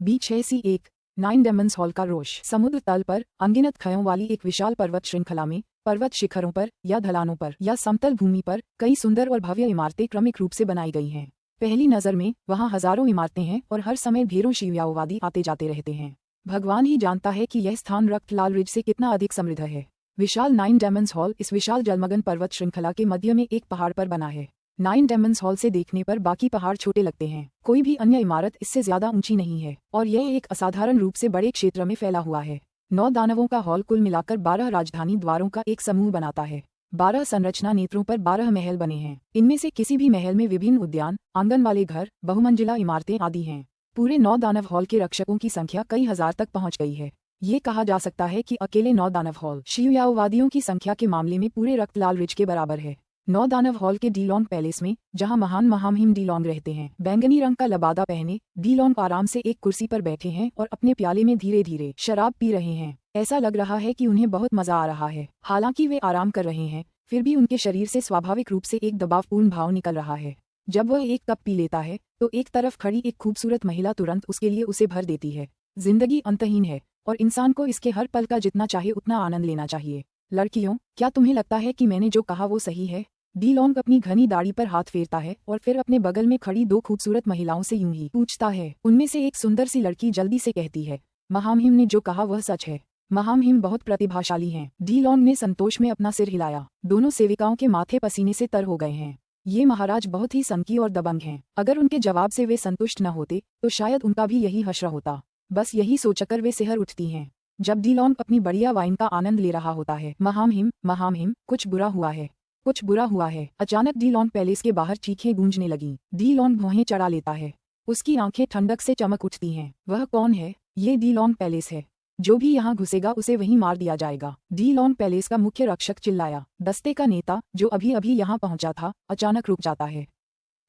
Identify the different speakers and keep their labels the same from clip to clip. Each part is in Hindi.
Speaker 1: B6C1 9 डेमन्स हॉल का रोश समुद्र तल पर अनगिनत खयों वाली एक विशाल पर्वत श्रृंखला में पर्वत शिखरों पर या ढलानों पर या समतल भूमि पर कई सुंदर और भव्य इमारतें क्रमिक रूप से बनाई गई हैं। पहली नज़र में वहाँ हजारों इमारतें हैं और हर समय ढेरों शिवयाओवादी आते जाते रहते हैं। भगवान ही जानता है कि यह स्थान रक्त लाल रिज से कितना अधिक समृद्ध है। विशाल 9 डेमन्स हॉल इस विशाल जलमग्न पर्वत श्रृंखला के मध्य में एक पहाड़ पर बना है। 9 डेमन्स हॉल से देखने पर बाकी पहाड़ छोटे लगते हैं। कोई भी अन्य इमारत इससे ज्यादा ऊंची नहीं है और यह एक असाधारण रूप से बड़े क्षेत्र में फैला हुआ है। 9 दानवों का हॉल कुल मिलाकर 12 राजधानी द्वारों का एक समूह बनाता है। 12 संरचना नेत्रों पर 12 महल बने हैं। इनमें से किसी भी महल में विभिन्न उद्यान, आंगन वाले घर, बहुमंजिला इमारतें आदि हैं। पूरे 9 दानव हॉल के रक्षकों की संख्या कई हजार तक पहुंच गई है। ये कहा जा सकता है कि अकेले 9 दानव हॉल शिवयाओवादियों की संख्या के मामले में पूरे रक्त लाल रिज के बराबर है। 9 दानव हॉल के डीलोंग पैलेस में, जहां महान महामहिम डीलोंग रहते हैं, बैंगनी रंग का लबादा पहने डीलोंग आराम से एक कुर्सी पर बैठे हैं और अपने प्याले में धीरे धीरे शराब पी रहे हैं। ऐसा लग रहा है कि उन्हें बहुत मजा आ रहा है। हालांकि वे आराम कर रहे हैं, फिर भी उनके शरीर से स्वाभाविक रूप से एक दबावपूर्ण भाव निकल रहा है। जब वह एक कप पी लेता है तो एक तरफ खड़ी एक खूबसूरत महिला तुरंत उसके लिए उसे भर देती है। जिंदगी अंतहीन है और इंसान को इसके हर पल का जितना चाहे उतना आनंद लेना चाहिए। लड़कियों, क्या तुम्हें लगता है कि मैंने जो कहा वो सही है? डीलोंग अपनी घनी दाढ़ी पर हाथ फेरता है और फिर अपने बगल में खड़ी 2 खूबसूरत महिलाओं से यूं ही पूछता है। उनमें से एक सुंदर सी लड़की जल्दी से कहती है, महामहिम ने जो कहा वह सच है। महामहिम बहुत प्रतिभाशाली हैं। डीलोंग ने संतोष में अपना सिर हिलाया। दोनों सेविकाओं के माथे पसीने से तर हो गए हैं। ये महाराज बहुत ही सनकी और दबंग हैं। अगर उनके जवाब से वे संतुष्ट न होते तो शायद उनका भी यही हश्र होता। बस यही सोचकर वे सिहर उठती हैं। जब डीलोंग अपनी बढ़िया वाइन का आनंद ले रहा होता है, महामहिम, महामहिम, कुछ बुरा हुआ है, कुछ बुरा हुआ है। अचानक डीलोंग पैलेस के बाहर चीखें गूंजने लगी। डीलोंग भौहें चढ़ा लेता है। उसकी आंखें ठंडक से चमक उठती हैं। वह कौन है? ये डीलोंग पैलेस है। जो भी यहाँ घुसेगा उसे वहीं मार दिया जाएगा। डीलोंग पैलेस का मुख्य रक्षक चिल्लाया। दस्ते का नेता, जो अभी अभी यहाँ पहुंचा था, अचानक रुक जाता है।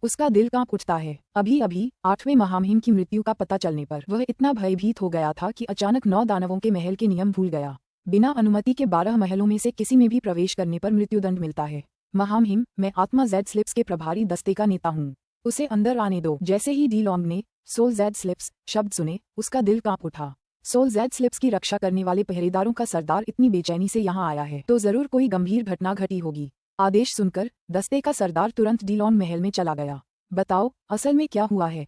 Speaker 1: उसका दिल कांप उठता है। अभी अभी 8वें महामहिम की मृत्यु का पता चलने पर वह इतना भयभीत हो गया था कि अचानक 9 दानवों के महल के नियम भूल गया। बिना अनुमति के 12 महलों में से किसी में भी प्रवेश करने पर मृत्युदंड मिलता है। महामहिम, मैं आत्मा जेड स्लिप्स के प्रभारी दस्ते का नेता हूँ। उसे अंदर आने दो। जैसे ही डीलोंग ने सोल जेड स्लिप्स शब्द सुने, उसका दिल कांप उठा। सोल जेड स्लिप्स की रक्षा करने वाले पहरेदारों का सरदार इतनी बेचैनी से यहाँ आया है तो जरूर कोई गंभीर घटना घटी होगी। आदेश सुनकर दस्ते का सरदार तुरंत डीलोंग महल में चला गया। बताओ, असल में क्या हुआ है?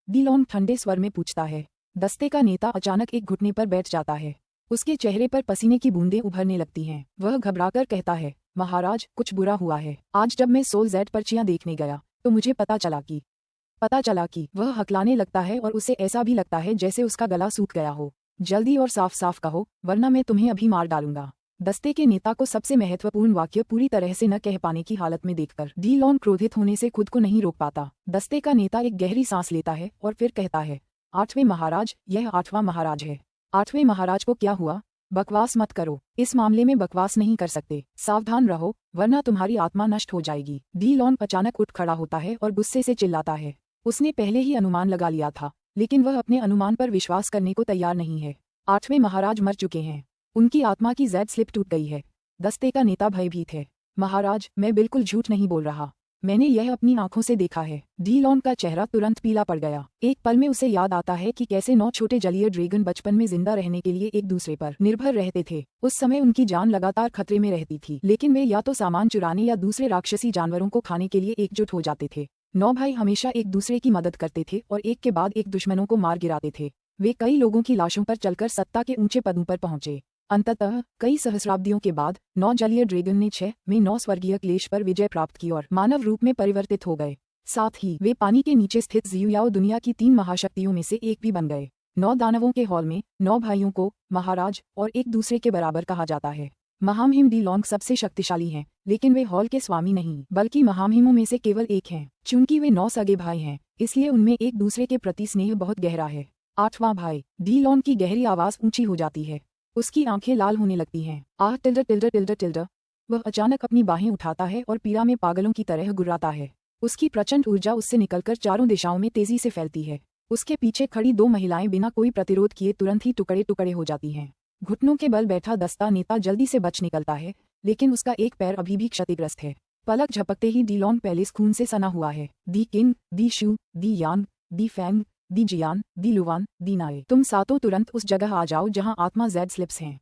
Speaker 1: डीलोंग ठंडे स्वर में पूछता है। दस्ते का नेता अचानक एक घुटने पर बैठ जाता है। उसके चेहरे पर पसीने की बूंदें उभरने लगती हैं। वह घबराकर कहता है, महाराज, कुछ बुरा हुआ है। आज जब मैं सोल जेड पर्चियां देखने गया तो मुझे पता चला कि वह हकलाने लगता है और उसे ऐसा भी लगता है जैसे उसका गला सूख गया हो। जल्दी और साफ साफ कहो, वरना मैं तुम्हें अभी मार डालूंगा। दस्ते के नेता को सबसे महत्वपूर्ण वाक्य पूरी तरह से न कह पाने की हालत में देखकर डीलोंग क्रोधित होने से खुद को नहीं रोक पाता। दस्ते का नेता एक गहरी सांस लेता है और फिर कहता है, 8वें महाराज, यह 8वां महाराज है। 8वें महाराज को क्या हुआ? बकवास मत करो। इस मामले में बकवास नहीं कर सकते। सावधान रहो, वरना तुम्हारी आत्मा नष्ट हो जाएगी। डीलोंग अचानक उठ खड़ा होता है और गुस्से से चिल्लाता है। उसने पहले ही अनुमान लगा लिया था, लेकिन वह अपने अनुमान पर विश्वास करने को तैयार नहीं है। 8वें महाराज मर चुके हैं। उनकी आत्मा की जेड स्लिप टूट गई है। दस्ते का नेता भयभीत है। महाराज, मैं बिल्कुल झूठ नहीं बोल रहा। मैंने यह अपनी आंखों से देखा है। डीलोंग का चेहरा तुरंत पीला पड़ गया। एक पल में उसे याद आता है कि कैसे 9 छोटे जलीय ड्रैगन बचपन में जिंदा रहने के लिए एक दूसरे पर निर्भर रहते थे। उस समय उनकी जान लगातार खतरे में रहती थी, लेकिन वे या तो सामान चुराने या दूसरे राक्षसी जानवरों को खाने के लिए एकजुट हो जाते थे। 9 भाई हमेशा एक दूसरे की मदद करते थे और एक के बाद एक दुश्मनों को मार गिराते थे। वे कई लोगों की लाशों पर चलकर सत्ता के ऊंचे पदों पर पहुंचे। अंततः कई सहस्राब्दियों के बाद 9 जलीय ड्रैगन ने 6 में 9 स्वर्गीय क्लेश पर विजय प्राप्त की और मानव रूप में परिवर्तित हो गए। साथ ही वे पानी के नीचे स्थित जियुयाओ दुनिया की 3 महाशक्तियों में से एक भी बन गए। 9 दानवों के हॉल में 9 भाइयों को महाराज और एक दूसरे के बराबर कहा जाता है। महामहिम डीलोंग सबसे शक्तिशाली हैं, लेकिन वे हॉल के स्वामी नहीं, बल्कि महामहिमों में से केवल एक हैं। चूंकि वे 9 सगे भाई हैं, इसलिए उनमें एक दूसरे के प्रति स्नेह बहुत गहरा है। 8वां भाई। डीलोंग की गहरी आवाज ऊंची हो जाती है। उसकी आंखें लाल होने लगती हैं। आह, टिल्डर टिल्डर टिल्डर टिल्डर। वह अचानक अपनी बाहें उठाता है और पीड़ा में पागलों की तरह गुर्राता है। उसकी प्रचंड ऊर्जा उससे निकलकर चारों दिशाओं में तेजी से फैलती है। उसके पीछे खड़ी 2 महिलाएं बिना कोई प्रतिरोध किए तुरंत ही टुकड़े टुकड़े हो जाती हैं। घुटनों के बल बैठा दस्ता नेता जल्दी से बच निकलता है, लेकिन उसका एक पैर अभी भी क्षतिग्रस्त है। पलक झपकते ही डीलोंग पैलेस खून से सना हुआ है। दी किंग, दी शू, दी यांग, दी फैंग, दी जियान, दी लुवान, दी नाए, तुम सातों तुरंत उस जगह आ जाओ जहाँ आत्मा जेड स्लिप्स हैं।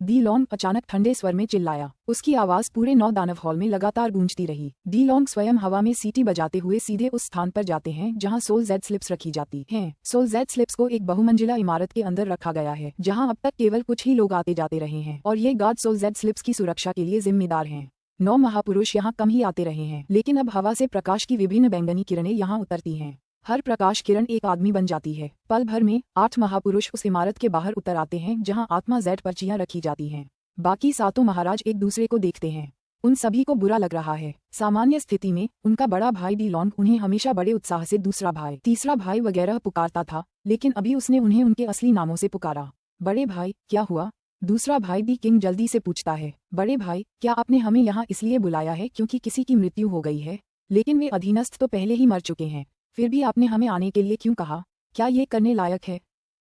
Speaker 1: डी लॉन्ग अचानक ठंडे स्वर में चिल्लाया। उसकी आवाज पूरे 9 दानव हॉल में लगातार गूंजती रही। डी लॉन्ग स्वयं हवा में सीटी बजाते हुए सीधे उस स्थान पर जाते हैं जहां सोल जेड स्लिप्स रखी जाती हैं। सोल जेड स्लिप्स को एक बहुमंजिला इमारत के अंदर रखा गया है जहां अब तक केवल कुछ ही लोग आते जाते रहे हैं और ये गार्ड सोल जेड स्लिप्स की सुरक्षा के लिए जिम्मेदार हैं। 9 महापुरुष यहाँ कम ही आते रहे हैं, लेकिन अब हवा से प्रकाश की विभिन्न बैंगनी किरणें यहाँ उतरती हैं। हर प्रकाश किरण एक आदमी बन जाती है। पल भर में 8 महापुरुष उस इमारत के बाहर उतर आते हैं जहां आत्मा जेड पर्चियां रखी जाती हैं। बाकी सातों महाराज एक दूसरे को देखते हैं। उन सभी को बुरा लग रहा है। सामान्य स्थिति में उनका बड़ा भाई डी लॉन्ग उन्हें हमेशा बड़े उत्साह से दूसरा भाई, तीसरा भाई वगैरह पुकारता था, लेकिन अभी उसने उन्हें उनके असली नामों से पुकारा। बड़े भाई, क्या हुआ? दूसरा भाई डी किंग जल्दी से पूछता है। बड़े भाई, क्या आपने हमें यहाँ इसलिए बुलाया है क्योंकि किसी की मृत्यु हो गई है? लेकिन वे अधीनस्थ तो पहले ही मर चुके हैं, फिर भी आपने हमें आने के लिए क्यों कहा? क्या ये करने लायक है?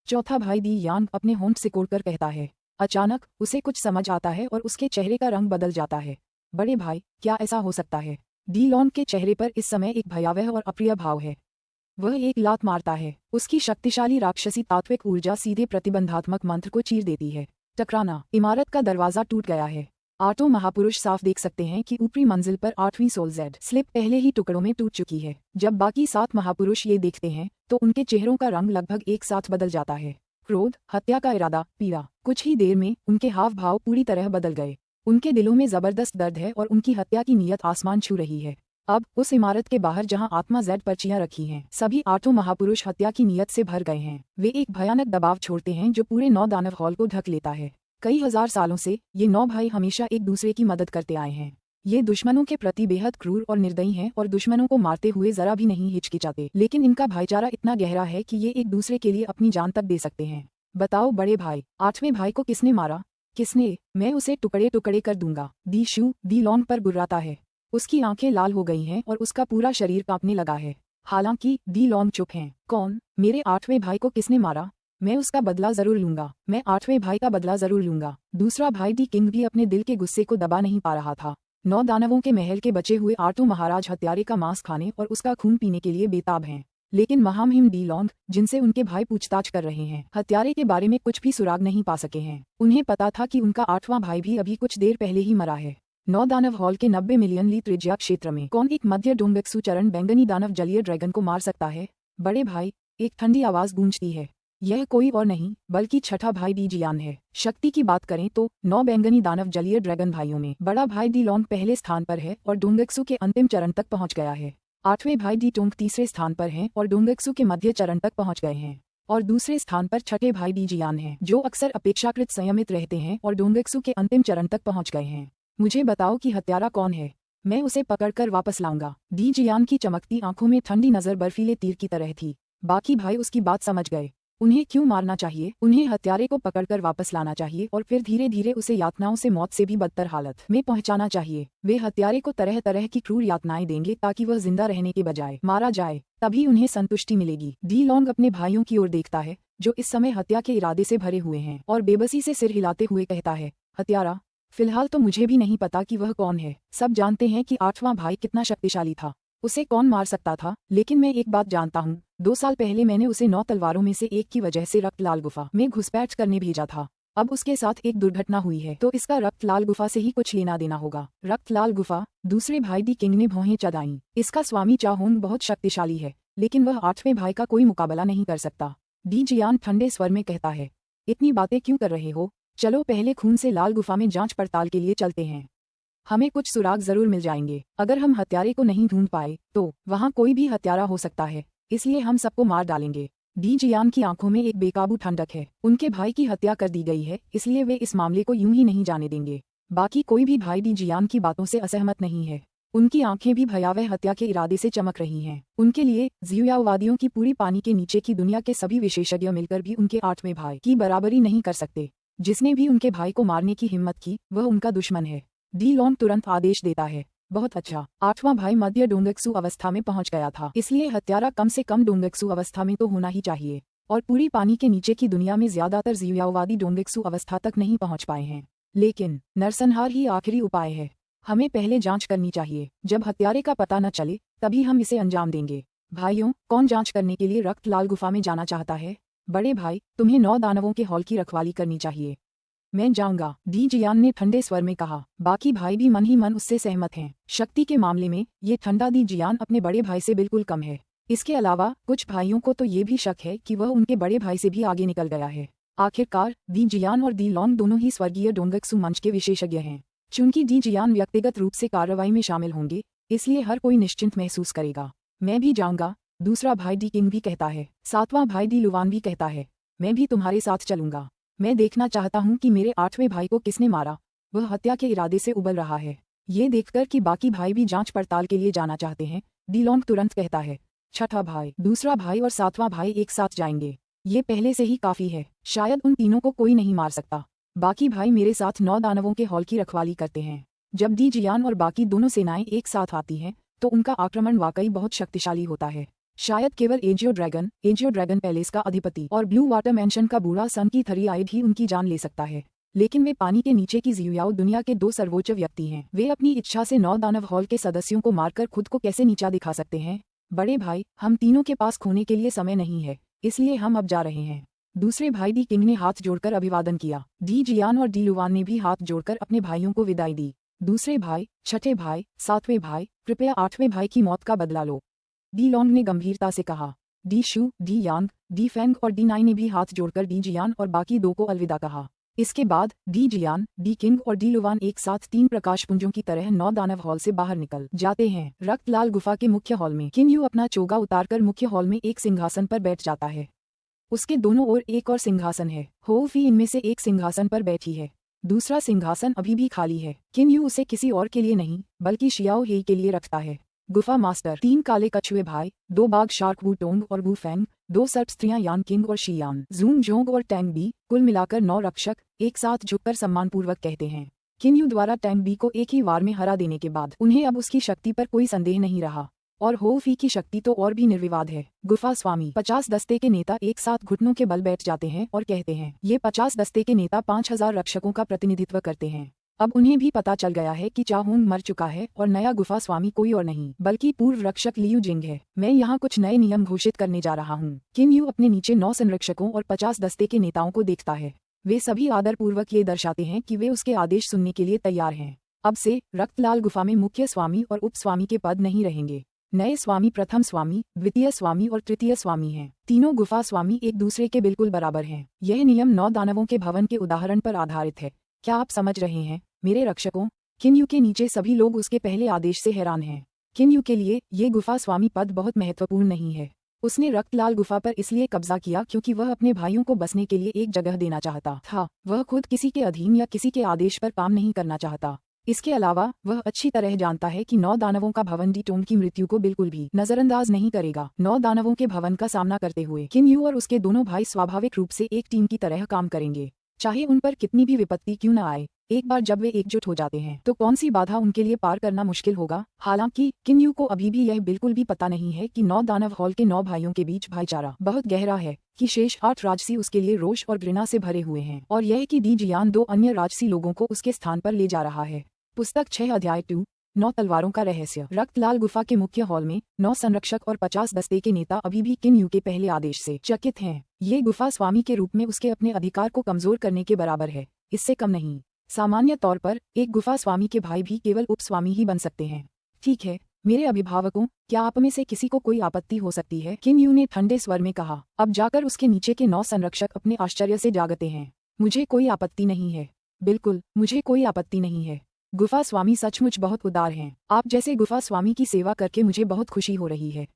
Speaker 1: चौथा भाई दी यांग अपने होंठ सिकोड़कर कहता है। अचानक उसे कुछ समझ आता है और उसके चेहरे का रंग बदल जाता है। बड़े भाई, क्या ऐसा हो सकता है? डी लॉन्ग के चेहरे पर इस समय एक भयावह और अप्रिय भाव है। वह एक लात मारता है। उसकी शक्तिशाली राक्षसी तात्विक ऊर्जा सीधे प्रतिबंधात्मक मंत्र को चीर देती है। टकराना, इमारत का दरवाजा टूट गया है। 8 महापुरुष साफ देख सकते हैं कि ऊपरी मंजिल पर 8वीं सोल जेड स्लिप पहले ही टुकड़ों में टूट चुकी है। जब बाकी 7 महापुरुष ये देखते हैं तो उनके चेहरों का रंग लगभग एक साथ बदल जाता है। क्रोध, हत्या का इरादा, पीड़ा। कुछ ही देर में उनके हाव भाव पूरी तरह बदल गए। उनके दिलों में जबरदस्त दर्द है और उनकी हत्या की नीयत आसमान छू रही है। अब उस इमारत के बाहर जहां आत्मा जेड पर्चियां रखी हैं, सभी 8 महापुरुष हत्या की नीयत से भर गए हैं। वे एक भयानक दबाव छोड़ते हैं जो पूरे 9 दानव हॉल को ढक लेता है। कई हजार सालों से ये 9 भाई हमेशा एक दूसरे की मदद करते आए हैं। ये दुश्मनों के प्रति बेहद क्रूर और निर्दयी हैं और दुश्मनों को मारते हुए जरा भी नहीं हिचकिचाते, लेकिन इनका भाईचारा इतना गहरा है कि ये एक दूसरे के लिए अपनी जान तक दे सकते हैं। बताओ बड़े भाई, 8वें भाई को किसने मारा? किसने? मैं उसे टुकड़े टुकड़े कर दूंगा। दी शू दी लॉन्ग पर गुर्राता है। उसकी आंखें लाल हो गई हैं और उसका पूरा शरीर कांपने लगा है। हालांकि दी लॉन्ग चुप हैं। कौन? मेरे 8वें भाई को किसने मारा? मैं उसका बदला जरूर लूंगा। मैं 8वें भाई का बदला जरूर लूंगा। दूसरा भाई डी किंग भी अपने दिल के गुस्से को दबा नहीं पा रहा था। 9 दानवों के महल के बचे हुए 8 महाराज हत्यारे का मांस खाने और उसका खून पीने के लिए बेताब हैं। लेकिन महामहिम डी लॉन्ग, जिनसे उनके भाई पूछताछ कर रहे हैं, हत्यारे के बारे में कुछ भी सुराग नहीं पा सके हैं। उन्हें पता था कि उनका 8वां भाई भी अभी कुछ देर पहले ही मरा है। 9 दानव हॉल के 90 मिलियन ली त्रिज्या क्षेत्र में कौन एक मध्य डोंगक्सू चरण बैंगनी दानव जलीय ड्रैगन को मार सकता है? बड़े भाई, एक ठंडी आवाज गूंजती है। यह कोई और नहीं बल्कि छठा भाई डी जियान है। शक्ति की बात करें तो 9 बैंगनी दानव जलीय ड्रैगन भाइयों में बड़ा भाई डी लॉन्ग पहले स्थान पर है और डोंगक्सू के अंतिम चरण तक पहुंच गया है। 8वें भाई डी टोंग तीसरे स्थान पर हैं और डोंगक्सू के मध्य चरण तक पहुंच गए हैं। और दूसरे स्थान पर छठे भाई डी जियान हैं, जो अक्सर अपेक्षाकृत संयमित रहते हैं और डोंगक्सू के अंतिम चरण तक पहुंच गए हैं। मुझे बताओ कि हत्यारा कौन है? मैं उसे पकड़कर वापस लाऊंगा। डी जियान की चमकती आंखों में ठंडी नजर बर्फीले तीर की तरह थी। बाकी भाई उसकी बात समझ गए। उन्हें क्यों मारना चाहिए? उन्हें हत्यारे को पकड़कर वापस लाना चाहिए और फिर धीरे धीरे उसे यातनाओं से मौत से भी बदतर हालत में पहुंचाना चाहिए। वे हत्यारे को तरह तरह की क्रूर यातनाएं देंगे ताकि वह जिंदा रहने के बजाय मारा जाए, तभी उन्हें संतुष्टि मिलेगी। डी लॉन्ग अपने भाइयों की ओर देखता है जो इस समय हत्या के इरादे से भरे हुए हैं और बेबसी से सिर हिलाते हुए कहता है, हत्यारा? फिलहाल तो मुझे भी नहीं पता कि वह कौन है। सब जानते हैं कि 8वां भाई कितना शक्तिशाली था, उसे कौन मार सकता था, लेकिन मैं एक बात जानता हूँ। 2 साल पहले मैंने उसे 9 तलवारों में से एक की वजह से रक्तलाल गुफा में घुसपैठ करने भेजा था। अब उसके साथ एक दुर्घटना हुई है तो इसका रक्तलाल गुफा से ही कुछ लेना देना होगा। रक्तलाल गुफा? दूसरे भाई डी किंग ने भौहें चढ़ाईं। इसका स्वामी चाहोंग बहुत शक्तिशाली है, लेकिन वह 8वें भाई का कोई मुकाबला नहीं कर सकता। डी जियान ठंडे स्वर में कहता है, इतनी बातें क्यों कर रहे हो? चलो पहले खून से लाल गुफा में जांच पड़ताल के लिए चलते हैं। हमें कुछ सुराग जरूर मिल जाएंगे। अगर हम हत्यारे को नहीं ढूंढ पाए तो वहाँ कोई भी हत्यारा हो सकता है, इसलिए हम सबको मार डालेंगे। डी जियान की आंखों में एक बेकाबू ठंडक है। उनके भाई की हत्या कर दी गई है, इसलिए वे इस मामले को यूं ही नहीं जाने देंगे। बाकी कोई भी भाई डी जियान की बातों से असहमत नहीं है। उनकी आंखें भी भयावह हत्या के इरादे से चमक रही हैं। उनके लिए जियाओवादियों की पूरी पानी के नीचे की दुनिया के सभी विशेषज्ञ मिलकर भी उनके 8वें भाई की बराबरी नहीं कर सकते। जिसने भी उनके भाई को मारने की हिम्मत की वह उनका दुश्मन है। डी लॉन्ग तुरंत आदेश देता है, बहुत अच्छा। 8वां भाई मध्य डोंगक्सू अवस्था में पहुंच गया था, इसलिए हत्यारा कम से कम डोंगक्सू अवस्था में तो होना ही चाहिए। और पूरी पानी के नीचे की दुनिया में ज्यादातर जियाओवादी डोंगक्सू अवस्था तक नहीं पहुंच पाए हैं। लेकिन नरसंहार ही आखिरी उपाय है। हमें पहले जांच करनी चाहिए। जब हत्यारे का पता न चले तभी हम इसे अंजाम देंगे। भाइयों, कौन जांच करने के लिए रक्त लाल गुफा में जाना चाहता है? बड़े भाई, तुम्हें 9 दानवों के हॉल की रखवाली करनी चाहिए। मैं जाऊंगा, डी जियान ने ठंडे स्वर में कहा। बाकी भाई भी मन ही मन उससे सहमत हैं। शक्ति के मामले में ये ठंडा डी जियान अपने बड़े भाई से बिल्कुल कम है। इसके अलावा कुछ भाइयों को तो ये भी शक है कि वह उनके बड़े भाई से भी आगे निकल गया है। आखिरकार डी जियान और डी लॉन्ग दोनों ही स्वर्गीय डोंगक्सू मंच के विशेषज्ञ हैं। चूंकि डी जियान व्यक्तिगत रूप से कार्रवाई में शामिल होंगे, इसलिए हर कोई निश्चिंत महसूस करेगा। मैं भी जाऊंगा, दूसरा भाई डी किंग भी कहता है। सातवां भाई डी लुवान भी कहता है, मैं भी तुम्हारे साथ चलूंगा। मैं देखना चाहता हूं कि मेरे 8वें भाई को किसने मारा। वह हत्या के इरादे से उबल रहा है। ये देखकर कि बाकी भाई भी जांच पड़ताल के लिए जाना चाहते हैं, डी लॉन्ग तुरंत कहता है, छठा भाई, दूसरा भाई और सातवां भाई एक साथ जाएंगे। ये पहले से ही काफी है। शायद उन तीनों को कोई नहीं मार सकता। बाकी भाई मेरे साथ 9 दानवों के हॉल की रखवाली करते हैं। जब डी जियान और बाकी दोनों सेनाएं एक साथ आती हैं, तो उनका आक्रमण वाकई बहुत शक्तिशाली होता है। शायद केवल एजियो ड्रैगन पैलेस का अधिपति और ब्लू वाटर मैंशन का बूढ़ा सन की थरी आइड ही उनकी जान ले सकता है। लेकिन वे पानी के नीचे की जियुयाओ दुनिया के 2 सर्वोच्च व्यक्ति हैं। वे अपनी इच्छा से 9 दानव हॉल के सदस्यों को मारकर खुद को कैसे नीचा दिखा सकते हैं? बड़े भाई, हम तीनों के पास खोने के लिए समय नहीं है, इसलिए हम अब जा रहे हैं। दूसरे भाई डी किंग ने हाथ जोड़कर अभिवादन किया। डी जियान और डी लुवान ने भी हाथ जोड़कर अपने भाइयों को विदाई दी। दूसरे भाई, छठे भाई, सातवें भाई, कृपया 8वें भाई की मौत का बदला लो, डी लॉन्ग ने गंभीरता से कहा। डी शू, डी यांग, डी फेंग और डी नाई ने भी हाथ जोड़कर डी जियान और बाकी 2 को अलविदा कहा। इसके बाद डी जियान, डी किंग और डी लुवान एक साथ 3 प्रकाशपुंजों की तरह 9 दानव हॉल से बाहर निकल जाते हैं। रक्त लाल गुफा के मुख्य हॉल में किन यू अपना चोगा उतारकर मुख्य हॉल में एक सिंहासन पर बैठ जाता है। उसके दोनों ओर एक और सिंहासन है। हो फी इनमें से एक सिंहासन पर बैठी है। दूसरा सिंहासन अभी भी खाली है। किन यू उसे किसी और के लिए नहीं, बल्कि शियाओ हेई के लिए रखता है। गुफा मास्टर, 3 काले कछुए भाई, 2 बाघ शार्क वू टोंग और वू फेंग, 2 सर्प स्त्रियां यान किंग और शियान, जून जोंग और टैंग बी, कुल मिलाकर 9 रक्षक एक साथ झुककर सम्मानपूर्वक कहते हैं। किन यू द्वारा टैंग बी को एक ही वार में हरा देने के बाद उन्हें अब उसकी शक्ति पर कोई संदेह नहीं रहा, और हो फी की शक्ति तो और भी निर्विवाद है। गुफा स्वामी, 50 दस्ते के नेता एक साथ घुटनों के बल बैठ जाते हैं और कहते हैं। ये 50 दस्ते के नेता 5000 रक्षकों का प्रतिनिधित्व करते हैं। अब उन्हें भी पता चल गया है कि चाहुंग मर चुका है और नया गुफा स्वामी कोई और नहीं बल्कि पूर्व रक्षक लियू जिंग है। मैं यहाँ कुछ नए नियम घोषित करने जा रहा हूँ। किन यू अपने नीचे 9 संरक्षकों और 50 दस्ते के नेताओं को देखता है। वे सभी आदरपूर्वक ये दर्शाते हैं कि वे उसके आदेश सुनने के लिए तैयार हैं। अब से रक्तलाल गुफा में मुख्य स्वामी और उप स्वामी के पद नहीं रहेंगे। नए स्वामी प्रथम स्वामी, द्वितीय स्वामी और तृतीय स्वामी हैं। तीनों गुफा स्वामी एक दूसरे के बिल्कुल बराबर हैं। यह नियम 9 दानवों के भवन के उदाहरण पर आधारित है। क्या आप समझ रहे हैं मेरे रक्षकों? किन यू के नीचे सभी लोग उसके पहले आदेश से हैरान हैं। किन यू के लिए ये गुफा स्वामी पद बहुत महत्वपूर्ण नहीं है। उसने रक्तलाल गुफा पर इसलिए कब्जा किया क्योंकि वह अपने भाइयों को बसने के लिए एक जगह देना चाहता था। वह खुद किसी के अधीन या किसी के आदेश पर काम नहीं करना चाहता। इसके अलावा वह अच्छी तरह जानता है कि 9 दानवों का भवन डी टोंग की मृत्यु को बिल्कुल भी नजरअंदाज नहीं करेगा। 9 दानवों के भवन का सामना करते हुए किन यू और उसके दोनों भाई स्वाभाविक रूप से एक टीम की तरह काम करेंगे, चाहे उन पर कितनी भी विपत्ति क्यों न आए। एक बार जब वे एकजुट हो जाते हैं तो कौन सी बाधा उनके लिए पार करना मुश्किल होगा। हालांकि किन यू को अभी भी यह बिल्कुल भी पता नहीं है कि 9 दानव हॉल के 9 भाइयों के बीच भाईचारा बहुत गहरा है, कि शेष 8 राजसी उसके लिए रोष और घृणा से भरे हुए हैं, और यह कि डी जियान 2 अन्य राजसी लोगों को उसके स्थान पर ले जा रहा है। पुस्तक 6 अध्याय 2 9 तलवारों का रहस्य। रक्तलाल गुफा के मुख्य हॉल में 9 संरक्षक और 50 दस्ते के नेता अभी भी किन यू के पहले आदेश से चकित हैं। ये गुफा स्वामी के रूप में उसके अपने अधिकार को कमजोर करने के बराबर है, इससे कम नहीं। सामान्य तौर पर एक गुफा स्वामी के भाई भी केवल उप स्वामी ही बन सकते हैं। ठीक है मेरे अभिभावकों, क्या आप में से किसी को कोई आपत्ति हो सकती है? किन यू ने ठंडे स्वर में कहा। अब जाकर उसके नीचे के 9 संरक्षक अपने आश्चर्य से जागते हैं। मुझे कोई आपत्ति नहीं है, बिल्कुल मुझे कोई आपत्ति नहीं है। गुफा स्वामी सचमुच बहुत उदार हैं। आप जैसे गुफा स्वामी की सेवा करके मुझे बहुत खुशी हो रही है।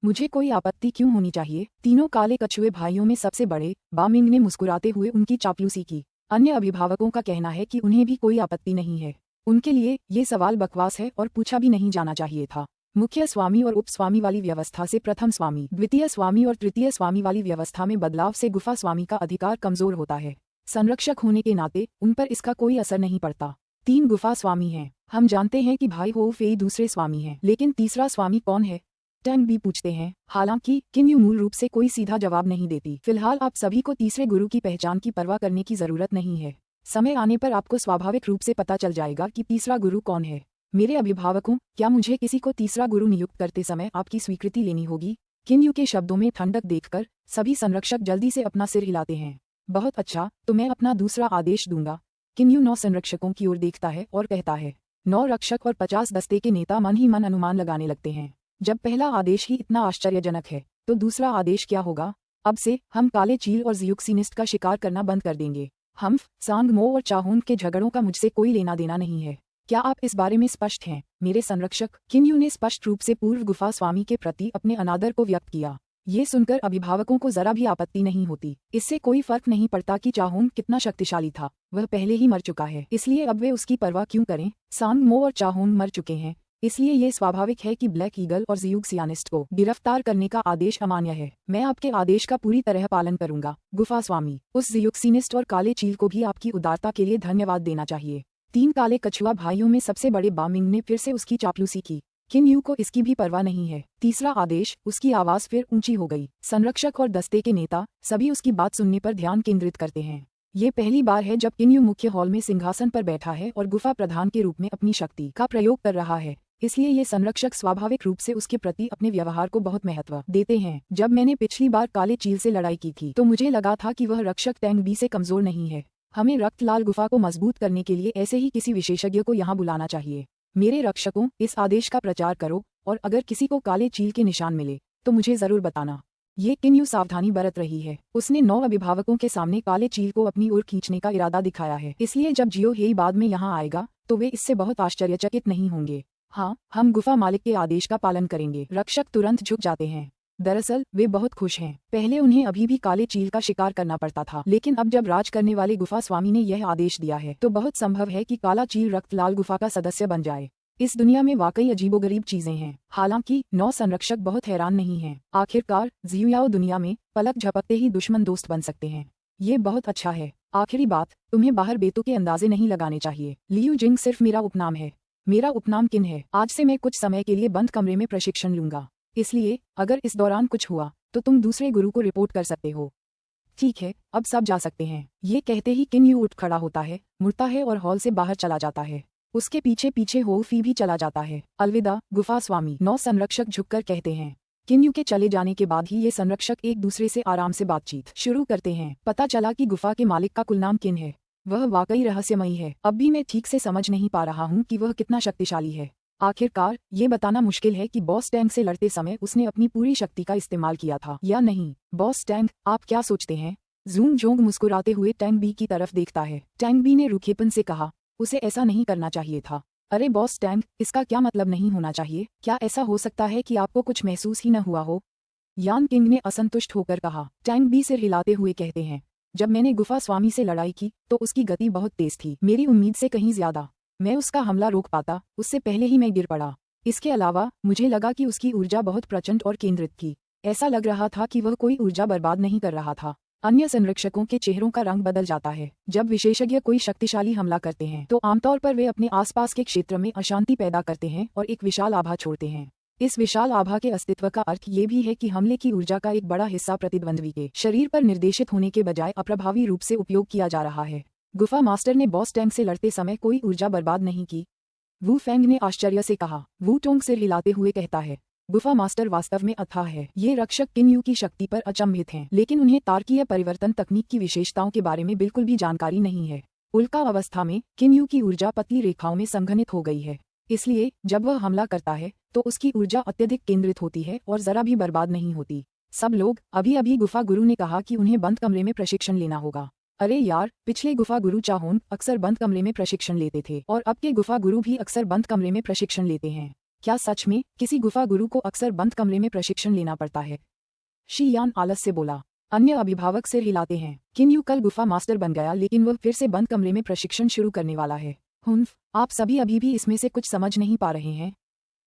Speaker 1: मुझे कोई आपत्ति क्यों होनी चाहिए? तीनों काले कछुए भाइयों में सबसे बड़े बामिंग ने मुस्कुराते हुए उनकी चापलूसी की। अन्य अभिभावकों का कहना है कि उन्हें भी कोई आपत्ति नहीं है। उनके लिए ये सवाल बकवास है और पूछा भी नहीं जाना चाहिए था। मुख्य स्वामी और उप स्वामी वाली व्यवस्था से प्रथम स्वामी, द्वितीय स्वामी और तृतीय स्वामी वाली व्यवस्था में बदलाव से गुफा स्वामी का अधिकार कमजोर होता है। संरक्षक होने के नाते उन पर इसका कोई असर नहीं पड़ता। 3 गुफा स्वामी हैं। हम जानते हैं कि भाई हो फेई दूसरे स्वामी हैं, लेकिन तीसरा स्वामी कौन है? टैंग भी पूछते हैं। हालांकि किन यू मूल रूप से कोई सीधा जवाब नहीं देती। फिलहाल आप सभी को तीसरे गुरु की पहचान की परवाह करने की जरूरत नहीं है। समय आने पर आपको स्वाभाविक रूप से पता चल जाएगा कि तीसरा गुरु कौन है। मेरे अभिभावकों, क्या मुझे किसी को तीसरा गुरु नियुक्त करते समय आपकी स्वीकृति लेनी होगी? किन्यू के शब्दों में ठंडक देखकर सभी संरक्षक जल्दी से अपना सिर हिलाते हैं। बहुत अच्छा, तो मैं अपना दूसरा आदेश दूंगा। किन्यू 9 संरक्षकों की ओर देखता है और कहता है। 9 रक्षक और 50 दस्ते के नेता मन ही मन अनुमान लगाने लगते हैं। जब पहला आदेश ही इतना आश्चर्यजनक है, तो दूसरा आदेश क्या होगा? अब से हम काले चील और जियुक्सिनिस्ट का शिकार करना बंद कर देंगे। हम्फ, सांगमो और चाहून के झगड़ों का मुझसे कोई लेना देना नहीं है। क्या आप इस बारे में स्पष्ट हैं, मेरे संरक्षक? किन्यू ने स्पष्ट रूप से पूर्व गुफा स्वामी के प्रति अपने अनादर को व्यक्त किया। ये सुनकर अभिभावकों को जरा भी आपत्ति नहीं होती। इससे कोई फर्क नहीं पड़ता कि चाहून कितना शक्तिशाली था, वह पहले ही मर चुका है, इसलिए अब वे उसकी परवाह क्यों करें? सांगमो और चाहून मर चुके हैं, इसलिए ये स्वाभाविक है कि ब्लैक ईगल और जियुक्सियानिस्ट को गिरफ्तार करने का आदेश अमान्य है। मैं आपके आदेश का पूरी तरह पालन करूंगा, गुफा स्वामी। उस जियुक्सिनिस्ट और काले चील को भी आपकी उदारता के लिए धन्यवाद देना चाहिए। 3 काले कछुआ भाइयों में सबसे बड़े बामिंग ने फिर से उसकी चापलूसी की। किन्यू को इसकी भी परवाह नहीं है। तीसरा आदेश। उसकी आवाज फिर ऊंची हो गई। संरक्षक और दस्ते के नेता सभी उसकी बात सुनने पर ध्यान केंद्रित करते हैं। ये पहली बार है जब किन्यू मुख्य हॉल में सिंहासन पर बैठा है और गुफा प्रधान के रूप में अपनी शक्ति का प्रयोग कर रहा है, इसलिए ये संरक्षक स्वाभाविक रूप से उसके प्रति अपने व्यवहार को बहुत महत्व देते हैं। जब मैंने पिछली बार काले चील से लड़ाई की थी तो मुझे लगा था कि वह रक्षक टैंग बी से कमजोर नहीं है। हमें रक्तलाल गुफा को मजबूत करने के लिए ऐसे ही किसी विशेषज्ञ को यहाँ बुलाना चाहिए। मेरे रक्षकों, इस आदेश का प्रचार करो और अगर किसी को काले चील के निशान मिले तो मुझे जरूर बताना। ये किन्यू सावधानी बरत रही है। उसने 9 अभिभावकों के सामने काले चील को अपनी ओर खींचने का इरादा दिखाया है, इसलिए जब जियो हेई बाद में यहाँ आएगा तो वे इससे बहुत आश्चर्यचकित नहीं होंगे। हाँ, हम गुफा मालिक के आदेश का पालन करेंगे। रक्षक तुरंत झुक जाते हैं। दरअसल वे बहुत खुश हैं। पहले उन्हें अभी भी काले चील का शिकार करना पड़ता था, लेकिन अब जब राज करने वाले गुफा स्वामी ने यह आदेश दिया है तो बहुत संभव है कि काला चील रक्तलाल गुफा का सदस्य बन जाए। इस दुनिया में वाकई अजीबोगरीब चीजें हैं। हालांकि 9 संरक्षक बहुत हैरान नहीं हैं। आखिरकार जियुयाओ दुनिया में पलक झपकते ही दुश्मन दोस्त बन सकते हैं। ये बहुत अच्छा है। आखिरी बात, तुम्हें बाहर बेतुके के अंदाजे नहीं लगाने चाहिए। लियू जिंग सिर्फ मेरा उपनाम है। मेरा उपनाम किन है। आज से मैं कुछ समय के लिए बंद कमरे में प्रशिक्षण लूंगा, इसलिए अगर इस दौरान कुछ हुआ तो तुम दूसरे गुरु को रिपोर्ट कर सकते हो। ठीक है, अब सब जा सकते हैं। ये कहते ही किन्यू उठ खड़ा होता है, मुड़ता है और हॉल से बाहर चला जाता है। उसके पीछे पीछे होफी भी चला जाता है। अलविदा गुफा स्वामी, 9 संरक्षक झुककर कहते हैं। किन्यू के चले जाने के बाद ही ये संरक्षक एक दूसरे से आराम से बातचीत शुरू करते हैं। पता चला कि गुफा के मालिक का कुल नाम किन है। वह वाकई रहस्यमयी है। अब भी मैं ठीक से समझ नहीं पा रहा हूँ कि वह कितना शक्तिशाली है। आखिरकार ये बताना मुश्किल है कि बॉस टैंग से लड़ते समय उसने अपनी पूरी शक्ति का इस्तेमाल किया था या नहीं। बॉस टैंग, आप क्या सोचते हैं? जूंग जोंग मुस्कुराते हुए टैंग बी की तरफ देखता है। टैंग बी ने रूखेपन से कहा, उसे ऐसा नहीं करना चाहिए था। अरे बॉस टैंग, इसका क्या मतलब नहीं होना चाहिए? क्या ऐसा हो सकता है कि आपको कुछ महसूस ही न हुआ हो? यान किंग ने असंतुष्ट होकर कहा। टैंग बी सिर हिलाते हुए कहते हैं, जब मैंने गुफा स्वामी से लड़ाई की तो उसकी गति बहुत तेज थी, मेरी उम्मीद से कहीं ज्यादा। मैं उसका हमला रोक पाता, उससे पहले ही मैं गिर पड़ा। इसके अलावा मुझे लगा कि उसकी ऊर्जा बहुत प्रचंड और केंद्रित थी। ऐसा लग रहा था कि वह कोई ऊर्जा बर्बाद नहीं कर रहा था। अन्य संरक्षकों के चेहरों का रंग बदल जाता है। जब विशेषज्ञ कोई शक्तिशाली हमला करते हैं तो आमतौर पर वे अपने आसपास के क्षेत्र में अशांति पैदा करते हैं और एक विशाल आभा छोड़ते हैं। इस विशाल आभा के अस्तित्व का अर्थ ये भी है कि हमले की ऊर्जा का एक बड़ा हिस्सा प्रतिद्वंद्वी के शरीर पर निर्देशित होने के बजाय अप्रभावी रूप से उपयोग किया जा रहा है। गुफा मास्टर ने बॉस टैंग से लड़ते समय कोई ऊर्जा बर्बाद नहीं की। वू फेंग ने आश्चर्य से कहा। वू टोंग सिर हिलाते हुए कहता है, गुफा मास्टर वास्तव में अथाह है। ये रक्षक किन्यू की शक्ति पर अचंभित हैं, लेकिन उन्हें तारकीय परिवर्तन तकनीक की विशेषताओं के बारे में बिल्कुल भी जानकारी नहीं है। उल्का अवस्था में किन्यू की ऊर्जा पतली रेखाओं में संघनित हो गई है, इसलिए जब वह हमला करता है तो उसकी ऊर्जा अत्यधिक केंद्रित होती है और जरा भी बर्बाद नहीं होती। सब लोग, अभी अभी गुफा गुरु ने कहा कि उन्हें बंद कमरे में प्रशिक्षण लेना होगा। अरे यार, पिछले गुफा गुरु चाहोन अक्सर बंद कमरे में प्रशिक्षण लेते थे और अब के गुफा गुरु भी अक्सर बंद कमरे में प्रशिक्षण लेते हैं। क्या सच में किसी गुफा गुरु को अक्सर बंद कमरे में प्रशिक्षण लेना पड़ता है? शी यान आलस से बोला। अन्य अभिभावक सिर हिलाते हैं। किन्यू कल गुफा मास्टर बन गया, लेकिन वह फिर से बंद कमरे में प्रशिक्षण शुरू करने वाला है। हुन्फ, आप सभी अभी भी इसमें से कुछ समझ नहीं पा रहे हैं?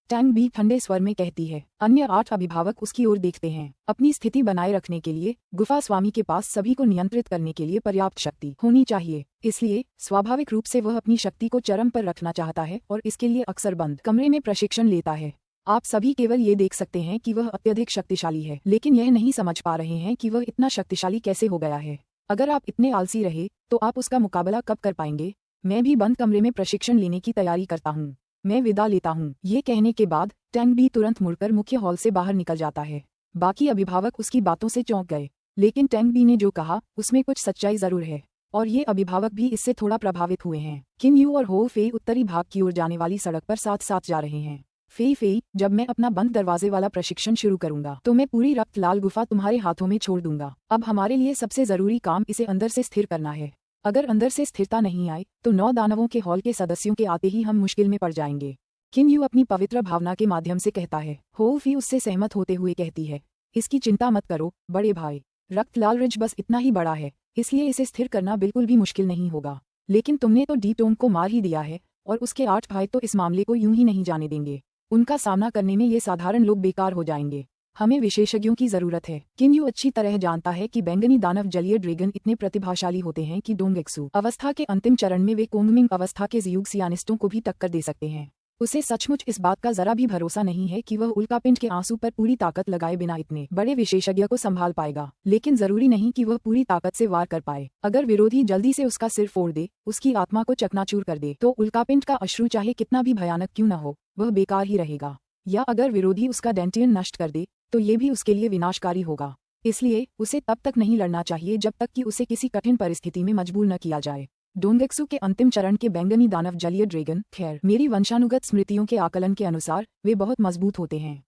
Speaker 1: टैंग बी ठंडे स्वर में कहती है। अन्य 8 अभिभावक उसकी ओर देखते हैं। अपनी स्थिति बनाए रखने के लिए गुफा स्वामी के पास सभी को नियंत्रित करने के लिए पर्याप्त शक्ति होनी चाहिए, इसलिए स्वाभाविक रूप से वह अपनी शक्ति को चरम पर रखना चाहता है और इसके लिए अक्सर बंद कमरे में प्रशिक्षण लेता है। आप सभी केवल ये देख सकते हैं कि वह अत्यधिक शक्तिशाली है, लेकिन यह नहीं समझ पा रहे हैं कि वह इतना शक्तिशाली कैसे हो गया है। अगर आप इतने आलसी रहे तो आप उसका मुकाबला कब कर पाएंगे? मैं भी बंद कमरे में प्रशिक्षण लेने की तैयारी करता हूँ। मैं विदा लेता हूँ। ये कहने के बाद टैंग बी तुरंत मुड़कर मुख्य हॉल से बाहर निकल जाता है। बाकी अभिभावक उसकी बातों से चौंक गए, लेकिन टैंग बी ने जो कहा उसमें कुछ सच्चाई जरूर है और ये अभिभावक भी इससे थोड़ा प्रभावित हुए हैं। किन यू और हो फेई उत्तरी भाग की ओर जाने वाली सड़क पर साथ साथ जा रहे हैं। फेई, जब मैं अपना बंद दरवाजे वाला प्रशिक्षण शुरू करूंगा तो मैं पूरी रक्त लाल गुफा तुम्हारे हाथों में छोड़ दूंगा। अब हमारे लिए सबसे जरूरी काम इसे अंदर से स्थिर करना है। अगर अंदर से स्थिरता नहीं आए तो 9 दानवों के हॉल के सदस्यों के आते ही हम मुश्किल में पड़ जाएंगे। किन यू अपनी पवित्र भावना के माध्यम से कहता है। हो फी उससे सहमत होते हुए कहती है, इसकी चिंता मत करो बड़े भाई, रक्त लाल रिज बस इतना ही बड़ा है, इसलिए इसे स्थिर करना बिल्कुल भी मुश्किल नहीं होगा। लेकिन तुमने तो डी टोंग को मार ही दिया है और उसके 8 भाई तो इस मामले को यूं ही नहीं जाने देंगे। उनका सामना करने में ये साधारण लोग बेकार हो जाएंगे। हमें विशेषज्ञों की जरूरत है। किन यू अच्छी तरह जानता है कि बैंगनी दानव जलीय ड्रैगन इतने प्रतिभाशाली होते हैं कि डोंगेक्सू अवस्था के अंतिम चरण में वे कोंगमिंग अवस्था के जियुगसियानिस्टों को भी टक्कर दे सकते हैं। उसे सचमुच इस बात का जरा भी भरोसा नहीं है कि वह उल्कापिंड के आंसू पर पूरी ताकत लगाए बिना इतने बड़े विशेषज्ञ को संभाल पाएगा। लेकिन जरूरी नहीं कि वह पूरी ताकत से वार कर पाए। अगर विरोधी जल्दी से उसका सिर फोड़ दे, उसकी आत्मा को चकनाचूर कर दे, तो उल्कापिंड का अश्रु चाहे कितना भी भयानक क्यों न हो, वह बेकार ही रहेगा। या अगर विरोधी उसका डेंटियन नष्ट कर दे तो ये भी उसके लिए विनाशकारी होगा। इसलिए उसे तब तक नहीं लड़ना चाहिए जब तक कि उसे किसी कठिन परिस्थिति में मजबूर न किया जाए। डोंगेक्सू के अंतिम चरण के बैंगनी दानव जलीय ड्रैगन, खैर मेरी वंशानुगत स्मृतियों के आकलन के अनुसार वे बहुत मजबूत होते हैं।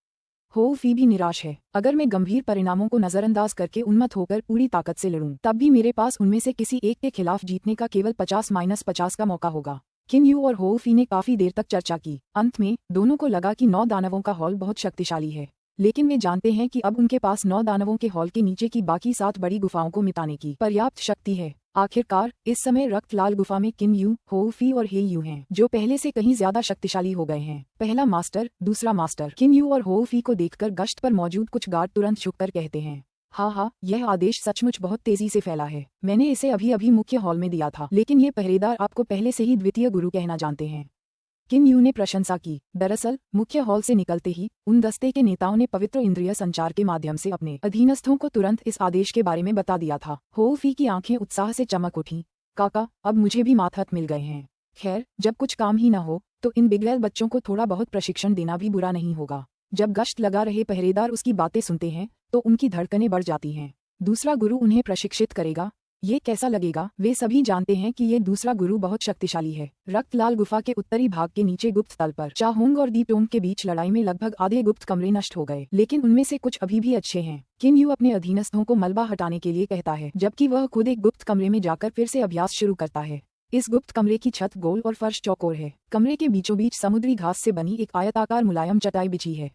Speaker 1: हो फी भी निराश है। अगर मैं गंभीर परिणामों को नजरअंदाज करके उन्मत्त होकर पूरी ताकत से लड़ूं, तब भी मेरे पास उनमें से किसी एक के खिलाफ जीतने का केवल 50-50 का मौका होगा। किन यू और हो फी ने काफी देर तक चर्चा की। अंत में दोनों को लगा कि 9 दानवों का हॉल बहुत शक्तिशाली है, लेकिन वे जानते हैं कि अब उनके पास 9 दानवों के हॉल के नीचे की बाकी 7 बड़ी गुफाओं को मिटाने की पर्याप्त शक्ति है। आखिरकार इस समय रक्त लाल गुफा में किन यू, हो फी और हे यू हैं, जो पहले से कहीं ज्यादा शक्तिशाली हो गए हैं। पहला मास्टर, दूसरा मास्टर। किन यू और हो फी को देखकर गश्त पर मौजूद कुछ गार्ड तुरंत झुककर कहते हैं, हाँ, यह आदेश सचमुच बहुत तेजी से फैला है। मैंने इसे अभी अभी मुख्य हॉल में दिया था, लेकिन ये पहरेदार आपको पहले से ही द्वितीय गुरु कहना जानते हैं। किन यू ने प्रशंसा की। दरअसल मुख्य हॉल से निकलते ही उन दस्ते के नेताओं ने पवित्र इंद्रिय संचार के माध्यम से अपने अधीनस्थों को तुरंत इस आदेश के बारे में बता दिया था। हो फी की आंखें उत्साह से चमक उठीं। काका, अब मुझे भी मातहत मिल गए हैं। खैर, जब कुछ काम ही न हो तो इन बिगड़ैल बच्चों को थोड़ा बहुत प्रशिक्षण देना भी बुरा नहीं होगा। जब गश्त लगा रहे पहरेदार उसकी बातें सुनते हैं तो उनकी धड़कनें बढ़ जाती हैं। दूसरा गुरु उन्हें प्रशिक्षित करेगा, ये कैसा लगेगा? वे सभी जानते हैं कि ये दूसरा गुरु बहुत शक्तिशाली है। रक्त लाल गुफा के उत्तरी भाग के नीचे गुप्त तल पर चाहोंग और दी टोंग के बीच लड़ाई में लगभग आधे गुप्त कमरे नष्ट हो गए, लेकिन उनमें से कुछ अभी भी अच्छे हैं। किन यू अपने अधीनस्थों को मलबा हटाने के लिए कहता है, जबकि वह खुद एक गुप्त कमरे में जाकर फिर से अभ्यास शुरू करता है। इस गुप्त कमरे की छत गोल और फर्श चौकोर है। कमरे के बीचों बीच समुद्री घास से बनी एक आयताकार मुलायम चटाई बिछी है।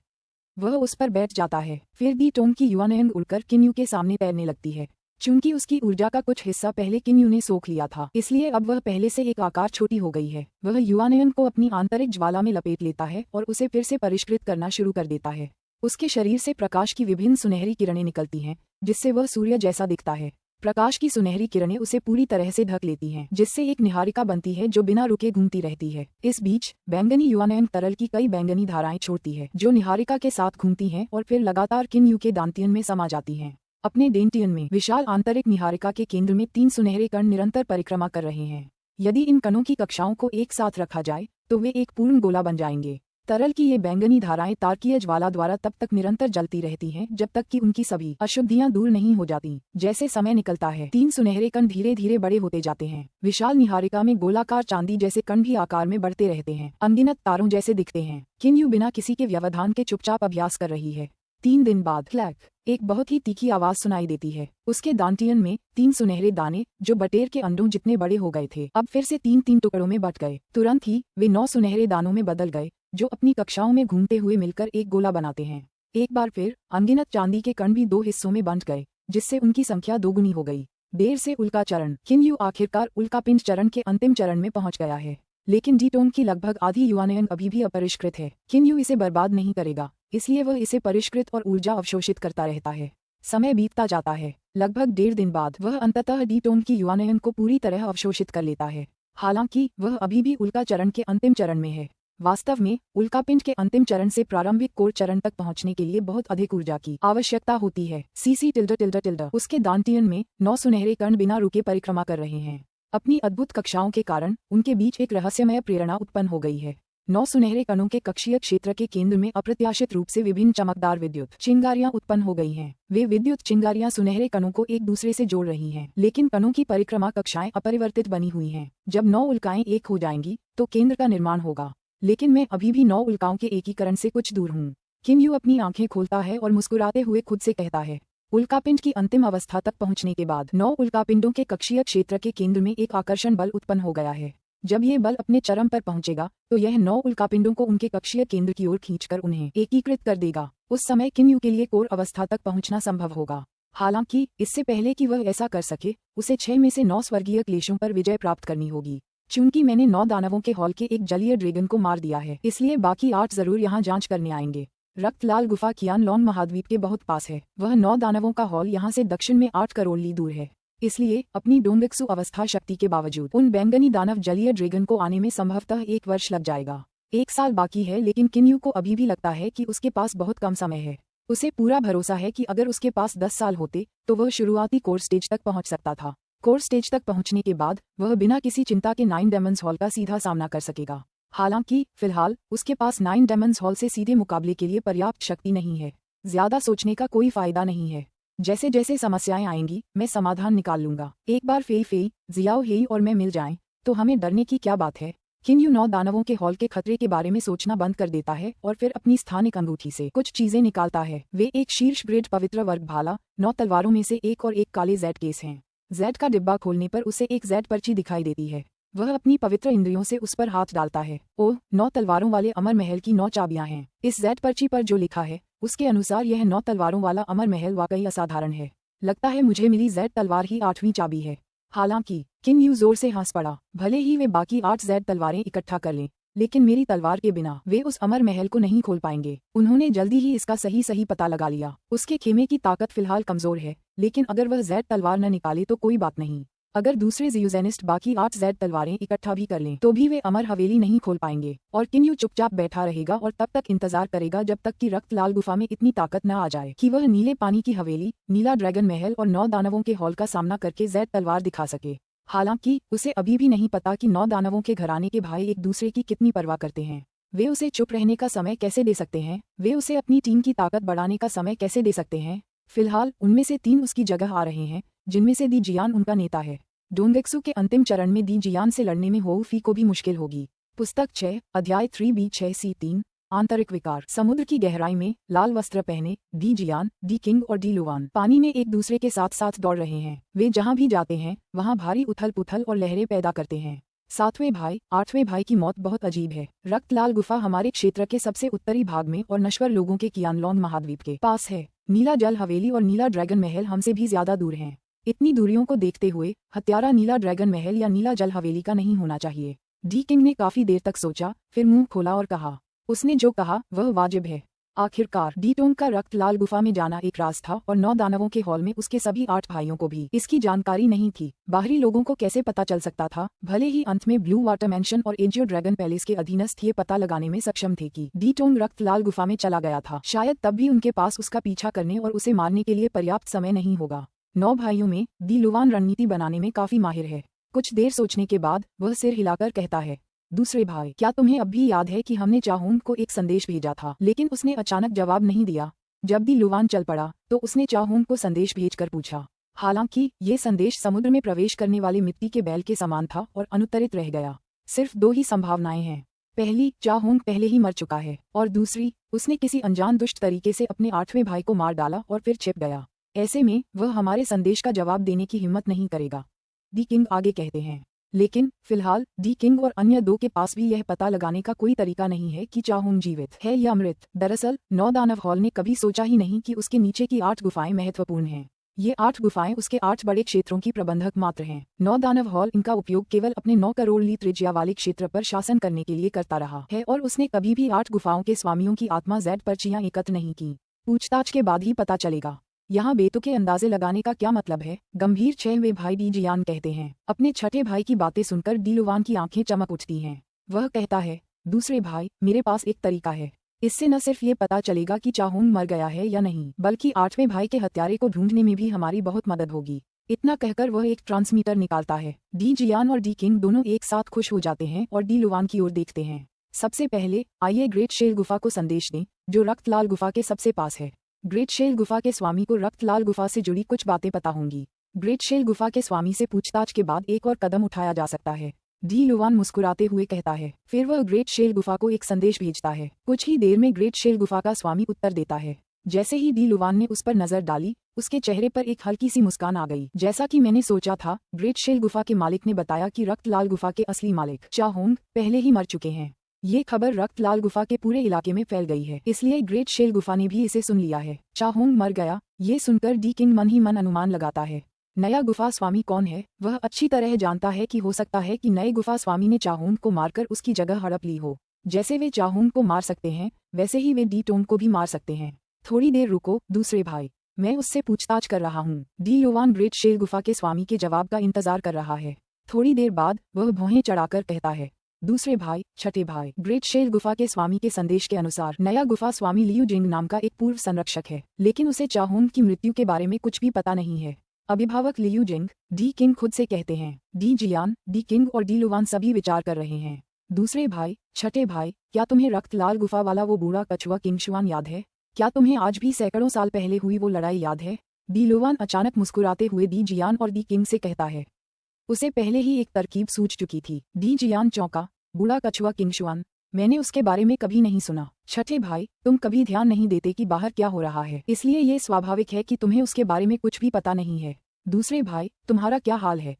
Speaker 1: वह उस पर बैठ जाता है। फिर दी टोंग की युवानयन उड़कर किन यू के सामने तैरने लगती है। चूंकि उसकी ऊर्जा का कुछ हिस्सा पहले किन यू ने सोख लिया था, इसलिए अब वह पहले से एक आकार छोटी हो गई है। वह युवानयन को अपनी आंतरिक ज्वाला में लपेट लेता है और उसे फिर से परिष्कृत करना शुरू कर देता है। उसके शरीर से प्रकाश की विभिन्न सुनहरी किरणें निकलती हैं, जिससे वह सूर्य जैसा दिखता है। प्रकाश की सुनहरी किरणें उसे पूरी तरह से ढक लेती हैं, जिससे एक निहारिका बनती है जो बिना रुके घूमती रहती है। इस बीच बैंगनी युवानयन तरल की कई बैंगनी धाराएं छोड़ती है, जो निहारिका के साथ घूमती हैं और फिर लगातार किन यू के दांतियन में समा जाती हैं। अपने डेंटियन में विशाल आंतरिक निहारिका के केंद्र में 3 सुनहरे कण निरंतर परिक्रमा कर रहे हैं। यदि इन कणों की कक्षाओं को एक साथ रखा जाए तो वे एक पूर्ण गोला बन जाएंगे। तरल की ये बैंगनी धाराएं तारकीय ज्वाला द्वारा तब तक निरंतर जलती रहती हैं जब तक कि उनकी सभी अशुद्धियां दूर नहीं हो जाती। जैसे समय निकलता है, 3 सुनहरे कण धीरे धीरे बड़े होते जाते हैं। विशाल निहारिका में गोलाकार चांदी जैसे कण भी आकार में बढ़ते रहते हैं, अनगिनत तारों जैसे दिखते हैं। किन यू बिना किसी के व्यवधान के चुपचाप अभ्यास कर रही है। 3 दिन बाद क्लैक, एक बहुत ही तीखी आवाज सुनाई देती है। उसके दांतियन में 3 सुनहरे दाने, जो बटेर के अंडों जितने बड़े हो गए थे, अब फिर से 3-3 टुकड़ों में बट गए। तुरंत ही वे 9 सुनहरे दानों में बदल गए, जो अपनी कक्षाओं में घूमते हुए मिलकर एक गोला बनाते हैं। एक बार फिर अनगिनत चांदी के कण भी 2 हिस्सों में बंट गए, जिससे उनकी संख्या दोगुनी हो गई। देर से उल्का चरण। किन यू आखिरकार उल्कापिंड चरण के अंतिम चरण में पहुंच गया है, लेकिन डी टोंग की लगभग आधी युवानयन अभी भी अपरिष्कृत है। किन यू इसे बर्बाद नहीं करेगा, इसलिए वह इसे परिष्कृत और ऊर्जा अवशोषित करता रहता है। समय बीतता जाता है। लगभग 1.5 दिन बाद वह अंततः डी टोंग की युवानयन को पूरी तरह अवशोषित कर लेता है। हालांकि वह अभी भी उल्का चरण के अंतिम चरण में है। वास्तव में उल्कापिंड के अंतिम चरण से प्रारंभिक कोर चरण तक पहुंचने के लिए बहुत अधिक ऊर्जा की आवश्यकता होती है। CC... उसके दांतियन में 9 सुनहरे कण बिना रुके परिक्रमा कर रहे हैं। अपनी अद्भुत कक्षाओं के कारण उनके बीच एक रहस्यमय प्रेरणा उत्पन्न हो गई है। 9 सुनहरे कणों के कक्षीय क्षेत्र के केंद्र में अप्रत्याशित रूप से विभिन्न चमकदार विद्युत चिंगारियां उत्पन्न हो गई हैं। वे विद्युत चिंगारियां सुनहरे कणों को एक दूसरे से जोड़ रही हैं, लेकिन कणों की परिक्रमा कक्षाएं अपरिवर्तित बनी हुई हैं। जब 9 उल्काएं एक हो जाएंगी तो केंद्र का निर्माण होगा, लेकिन मैं अभी भी 9 उल्काओं के एकीकरण से कुछ दूर हूँ। किम यू अपनी आंखें खोलता है और मुस्कुराते हुए खुद से कहता है। उल्कापिंड की अंतिम अवस्था तक पहुंचने के बाद 9 उल्कापिंडों के कक्षीय क्षेत्र के केंद्र में एक आकर्षण बल उत्पन्न हो गया है। जब ये बल अपने चरम पर पहुंचेगा तो यह 9 उल्कापिंडों को उनके कक्षीय केंद्र की ओर खींचकर उन्हें एकीकृत कर देगा। उस समय किम यू के लिए कोर अवस्था तक पहुंचना संभव होगा। हालांकि इससे पहले कि वह ऐसा कर सके, उसे 6 में से 9 स्वर्गीय क्लेशों पर विजय प्राप्त करनी होगी। चूंकि मैंने 9 दानवों के हॉल के एक जलीय ड्रैगन को मार दिया है, इसलिए बाकी 8 जरूर यहाँ जांच करने आएंगे। रक्तलाल गुफा कियानलोंग महाद्वीप के बहुत पास है। वह 9 दानवों का हॉल यहाँ से दक्षिण में 8 करोड़ ली दूर है। इसलिए अपनी डोंगक्सु अवस्था शक्ति के बावजूद उन बैंगनी दानव जलीय ड्रैगन को आने में संभवतः 1 वर्ष लग जाएगा। 1 साल बाकी है, लेकिन किन्यू को अभी भी लगता है कि उसके पास बहुत कम समय है। उसे पूरा भरोसा है कि अगर उसके पास 10 साल होते तो वह शुरुआती कोर स्टेज तक पहुंच सकता था। कोर स्टेज तक पहुंचने के बाद वह बिना किसी चिंता के 9 डेमन्स हॉल का सीधा सामना कर सकेगा। हालांकि फिलहाल उसके पास 9 डेमन्स हॉल से सीधे मुकाबले के लिए पर्याप्त शक्ति नहीं है। ज्यादा सोचने का कोई फायदा नहीं है। जैसे जैसे समस्याएं आएंगी मैं समाधान निकाल लूंगा। एक बार फेई फेई, जियाओ हेई और मैं मिल जाएं तो हमें डरने की क्या बात है। किन्यू 9 दानवों के हॉल के खतरे के बारे में सोचना बंद कर देता है और फिर अपनी स्थानिक अंगूठी से कुछ चीजें निकालता है। वे एक शीर्ष ग्रेड पवित्र वर्ग भाला, 9 तलवारों में से एक और एक काले जेड केस हैं। जेड का डिब्बा खोलने पर उसे एक जेड पर्ची दिखाई देती है। वह अपनी पवित्र इंद्रियों से उस पर हाथ डालता है। ओह, 9 तलवारों वाले अमर महल की 9 चाबियां हैं। इस जेड पर्ची पर जो लिखा है उसके अनुसार यह 9 तलवारों वाला अमर महल वाकई असाधारण है। लगता है मुझे मिली जेड तलवार ही 8वीं चाबी है। हालांकि किन्यू जोर से हंस पड़ा। भले ही वे बाकी 8 जेड तलवारें इकट्ठा कर लें, लेकिन मेरी तलवार के बिना वे उस अमर महल को नहीं खोल पाएंगे। उन्होंने जल्दी ही इसका सही पता लगा लिया। उसके खेमे की ताकत फिलहाल कमजोर है, लेकिन अगर वह जेड तलवार न निकाले तो कोई बात नहीं। अगर दूसरे ज़ियूजेनिस्ट बाकी 8 जेड तलवारें इकट्ठा भी कर लें तो भी वे अमर हवेली नहीं खोल पाएंगे। और किन्यू चुपचाप बैठा रहेगा और तब तक इंतजार करेगा जब तक कि रक्तलाल गुफा में इतनी ताकत न आ जाए कि वह नीले पानी की हवेली, नीला ड्रैगन महल और 9 दानवों के हॉल का सामना करके जेड तलवार दिखा सके। हालांकि उसे अभी भी नहीं पता कि 9 दानवों के घराने के भाई एक दूसरे की कितनी परवाह करते हैं। वे उसे चुप रहने का समय कैसे दे सकते हैं? वे उसे अपनी टीम की ताकत बढ़ाने का समय कैसे दे सकते हैं? फिलहाल उनमें से 3 उसकी जगह आ रहे हैं, जिनमें से दी जियान उनका नेता है। डोंगक्सु के अंतिम चरण में दी जियान से लड़ने में होउ फी को भी मुश्किल होगी। पुस्तक 6, अध्याय 3B6C3, आंतरिक विकार। समुद्र की गहराई में लाल वस्त्र पहने दी जियान, दी किंग और डी लुवान पानी में एक दूसरे के साथ साथ दौड़ रहे हैं। वे जहां भी जाते हैं वहां भारी उथल पुथल और लहरें पैदा करते हैं। 7वें भाई, 8वें भाई की मौत बहुत अजीब है। रक्तलाल गुफा हमारे क्षेत्र के सबसे उत्तरी भाग में और नश्वर लोगों के कियानलोंग महाद्वीप के पास है। नीला जल हवेली और नीला ड्रैगन महल हमसे भी ज्यादा दूर हैं। इतनी दूरियों को देखते हुए हत्यारा नीला ड्रैगन महल या नीला जल हवेली का नहीं होना चाहिए। डी किंग ने काफी देर तक सोचा, फिर मुंह खोला और कहा। उसने जो कहा वह वाजिब है। आखिरकार डी टोंग का रक्तलाल गुफा में जाना एक राज था और 9 दानवों के हॉल में उसके सभी 8 भाइयों को भी इसकी जानकारी नहीं थी। बाहरी लोगों को कैसे पता चल सकता था? भले ही अंत में ब्लू वाटर मैंशन और एजियो ड्रैगन पैलेस के अधीनस्थ ये पता लगाने में सक्षम थे कि डी टोंग रक्तलाल गुफा में चला गया था। शायद तब भी उनके पास उसका पीछा करने और उसे मारने के लिए पर्याप्त समय नहीं होगा। 9 भाइयों में दी लुवान रणनीति बनाने में काफी माहिर है। कुछ देर सोचने के बाद वह सिर हिलाकर कहता है, दूसरे भाई, क्या तुम्हें अब भी याद है कि हमने चाहून को एक संदेश भेजा था, लेकिन उसने अचानक जवाब नहीं दिया। जब दी लुवान चल पड़ा तो उसने चाहून को संदेश भेजकर पूछा। हालांकि ये संदेश समुद्र में प्रवेश करने वाले मिट्टी के बैल के समान था और अनुत्तरित रह गया। सिर्फ 2 ही संभावनाएं हैं। पहली, चाहून पहले ही मर चुका है, और दूसरी, उसने किसी अनजान दुष्ट तरीके से अपने 8वें भाई को मार डाला और फिर छिप गया। ऐसे में वह हमारे संदेश का जवाब देने की हिम्मत नहीं करेगा। दी किंग आगे कहते हैं। लेकिन फिलहाल दी किंग और अन्य 2 के पास भी यह पता लगाने का कोई तरीका नहीं है कि चाहून जीवित है या मृत। दरअसल 9 दानव हॉल ने कभी सोचा ही नहीं कि उसके नीचे की 8 गुफाएं महत्वपूर्ण हैं। ये 8 गुफाएं उसके 8 बड़े क्षेत्रों की प्रबंधक मात्र हैं। 9 दानव हॉल इनका उपयोग केवल अपने 9 करोड़ ली त्रिज्या वाले क्षेत्र पर शासन करने के लिए करता रहा है और उसने कभी भी 8 गुफाओं के स्वामियों की आत्मा जेड पर्चियां एकत्र नहीं की। पूछताछ के बाद ही पता चलेगा। यहाँ बेतुके अंदाजे लगाने का क्या मतलब है? गंभीर 6वें भाई डी जियान कहते हैं। अपने छठे भाई की बातें सुनकर डी लुवान की आंखें चमक उठती हैं। वह कहता है, दूसरे भाई, मेरे पास एक तरीका है। इससे न सिर्फ ये पता चलेगा कि चाहून मर गया है या नहीं, बल्कि 8वें भाई के हत्यारे को ढूंढने में भी हमारी बहुत मदद होगी। इतना कहकर वह एक ट्रांसमीटर निकालता है। डी जियान और डी किंग दोनों एक साथ खुश हो जाते हैं और डी लुवान की ओर देखते हैं। सबसे पहले आइए ग्रेट शेल गुफा को संदेश दें, जो रक्तलाल गुफा के सबसे पास है। ग्रेट शेल गुफा के स्वामी को रक्तलाल गुफा से जुड़ी कुछ बातें पता होंगी। ग्रेट शेल गुफा के स्वामी से पूछताछ के बाद एक और कदम उठाया जा सकता है, डी लुवान मुस्कुराते हुए कहता है। फिर वह ग्रेट शेल गुफा को एक संदेश भेजता है। कुछ ही देर में ग्रेट शेल गुफा का स्वामी उत्तर देता है। जैसे ही डी लुवान ने उस पर नजर डाली, उसके चेहरे पर एक हल्की सी मुस्कान आ गई। जैसा कि मैंने सोचा था, ग्रेट शेल गुफा के मालिक ने बताया कि रक्तलाल गुफा के असली मालिक चाहोंग पहले ही मर चुके हैं। ये खबर रक्तलाल गुफा के पूरे इलाके में फैल गई है, इसलिए ग्रेट शेल गुफा ने भी इसे सुन लिया है। चाहोंग मर गया, ये सुनकर डी किंग मन ही मन अनुमान लगाता है। नया गुफा स्वामी कौन है, वह अच्छी तरह जानता है कि हो सकता है कि नए गुफा स्वामी ने चाहोंग को मारकर उसकी जगह हड़प ली हो। जैसे वे चाहोंग को मार सकते हैं, वैसे ही वे डी टोंग को भी मार सकते हैं। थोड़ी देर रुको दूसरे भाई, मैं उससे पूछताछ कर रहा हूँ। डी लुवान ग्रेट शेल गुफा के स्वामी के जवाब का इंतजार कर रहा है। थोड़ी देर बाद वह भौहें चढ़ाकर कहता है, दूसरे भाई, छठे भाई। ग्रेट शेल गुफा के स्वामी के संदेश के अनुसार नया गुफा स्वामी लियू जिंग नाम का एक पूर्व संरक्षक है, लेकिन उसे चाहोंग की मृत्यु के बारे में कुछ भी पता नहीं है। अभिभावक लियू जिंग, डी किंग खुद से कहते हैं। डी जियान, डी किंग और डी लुवान सभी विचार कर रहे हैं। दूसरे भाई, छठे भाई, क्या तुम्हें रक्तलाल गुफा वाला वो बूढ़ा कछुआ किंगशुआन याद है? क्या तुम्हें आज भी सैकड़ों साल पहले हुई वो लड़ाई याद है? डी लुवान अचानक मुस्कुराते हुए डी जियान और डी किंग से कहता है। उसे पहले ही एक तरकीब सूझ चुकी थी। डी जियान चौंका, बूढ़ा कछुआ किंगशुआन, मैंने उसके बारे में कभी नहीं सुना। छठे भाई, तुम कभी ध्यान नहीं देते कि बाहर क्या हो रहा है, इसलिए ये स्वाभाविक है कि तुम्हें उसके बारे में कुछ भी पता नहीं है। दूसरे भाई, तुम्हारा क्या हाल है?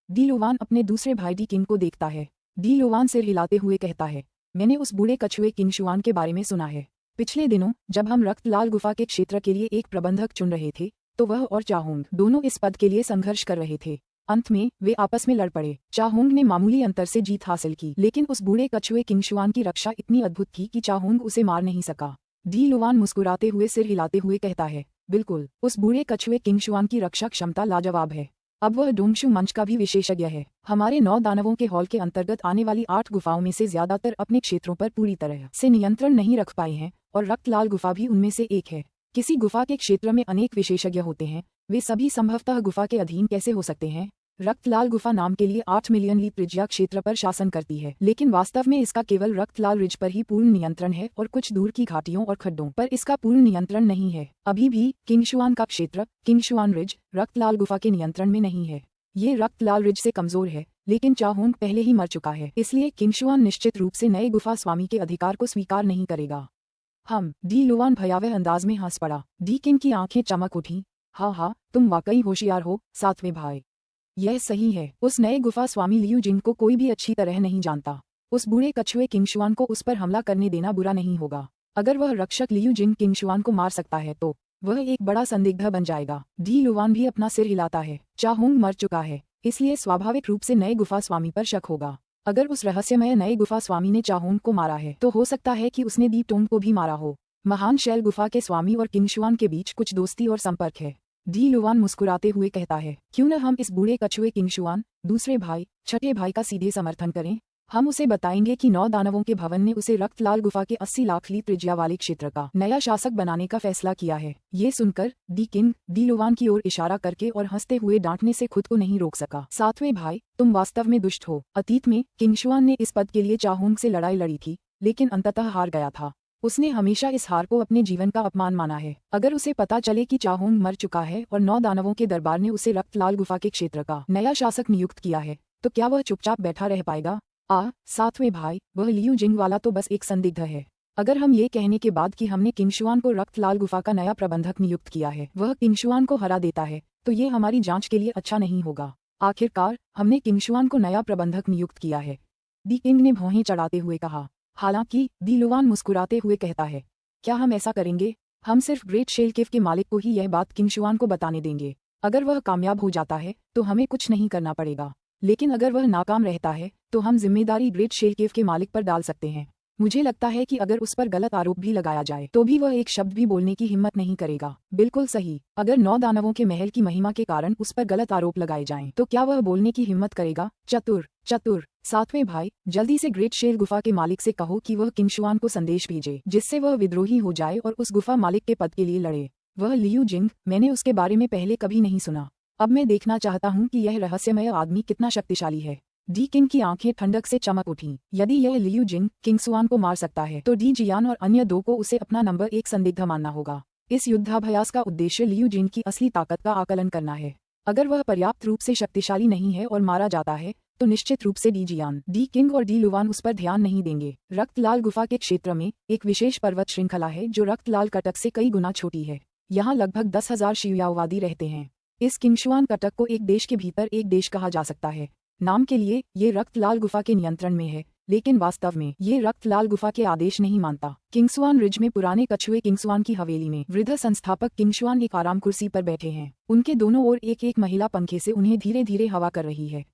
Speaker 1: डी लुवान अपने दूसरे भाई डी किंग को देखता है। डी लुवान सिर हिलाते हुए कहता है, मैंने उस बूढ़े कछुए किंगशुआन के बारे में सुना है। पिछले दिनों जब हम रक्तलाल गुफा के क्षेत्र के लिए एक प्रबंधक चुन रहे थे, तो वह और चाहोंग दोनों इस पद के लिए संघर्ष कर रहे थे। अंत में वे आपस में लड़ पड़े। चाहोंग ने मामूली अंतर से जीत हासिल की, लेकिन उस बूढ़े कछुए किंगशुआन की रक्षा इतनी अद्भुत थी कि चाहोंग उसे मार नहीं सका। डी लुवान मुस्कुराते हुए सिर हिलाते हुए कहता है, बिल्कुल, उस बूढ़े कछुए किंगशुआन की रक्षा क्षमता लाजवाब है। अब वह डोंगशु मंच का भी विशेषज्ञ है। हमारे 9 दानवों के हॉल के अंतर्गत आने वाली 8 गुफाओं में से ज्यादातर अपने क्षेत्रों पर पूरी तरह से नियंत्रण नहीं रख पाए हैं, और रक्तलाल गुफा भी उनमें से एक है। किसी गुफा के क्षेत्र में अनेक विशेषज्ञ होते हैं, वे सभी संभवतः गुफा के अधीन कैसे हो सकते हैं? रक्तलाल गुफा नाम के लिए 8 मिलियन ली त्रिज्या क्षेत्र पर शासन करती है, लेकिन वास्तव में इसका केवल रक्तलाल रिज पर ही पूर्ण नियंत्रण है और कुछ दूर की घाटियों और खड्डों पर इसका पूर्ण नियंत्रण नहीं है। अभी भी किंगशुआन का क्षेत्र, किंगशुआन रिज, रक्तलाल गुफा के नियंत्रण में नहीं है। ये रक्तलाल रिज से कमजोर है, लेकिन चाहोंग पहले ही मर चुका है, इसलिए किंगशुआन निश्चित रूप से नए गुफा स्वामी के अधिकार को स्वीकार नहीं करेगा। डी लुवान भयावह अंदाज में हंस पड़ा। डी किंग की आंखें चमक उठी। हाँ, तुम वाकई होशियार हो, सातवें भाई। यह सही है, उस नए गुफा स्वामी लियू जिंग को कोई भी अच्छी तरह नहीं जानता। उस बूढ़े कछुए किंगशुआन को उस पर हमला करने देना बुरा नहीं होगा। अगर वह रक्षक लियू जिंग किंगशुआन को मार सकता है तो वह एक बड़ा संदिग्ध बन जाएगा। डी लुवान भी अपना सिर हिलाता है। चाहोंग मर चुका है, इसलिए स्वाभाविक रूप से नए गुफा स्वामी पर शक होगा। अगर उस रहस्यमय नए गुफा स्वामी ने चाहोंग को मारा है, तो हो सकता है कि उसने दी टोंग को भी मारा हो। महान शैल गुफा के स्वामी और किंगशुआन के बीच कुछ दोस्ती और संपर्क है। डी लुवान मुस्कुराते हुए कहता है, क्यों न हम इस बूढ़े कछुए किंगशुआन, दूसरे भाई, छठे भाई का सीधे समर्थन करें। हम उसे बताएंगे कि 9 दानवों के भवन ने उसे रक्तलाल गुफा के 80 लाख ली त्रिज्या वाले क्षेत्र का नया शासक बनाने का फैसला किया है। ये सुनकर डी किंग डी लुवान की ओर इशारा करके और हंसते हुए डांटने से खुद को नहीं रोक सका। सातवें भाई, तुम वास्तव में दुष्ट हो। अतीत में किंगशुआन ने इस पद के लिए चाहोंग से लड़ाई लड़ी थी, लेकिन अंततः हार गया था। उसने हमेशा इस हार को अपने जीवन का अपमान माना है। अगर उसे पता चले कि चाहोंग मर चुका है और 9 दानवों के दरबार ने उसे रक्तलाल गुफा के क्षेत्र का नया शासक नियुक्त किया है, तो क्या वह चुपचाप बैठा रह पाएगा? सातवें भाई, वह लियू जिंग वाला तो बस एक संदिग्ध है। अगर हम ये कहने के बाद कि हमने किंगशुआन को रक्तलाल गुफा का नया प्रबंधक नियुक्त किया है, वह किंगशुआन को हरा देता है, तो ये हमारी जांच के लिए अच्छा नहीं होगा। आखिरकार हमने किंगशुआन को नया प्रबंधक नियुक्त किया है, डी किंग ने भौहें चढ़ाते हुए कहा। हालांकि डी लुवान मुस्कुराते हुए कहता है, क्या हम ऐसा करेंगे? हम सिर्फ ग्रेट शेल केव के मालिक को ही यह बात किंगशुआन को बताने देंगे। अगर वह कामयाब हो जाता है तो हमें कुछ नहीं करना पड़ेगा, लेकिन अगर वह नाकाम रहता है तो हम जिम्मेदारी ग्रेट शेल केव के मालिक पर डाल सकते हैं। मुझे लगता है कि अगर उस पर गलत आरोप भी लगाया जाए तो भी वह एक शब्द भी बोलने की हिम्मत नहीं करेगा। बिल्कुल सही, अगर 9 दानवों के महल की महिमा के कारण उस पर गलत आरोप लगाए जाएं, तो क्या वह बोलने की हिम्मत करेगा? चतुर। सातवें भाई, जल्दी से ग्रेट शेल गुफा के मालिक से कहो कि वह किंगशुआन को संदेश भेजे, जिससे वह विद्रोही हो जाए और उस गुफा मालिक के पद के लिए लड़े। वह लियू जिंग, मैंने उसके बारे में पहले कभी नहीं सुना। अब मैं देखना चाहता हूँ कि यह रहस्यमय आदमी कितना शक्तिशाली है। डी किंग की आंखें ठंडक से चमक उठीं। यदि यह लियू जिंग किंगसुआन को मार सकता है तो डी जियान और अन्य दो को उसे अपना नंबर 1 संदिग्ध मानना होगा। इस युद्धाभ्यास का उद्देश्य लियू जिंग की असली ताकत का आकलन करना है। अगर वह पर्याप्त रूप से शक्तिशाली नहीं है और मारा जाता है तो निश्चित रूप से डी जियान, डी किंग और डी लुवान उस पर ध्यान नहीं देंगे। रक्तलाल गुफा के क्षेत्र में एक विशेष पर्वत श्रृंखला है जो रक्तलाल कटक से कई गुना छोटी है। यहाँ लगभग 10,000 शियाओवादी रहते हैं। इस किंगशुआन कटक को एक देश के भीतर एक देश कहा जा सकता है। नाम के लिए ये रक्तलाल गुफा के नियंत्रण में है, लेकिन वास्तव में ये रक्तलाल गुफा के आदेश नहीं मानता। किंगसुआन रिज में पुराने कछुए किंगसुआन की हवेली में वृद्ध संस्थापक किंगशुआन एक आराम कुर्सी पर बैठे हैं। उनके दोनों ओर एक एक महिला पंखे से उन्हें धीरे धीरे हवा कर रही है।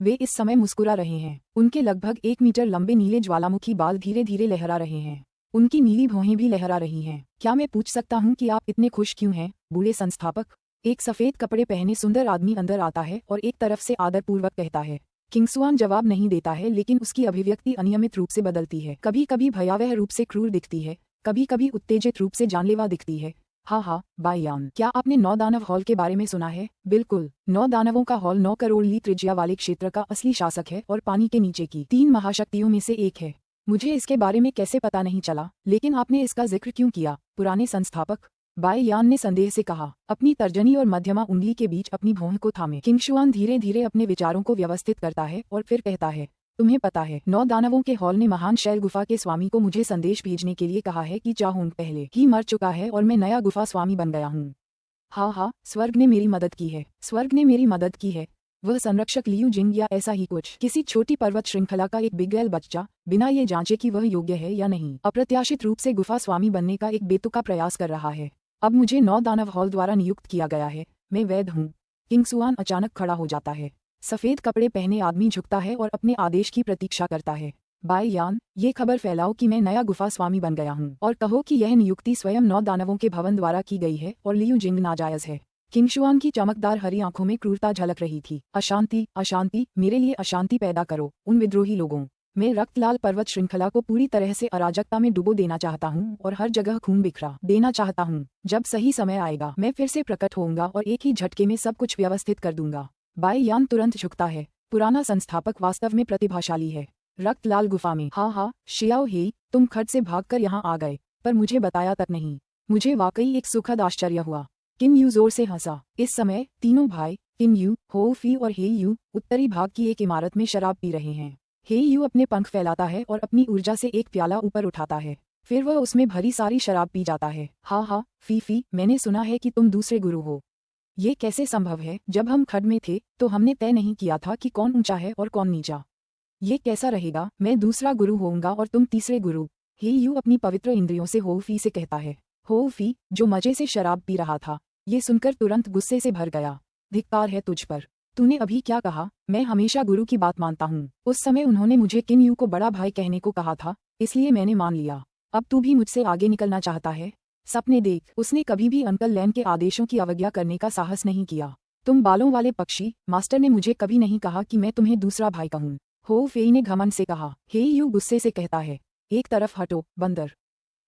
Speaker 1: वे इस समय मुस्कुरा रहे हैं। उनके लगभग 1 मीटर लंबे नीले ज्वालामुखी बाल धीरे धीरे लहरा रहे हैं। उनकी नीली भौहें भी लहरा रही हैं। क्या मैं पूछ सकता हूँ कि आप इतने खुश क्यों हैं, बूढ़े संस्थापक? एक सफेद कपड़े पहने सुंदर आदमी अंदर आता है और एक तरफ से आदरपूर्वक कहता है। किंगसुआन जवाब नहीं देता है, लेकिन उसकी अभिव्यक्ति अनियमित रूप से बदलती है। कभी कभी भयावह रूप से क्रूर दिखती है, कभी कभी उत्तेजित रूप से जानलेवा दिखती है। हाँ, बाईयान, क्या आपने 9 दानव हॉल के बारे में सुना है? बिल्कुल, 9 दानवों का हॉल 9 करोड़ ली त्रिज्या वाले क्षेत्र का असली शासक है और पानी के नीचे की 3 महाशक्तियों में से एक है। मुझे इसके बारे में कैसे पता नहीं चला, लेकिन आपने इसका जिक्र क्यों किया, पुराने संस्थापक? बाईयान ने संदेह से कहा, अपनी तर्जनी और मध्यमा उंगली के बीच अपनी भौहें को थामे। किंगशुआन धीरे धीरे अपने विचारों को व्यवस्थित करता है और फिर कहता है, तुम्हें पता है 9 दानवों के हॉल ने महान शैल गुफा के स्वामी को मुझे संदेश भेजने के लिए कहा है कि चाहूंग पहले ही मर चुका है और मैं नया गुफा स्वामी बन गया हूँ। हाँ, स्वर्ग ने मेरी मदद की है, स्वर्ग ने मेरी मदद की है। वह संरक्षक लियू जिंग या ऐसा ही कुछ, किसी छोटी पर्वत श्रृंखला का एक बिगैल बच्चा, बिना ये जांचे कि वह योग्य है या नहीं, अप्रत्याशित रूप से गुफा स्वामी बनने का एक बेतुका प्रयास कर रहा है। अब मुझे 9 दानव हॉल द्वारा नियुक्त किया गया है, मैं वैध हूँ। किंगसुआन अचानक खड़ा हो जाता है। सफेद कपड़े पहने आदमी झुकता है और अपने आदेश की प्रतीक्षा करता है। बाईयान, ये खबर फैलाओ कि मैं नया गुफा स्वामी बन गया हूँ और कहो कि यह नियुक्ति स्वयं 9 दानवों के भवन द्वारा की गई है और लियू जिंग नाजायज है। किंगशुआन की चमकदार हरी आंखों में क्रूरता झलक रही थी। अशांति, अशांति, मेरे लिए अशांति पैदा करो, उन विद्रोही लोगों। मैं रक्तलाल पर्वत श्रृंखला को पूरी तरह से अराजकता में डुबो देना चाहता हूँ और हर जगह खून बिखरा देना चाहता हूँ। जब सही समय आएगा मैं फिर से प्रकट होऊंगा और एक ही झटके में सब कुछ व्यवस्थित कर दूंगा। बाईयान तुरंत झुकता है। पुराना संस्थापक वास्तव में प्रतिभाशाली है। रक्तलाल गुफा में, हाँ, शियाओ हेई, तुम खट से भागकर यहाँ आ गए, पर मुझे बताया तक नहीं। मुझे वाकई एक सुखद आश्चर्य हुआ। किन यू जोर से हंसा। इस समय तीनों भाई किन यू, हो फी और हे यू उत्तरी भाग की एक इमारत में शराब पी रहे हैं। हे यू अपने पंख फैलाता है और अपनी ऊर्जा से एक प्याला ऊपर उठाता है, फिर वह उसमें भरी सारी शराब पी जाता है। हाँ, फी, मैंने सुना है कि तुम दूसरे गुरु हो। ये कैसे संभव है? जब हम खड में थे तो हमने तय नहीं किया था कि कौन ऊंचा है और कौन नीचा। ये कैसा रहेगा? मैं दूसरा गुरु होऊंगा और तुम तीसरे गुरु। हे यू अपनी पवित्र इंद्रियों से हो फी से कहता है। हो फी, जो मजे से शराब पी रहा था, ये सुनकर तुरंत गुस्से से भर गया। धिक्कार है तुझ पर। तूने अभी क्या कहा? मैं हमेशा गुरु की बात मानता हूँ। उस समय उन्होंने मुझे किन यू को बड़ा भाई कहने को कहा था, इसलिए मैंने मान लिया। अब तू भी मुझसे आगे निकलना चाहता है? सपने देख। उसने कभी भी अंकल लैन के आदेशों की अवज्ञा करने का साहस नहीं किया। तुम बालों वाले पक्षी, मास्टर ने मुझे कभी नहीं कहा कि मैं तुम्हें दूसरा भाई कहूँ। हो फेई ने घमंड से कहा। हे यू गुस्से से कहता है, एक तरफ हटो बंदर।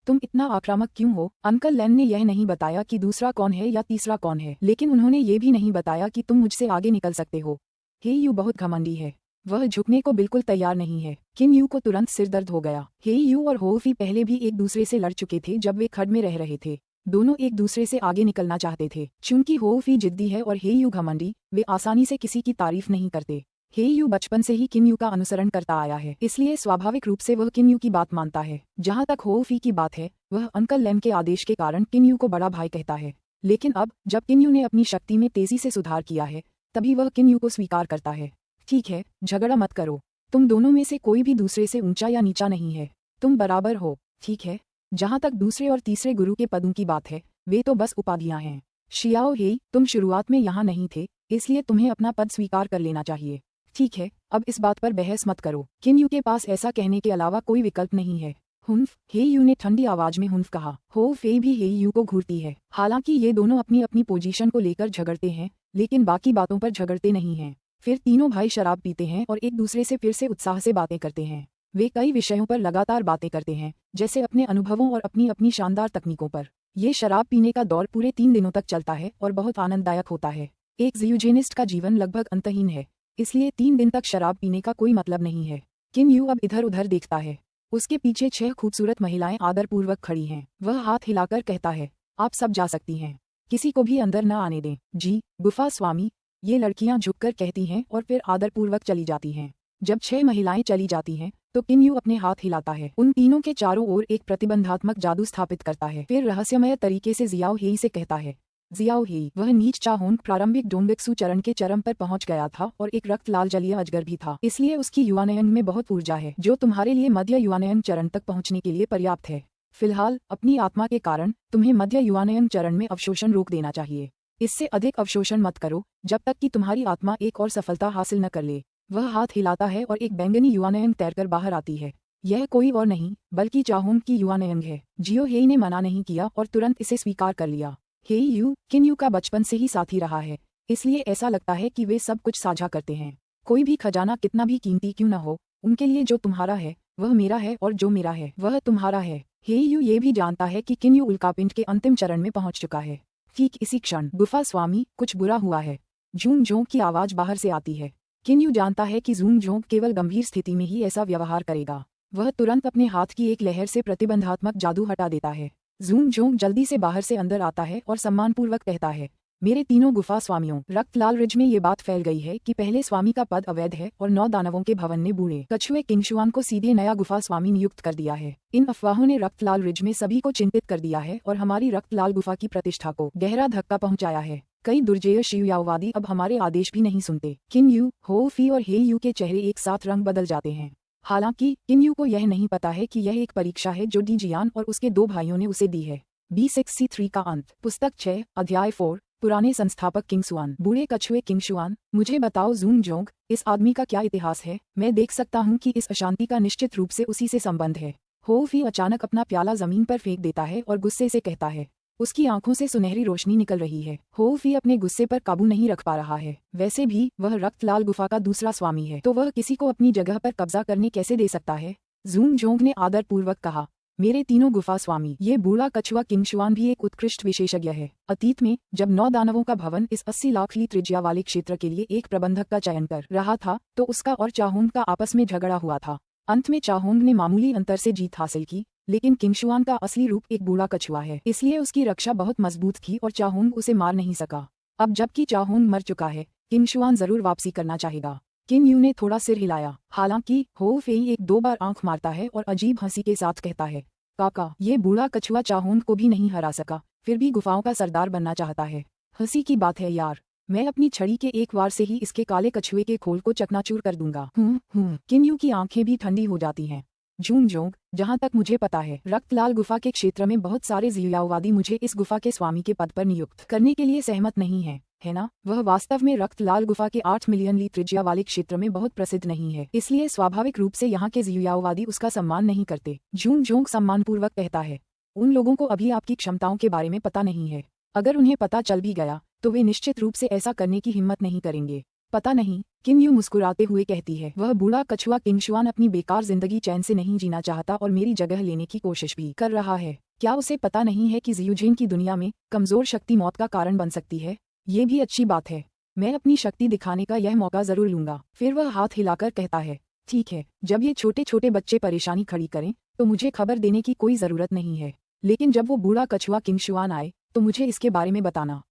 Speaker 1: तुम इतना आक्रामक क्यों हो? अंकल लैन ने यह नहीं बताया कि दूसरा कौन है या तीसरा कौन है, लेकिन उन्होंने ये भी नहीं बताया कि तुम मुझसे आगे निकल सकते हो। हे यू बहुत घमंडी है। वह झुकने को बिल्कुल तैयार नहीं है। किन यू को तुरंत सिर दर्द हो गया। हे यू और हो फी पहले भी एक दूसरे से लड़ चुके थे जब वे खड में रह रहे थे। दोनों एक दूसरे से आगे निकलना चाहते थे। चूंकि हो फी जिद्दी है और हे यू घमंडी, वे आसानी से किसी की तारीफ नहीं करते। हे यू बचपन से ही किन यू का अनुसरण करता आया है, इसलिए स्वाभाविक रूप से वह किन यू की बात मानता है। जहाँ तक हो फी की बात है, वह अंकल लैन के आदेश के कारण किन यू को बड़ा भाई कहता है। लेकिन अब जब किन यू ने अपनी शक्ति में तेजी से सुधार किया है, तभी वह किन यू को स्वीकार करता है। ठीक है, झगड़ा मत करो। तुम दोनों में से कोई भी दूसरे से ऊंचा या नीचा नहीं है, तुम बराबर हो। ठीक है, जहाँ तक दूसरे और तीसरे गुरु के पदों की बात है, वे तो बस उपाधियां हैं। शियाओ हेई, तुम शुरुआत में यहाँ नहीं थे, इसलिए तुम्हें अपना पद स्वीकार कर लेना चाहिए। ठीक है, अब इस बात पर बहस मत करो। किन यू के पास ऐसा कहने के अलावा कोई विकल्प नहीं है। हुन्फ, हे यू ने ठंडी आवाज में हुन्फ कहा। हो फे भी हे यू को घूरती है। हालांकि ये दोनों अपनी अपनी पोजीशन को लेकर झगड़ते हैं, लेकिन बाकी बातों पर झगड़ते नहीं हैं। फिर तीनों भाई शराब पीते हैं और एक दूसरे से फिर से उत्साह से बातें करते हैं। वे कई विषयों पर लगातार बातें करते हैं, जैसे अपने अनुभवों और अपनी अपनी शानदार तकनीकों पर। ये शराब पीने का दौर पूरे 3 दिनों तक चलता है और बहुत आनंददायक होता है। एक ज़ियूजेनिस्ट का जीवन लगभग अंतहीन है। इसलिए 3 दिन तक शराब पीने का कोई मतलब नहीं है। किन यू अब इधर उधर देखता है। उसके पीछे 6 खूबसूरत महिलाएं आदरपूर्वक खड़ी हैं। वह हाथ हिलाकर कहता है, आप सब जा सकती हैं, किसी को भी अंदर न आने दें। जी गुफा स्वामी, ये लड़कियां झुककर कहती हैं और फिर आदरपूर्वक चली जाती हैं। जब 6 महिलाएं चली जाती हैं तो किन यू अपने हाथ हिलाता है। उन तीनों के चारों ओर एक प्रतिबंधात्मक जादू स्थापित करता है। फिर रहस्यमय तरीके से जियाओ हेई से कहता है, जियाओ हेई, वह नीच चाहोन प्रारंभिक डोंगेक्सू चरण के चरम पर पहुंच गया था और एक रक्त लाल जलीय अजगर भी था। इसलिए उसकी युवानयन में बहुत ऊर्जा है जो तुम्हारे लिए मध्य युवानयन चरण तक पहुंचने के लिए पर्याप्त है। फिलहाल अपनी आत्मा के कारण तुम्हें मध्य युवानयन चरण में अवशोषण रोक देना चाहिए। इससे अधिक अवशोषण मत करो जब तक कि तुम्हारी आत्मा एक और सफलता हासिल न कर ले। वह हाथ हिलाता है और एक बैंगनी युवानयन तैरकर बाहर आती है। यह कोई और नहीं बल्कि चाहोन की युवानयन है। जियो हेई ने मना नहीं किया और तुरंत इसे स्वीकार कर लिया। हेई यू, किन यू का बचपन से ही साथी रहा है, इसलिए ऐसा लगता है कि वे सब कुछ साझा करते हैं। कोई भी खजाना कितना भी कीमती क्यों न हो, उनके लिए जो तुम्हारा है वह मेरा है और जो मेरा है वह तुम्हारा है। हेई यू ये भी जानता है कि किन यू उल्कापिंड के अंतिम चरण में पहुंच चुका है। ठीक इसी क्षण गुफा स्वामी, कुछ बुरा हुआ है। जून जोंग की आवाज बाहर से आती है। किन यू जानता है कि जून जोंग केवल गंभीर स्थिति में ही ऐसा व्यवहार करेगा। वह तुरंत अपने हाथ की एक लहर से प्रतिबंधात्मक जादू हटा देता है। जून जोंग जल्दी से बाहर से अंदर आता है और सम्मानपूर्वक कहता है, मेरे तीनों गुफा स्वामियों, रक्तलाल रिज में ये बात फैल गई है कि पहले स्वामी का पद अवैध है और 9 दानवों के भवन ने बूढ़े कछुए किंगशुआन को सीधे नया गुफा स्वामी नियुक्त कर दिया है। इन अफवाहों ने रक्तलाल रिज में सभी को चिंतित कर दिया है और हमारी रक्तलाल गुफा की प्रतिष्ठा को गहरा धक्का पहुंचाया है। कई दुर्जेय शिवयाओवादी अब हमारे आदेश भी नहीं सुनते। किन यू, हो फी और हे यू के चेहरे एक साथ रंग बदल जाते हैं। हालांकि किन यू को यह नहीं पता है कि यह एक परीक्षा है जो डी जियान और उसके 2 भाइयों ने उसे दी है। B6C3 का अंत। पुस्तक 6, अध्याय 4, पुराने संस्थापक किंगशुआन। बूढ़े कछुए किंगशुआन, मुझे बताओ जून जोंग, इस आदमी का क्या इतिहास है। मैं देख सकता हूँ कि इस अशांति का निश्चित रूप से उसी से संबंध है। हो फी अचानक अपना प्याला जमीन पर फेंक देता है और गुस्से से कहता है, उसकी आंखों से सुनहरी रोशनी निकल रही है। हो फी अपने गुस्से पर काबू नहीं रख पा रहा है। वैसे भी वह रक्तलाल गुफा का दूसरा स्वामी है तो वह किसी को अपनी जगह पर कब्जा करने कैसे दे सकता है। जून जोंग ने आदरपूर्वक कहा, मेरे तीनों गुफा स्वामी, ये बूढ़ा कछुआ किंगशुआन भी एक उत्कृष्ट विशेषज्ञ है। अतीत में जब 9 दानवों का भवन इस 80 लाख ली त्रिज्या वाले क्षेत्र के लिए एक प्रबंधक का चयन कर रहा था तो उसका और चाहोंग का आपस में झगड़ा हुआ था। अंत में चाहोंग ने मामूली अंतर से जीत हासिल की, लेकिन किंगशुआन का असली रूप एक बूढ़ा कछुआ है, इसलिए उसकी रक्षा बहुत मजबूत थी और चाहोंग उसे मार नहीं सका। अब जबकि चाहोंग मर चुका है, किंगशुआन जरूर वापसी करना चाहेगा। किन यू ने थोड़ा सिर हिलाया। हालांकि हो फेई 1-2 बार आंख मारता है और अजीब हंसी के साथ कहता है, काका, ये बूढ़ा कछुआ चाहोंग को भी नहीं हरा सका, फिर भी गुफाओं का सरदार बनना चाहता है। हंसी की बात है यार, मैं अपनी छड़ी के एक वार से ही इसके काले कछुए के खोल को चकनाचूर कर दूंगा। किन यू की आंखें भी ठंडी हो जाती हैं। जून जोंग, जहां तक मुझे पता है रक्तलाल गुफा के क्षेत्र में बहुत सारे जियाओवादी मुझे इस गुफा के स्वामी के पद पर नियुक्त करने के लिए सहमत नहीं है ना। वह वास्तव में रक्तलाल गुफा के 8 मिलियन ली त्रिज्या वाले क्षेत्र में बहुत प्रसिद्ध नहीं है, इसलिए स्वाभाविक रूप से यहाँ के जियाओवादी उसका सम्मान नहीं करते। जून जोंग सम्मानपूर्वक कहता है, उन लोगों को अभी आपकी क्षमताओं के बारे में पता नहीं है। अगर उन्हें पता चल भी गया तो वे निश्चित रूप से ऐसा करने की हिम्मत नहीं करेंगे। पता नहीं, किन यू मुस्कुराते हुए कहती है, वह बूढ़ा कछुआ किंगशुआन अपनी बेकार जिंदगी चैन से नहीं जीना चाहता और मेरी जगह लेने की कोशिश भी कर रहा है। क्या उसे पता नहीं है कि जियूजिन की दुनिया में कमजोर शक्ति मौत का कारण बन सकती है। ये भी अच्छी बात है, मैं अपनी शक्ति दिखाने का यह मौका जरूर लूंगा। फिर वह हाथ हिलाकर कहता है, ठीक है, जब ये छोटे छोटे बच्चे परेशानी खड़ी करें तो मुझे खबर देने की कोई जरूरत नहीं है, लेकिन जब वो बूढ़ा कछुआ किंगशुआन आए तो मुझे इसके बारे में बताना।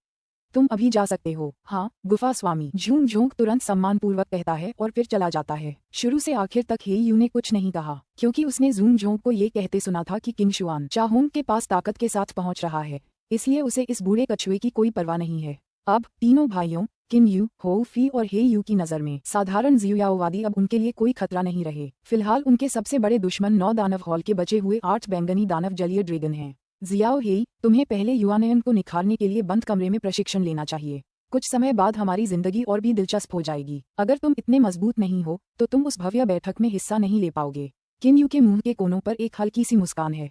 Speaker 1: तुम अभी जा सकते हो। हाँ गुफा स्वामी, जून जोंग तुरंत सम्मानपूर्वक कहता है और फिर चला जाता है। शुरू से आखिर तक हे यू ने कुछ नहीं कहा, क्योंकि उसने जून जोंग को ये कहते सुना था कि किंगशुआन चाहोंग के पास ताकत के साथ पहुंच रहा है, इसलिए उसे इस बूढ़े कछुए की कोई परवाह नहीं है। अब तीनों भाइयों किन यू, हो फी और हे यू की नजर में साधारण जियाओवादी अब उनके लिए कोई खतरा नहीं रहे। फिलहाल उनके सबसे बड़े दुश्मन 9 दानव हॉल के बचे हुए 8 बैंगनी दानव जलीय ड्रैगन हैं। जियाओ हेई, तुम्हें पहले युवानयन को निखारने के लिए बंद कमरे में प्रशिक्षण लेना चाहिए। कुछ समय बाद हमारी जिंदगी और भी दिलचस्प हो जाएगी। अगर तुम इतने मजबूत नहीं हो तो तुम उस भव्य बैठक में हिस्सा नहीं ले पाओगे। किन यू के मुंह के कोनों पर एक हल्की सी मुस्कान है,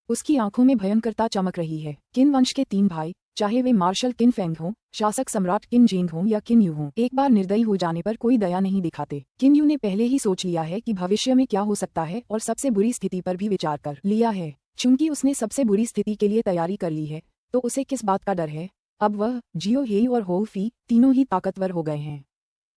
Speaker 1: उसकी आंखों में भयंकरता चमक रही है। किन वंश के 3 भाई, चाहे वे मार्शल किन फेंग हों, शासक सम्राट किन जेंग हों या किन यू हों, एक बार निर्दयी हो जाने पर कोई दया नहीं दिखाते। किन यू ने पहले ही सोच लिया है कि भविष्य में क्या हो सकता है और सबसे बुरी स्थिति पर भी विचार कर लिया है। चूंकि उसने सबसे बुरी स्थिति के लिए तैयारी कर ली है तो उसे किस बात का डर है। अब वह, जियो हेई और हो फी तीनों ही ताकतवर हो गए हैं।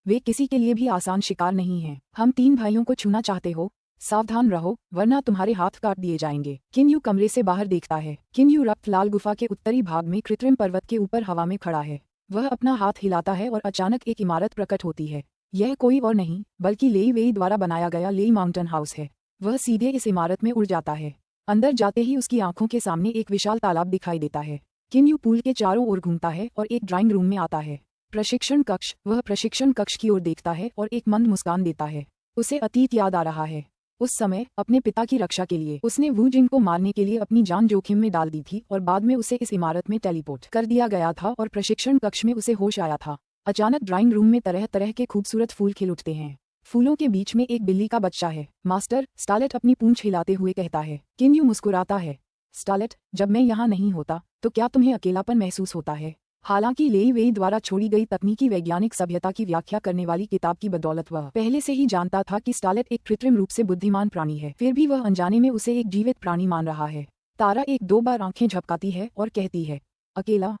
Speaker 1: वे किसी के लिए भी आसान शिकार नहीं हैं। हम 3 भाइयों को छूना चाहते हो, सावधान रहो वरना तुम्हारे हाथ काट दिए जाएंगे। किन यू कमरे से बाहर देखता है। किन यू रक्त लाल गुफा के उत्तरी भाग में कृत्रिम पर्वत के ऊपर हवा में खड़ा है। वह अपना हाथ हिलाता है और अचानक एक इमारत प्रकट होती है। यह कोई और नहीं बल्कि लेई वेई द्वारा बनाया गया लेई माउंटेन हाउस है। वह सीधे इस इमारत में उड़ जाता है। अंदर जाते ही उसकी आंखों के सामने एक विशाल तालाब दिखाई देता है। किन यू पूल के चारों ओर घूमता है और एक ड्राइंग रूम में आता है। प्रशिक्षण कक्ष। वह प्रशिक्षण कक्ष की ओर देखता है और एक मंद मुस्कान देता है। उसे अतीत याद आ रहा है। उस समय अपने पिता की रक्षा के लिए उसने वू जिंग को मारने के लिए अपनी जान जोखिम में डाल दी थी और बाद में उसे इस इमारत में टेलीपोर्ट कर दिया गया था और प्रशिक्षण कक्ष में उसे होश आया था। अचानक ड्राइंग रूम में तरह तरह के खूबसूरत फूल खिल उठते हैं। फूलों के बीच में एक बिल्ली का बच्चा है। मास्टर, स्टार्लेट अपनी पूंछ हिलाते हुए कहता है। किन यू मुस्कुराता है। स्टार्लेट, जब मैं यहाँ नहीं होता तो क्या तुम्हें अकेलापन महसूस होता है। हालांकि लेई वेई द्वारा छोड़ी गई तकनीकी वैज्ञानिक सभ्यता की व्याख्या करने वाली किताब की बदौलत वह पहले से ही जानता था कि स्टार्लेट एक कृत्रिम रूप से बुद्धिमान प्राणी है, फिर भी वह अनजाने में उसे एक जीवित प्राणी मान रहा है। तारा 1-2 बार आंखें झपकाती है और कहती है, अकेला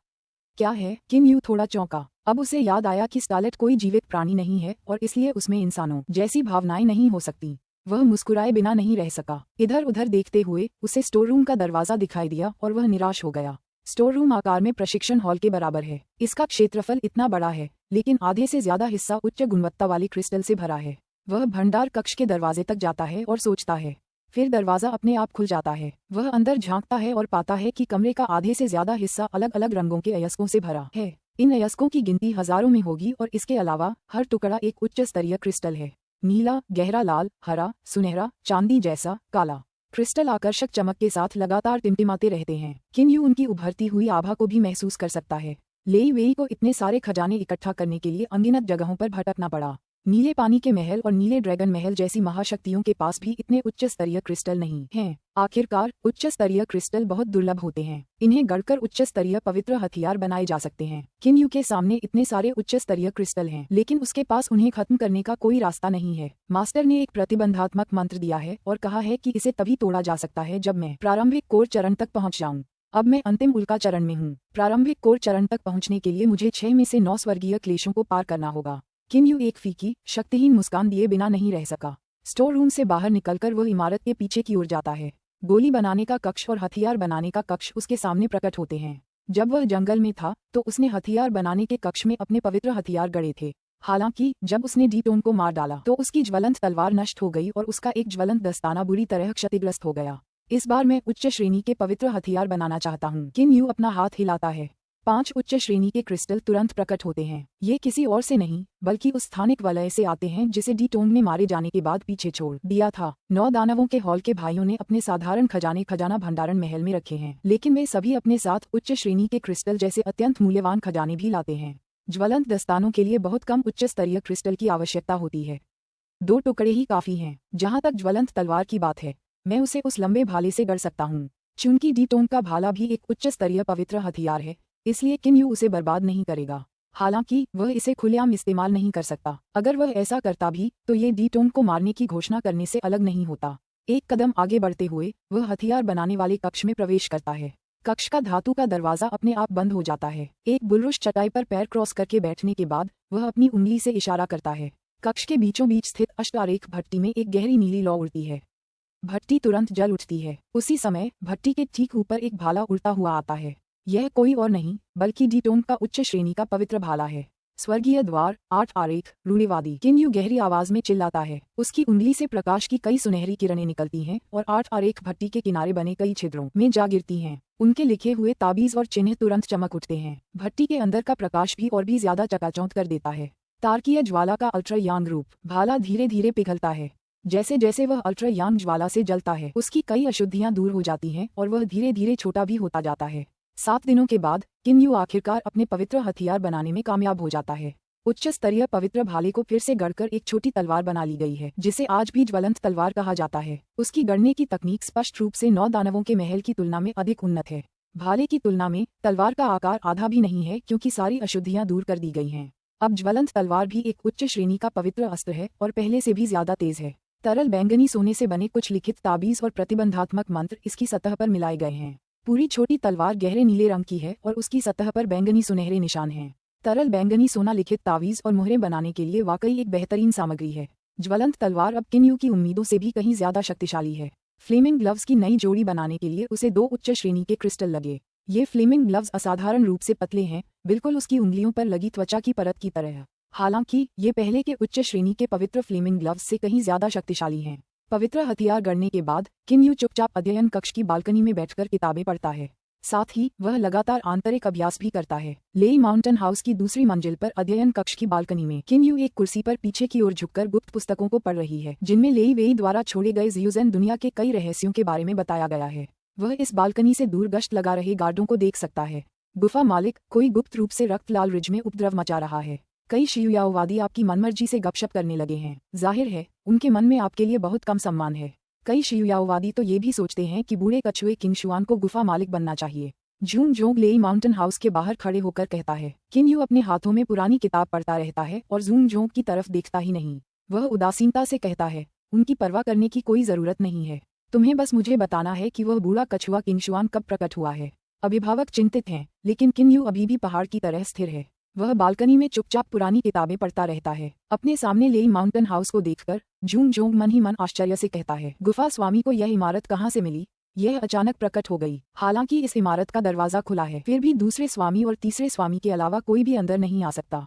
Speaker 1: क्या है। किन यू थोड़ा चौंका। अब उसे याद आया कि स्टार्लेट कोई जीवित प्राणी नहीं है और इसलिए उसमें इंसानों जैसी भावनाएं नहीं हो सकती। वह मुस्कुराए बिना नहीं रह सका। इधर उधर देखते हुए उसे स्टोर रूम का दरवाजा दिखाई दिया और वह निराश हो गया। स्टोर रूम आकार में प्रशिक्षण हॉल के बराबर है। इसका क्षेत्रफल इतना बड़ा है लेकिन आधे से ज्यादा हिस्सा उच्च गुणवत्ता वाली क्रिस्टल से भरा है। वह भंडार कक्ष के दरवाजे तक जाता है और सोचता है। फिर दरवाजा अपने आप खुल जाता है। वह अंदर झांकता है और पाता है कि कमरे का आधे से ज्यादा हिस्सा अलग अलग रंगों के अयस्कों से भरा है। इन अयस्कों की गिनती हजारों में होगी और इसके अलावा हर टुकड़ा एक उच्च स्तरीय क्रिस्टल है। नीला, गहरा लाल, हरा, सुनहरा, चांदी जैसा, काला। क्रिस्टल आकर्षक चमक के साथ लगातार टिमटिमाते रहते हैं। किन यू उनकी उभरती हुई आभा को भी महसूस कर सकता है। लेई वेई को इतने सारे खजाने इकट्ठा करने के लिए अनगिनत जगहों पर भटकना पड़ा। नीले पानी के महल और नीले ड्रैगन महल जैसी महाशक्तियों के पास भी इतने उच्च स्तरीय क्रिस्टल नहीं हैं। आखिरकार उच्च स्तरीय क्रिस्टल बहुत दुर्लभ होते हैं। इन्हें गढ़कर उच्च स्तरीय पवित्र हथियार बनाए जा सकते हैं। किन यू के सामने इतने सारे उच्च स्तरीय क्रिस्टल हैं लेकिन उसके पास उन्हें खत्म करने का कोई रास्ता नहीं है। मास्टर ने एक प्रतिबंधात्मक मंत्र दिया है और कहा है कि इसे तभी तोड़ा जा सकता है जब मैं प्रारंभिक कोर चरण तक पहुंच जाऊं। अब मैं अंतिम उल्का चरण में हूँ। प्रारंभिक कोर चरण तक पहुंचने के लिए मुझे 6 में से 9 स्वर्गीय क्लेशों को पार करना होगा। किन यू एक फीकी, शक्तिहीन मुस्कान दिए बिना नहीं रह सका। स्टोर रूम से बाहर निकलकर वह इमारत के पीछे की ओर जाता है। गोली बनाने का कक्ष और हथियार बनाने का कक्ष उसके सामने प्रकट होते हैं। जब वह जंगल में था तो उसने हथियार बनाने के कक्ष में अपने पवित्र हथियार गढ़े थे। हालांकि जब उसने डी-टोन को मार डाला तो उसकी ज्वलंत तलवार नष्ट हो गई और उसका एक ज्वलंत दस्ताना बुरी तरह क्षतिग्रस्त हो गया। इस बार मैं उच्च श्रेणी के पवित्र हथियार बनाना चाहता हूँ। किन यू अपना हाथ हिलाता है। 5 उच्च श्रेणी के क्रिस्टल तुरंत प्रकट होते हैं। ये किसी और से नहीं बल्कि उस स्थानिक वलय से आते हैं जिसे डी-टोंग ने मारे जाने के बाद पीछे छोड़ दिया था। 9 दानवों के हॉल के भाइयों ने अपने साधारण खजाना भंडारण महल में रखे हैं लेकिन वे सभी अपने साथ उच्च श्रेणी के क्रिस्टल जैसे अत्यंत मूल्यवान खजाने भी लाते हैं। ज्वलंत दस्तानों के लिए बहुत कम उच्च स्तरीय क्रिस्टल की आवश्यकता होती है। 2 टुकड़े ही काफी हैं। जहाँ तक ज्वलंत तलवार की बात है मैं उसे उस लंबे भाले से गढ़ सकता हूँ। चूंकि डी-टोंग का भाला भी एक उच्च स्तरीय पवित्र हथियार है इसलिए किन यू उसे बर्बाद नहीं करेगा। हालांकि वह इसे खुलेआम इस्तेमाल नहीं कर सकता। अगर वह ऐसा करता भी तो ये डी-टोंग को मारने की घोषणा करने से अलग नहीं होता। एक कदम आगे बढ़ते हुए वह हथियार बनाने वाले कक्ष में प्रवेश करता है। कक्ष का धातु का दरवाजा अपने आप बंद हो जाता है। एक बुलरुश चटाई पर पैर क्रॉस करके बैठने के बाद वह अपनी उंगली से इशारा करता है। कक्ष के बीचों बीच स्थित अष्टारेख भट्टी में एक गहरी नीली लौ उड़ती है। भट्टी तुरंत जल उठती है। उसी समय भट्टी के ठीक ऊपर एक भाला उड़ता हुआ आता है। यह कोई और नहीं बल्कि डी-टोंग का उच्च श्रेणी का पवित्र भाला है। स्वर्गीय द्वार 8 आरेख रूढ़िवादी। किन यू गहरी आवाज में चिल्लाता है। उसकी उंगली से प्रकाश की कई सुनहरी किरणें निकलती हैं और 8 आरेख भट्टी के किनारे बने कई छिद्रों में जा गिरती हैं। उनके लिखे हुए ताबीज और चिन्ह तुरंत चमक उठते हैं। भट्टी के अंदर का प्रकाश भी और भी ज्यादा चकाचौंध कर देता है। तारकीय ज्वाला का अल्ट्रा यांग रूप। भाला धीरे धीरे पिघलता है। जैसे जैसे वह अल्ट्रा यांग ज्वाला से जलता है उसकी कई अशुद्धियां दूर हो जाती हैं और वह धीरे धीरे छोटा भी होता जाता है। 7 दिनों के बाद किन यू आखिरकार अपने पवित्र हथियार बनाने में कामयाब हो जाता है। उच्च स्तरीय पवित्र भाले को फिर से गढ़कर एक छोटी तलवार बना ली गई है जिसे आज भी ज्वलंत तलवार कहा जाता है। उसकी गढ़ने की तकनीक स्पष्ट रूप से 9 दानवों के महल की तुलना में अधिक उन्नत है। भाले की तुलना में तलवार का आकार आधा भी नहीं है क्योंकि सारी अशुद्धियां दूर कर दी गई हैं। अब ज्वलंत तलवार भी एक उच्च श्रेणी का पवित्र अस्त्र है और पहले से भी ज्यादा तेज है। तरल बैंगनी सोने से बने कुछ लिखित ताबीज और प्रतिबंधात्मक मंत्र इसकी सतह पर मिलाए गए हैं। पूरी छोटी तलवार गहरे नीले रंग की है और उसकी सतह पर बैंगनी सुनहरे निशान हैं। तरल बैंगनी सोना लिखित तावीज और मुहरें बनाने के लिए वाकई एक बेहतरीन सामग्री है। ज्वलंत तलवार अब किन्यू की उम्मीदों से भी कहीं ज्यादा शक्तिशाली है। फ्लेमिंग ग्लव्स की नई जोड़ी बनाने के लिए उसे 2 उच्च श्रेणी के क्रिस्टल लगे। ये फ्लेमिंग ग्लव्स असाधारण रूप से पतले हैं, बिल्कुल उसकी उंगलियों पर लगी त्वचा की परत की तरह। हालांकि ये पहले के उच्च श्रेणी के पवित्र फ्लेमिंग ग्लव्स से कहीं ज्यादा शक्तिशाली हैं। पवित्र हथियार गढ़ने के बाद किन्यू चुपचाप अध्ययन कक्ष की बालकनी में बैठकर किताबें पढ़ता है। साथ ही वह लगातार आंतरिक अभ्यास भी करता है। लेई माउंटेन हाउस की दूसरी मंजिल पर अध्ययन कक्ष की बालकनी में किन्यू एक कुर्सी पर पीछे की ओर झुककर गुप्त पुस्तकों को पढ़ रही है, जिनमें लेई वेई द्वारा छोड़े गए ज़्यूज़ेन दुनिया के कई रहस्यों के बारे में बताया गया है। वह इस बालकनी से दूर गश्त लगा रहे गार्डों को देख सकता है। गुफा मालिक, कोई गुप्त रूप से रक्तलाल रिज में उपद्रव मचा रहा है। कई शियुयाओवादी आपकी मनमर्जी से गपशप करने लगे हैं। जाहिर है उनके मन में आपके लिए बहुत कम सम्मान है। कई शियुयाओवादी तो ये भी सोचते हैं कि बूढ़े कछुए किंगशुआन को गुफा मालिक बनना चाहिए। जून जोंग लेई माउंटेन हाउस के बाहर खड़े होकर कहता है। किन्यू अपने हाथों में पुरानी किताब पढ़ता रहता है और जून जोंग की तरफ देखता ही नहीं। वह उदासीनता से कहता है, उनकी परवाह करने की कोई जरूरत नहीं है। तुम्हें बस मुझे बताना है कि वह बूढ़ा कछुआ किंगशुआन कब प्रकट हुआ है। अभिभावक चिंतित हैं, लेकिन किन्यू अभी भी पहाड़ की तरह स्थिर है। वह बालकनी में चुपचाप पुरानी किताबें पढ़ता रहता है। अपने सामने लेई माउंटेन हाउस को देखकर जून जोंग मन ही मन आश्चर्य से कहता है, गुफा स्वामी को यह इमारत कहाँ से मिली? यह अचानक प्रकट हो गई। हालांकि इस इमारत का दरवाजा खुला है, फिर भी दूसरे स्वामी और तीसरे स्वामी के अलावा कोई भी अंदर नहीं आ सकता।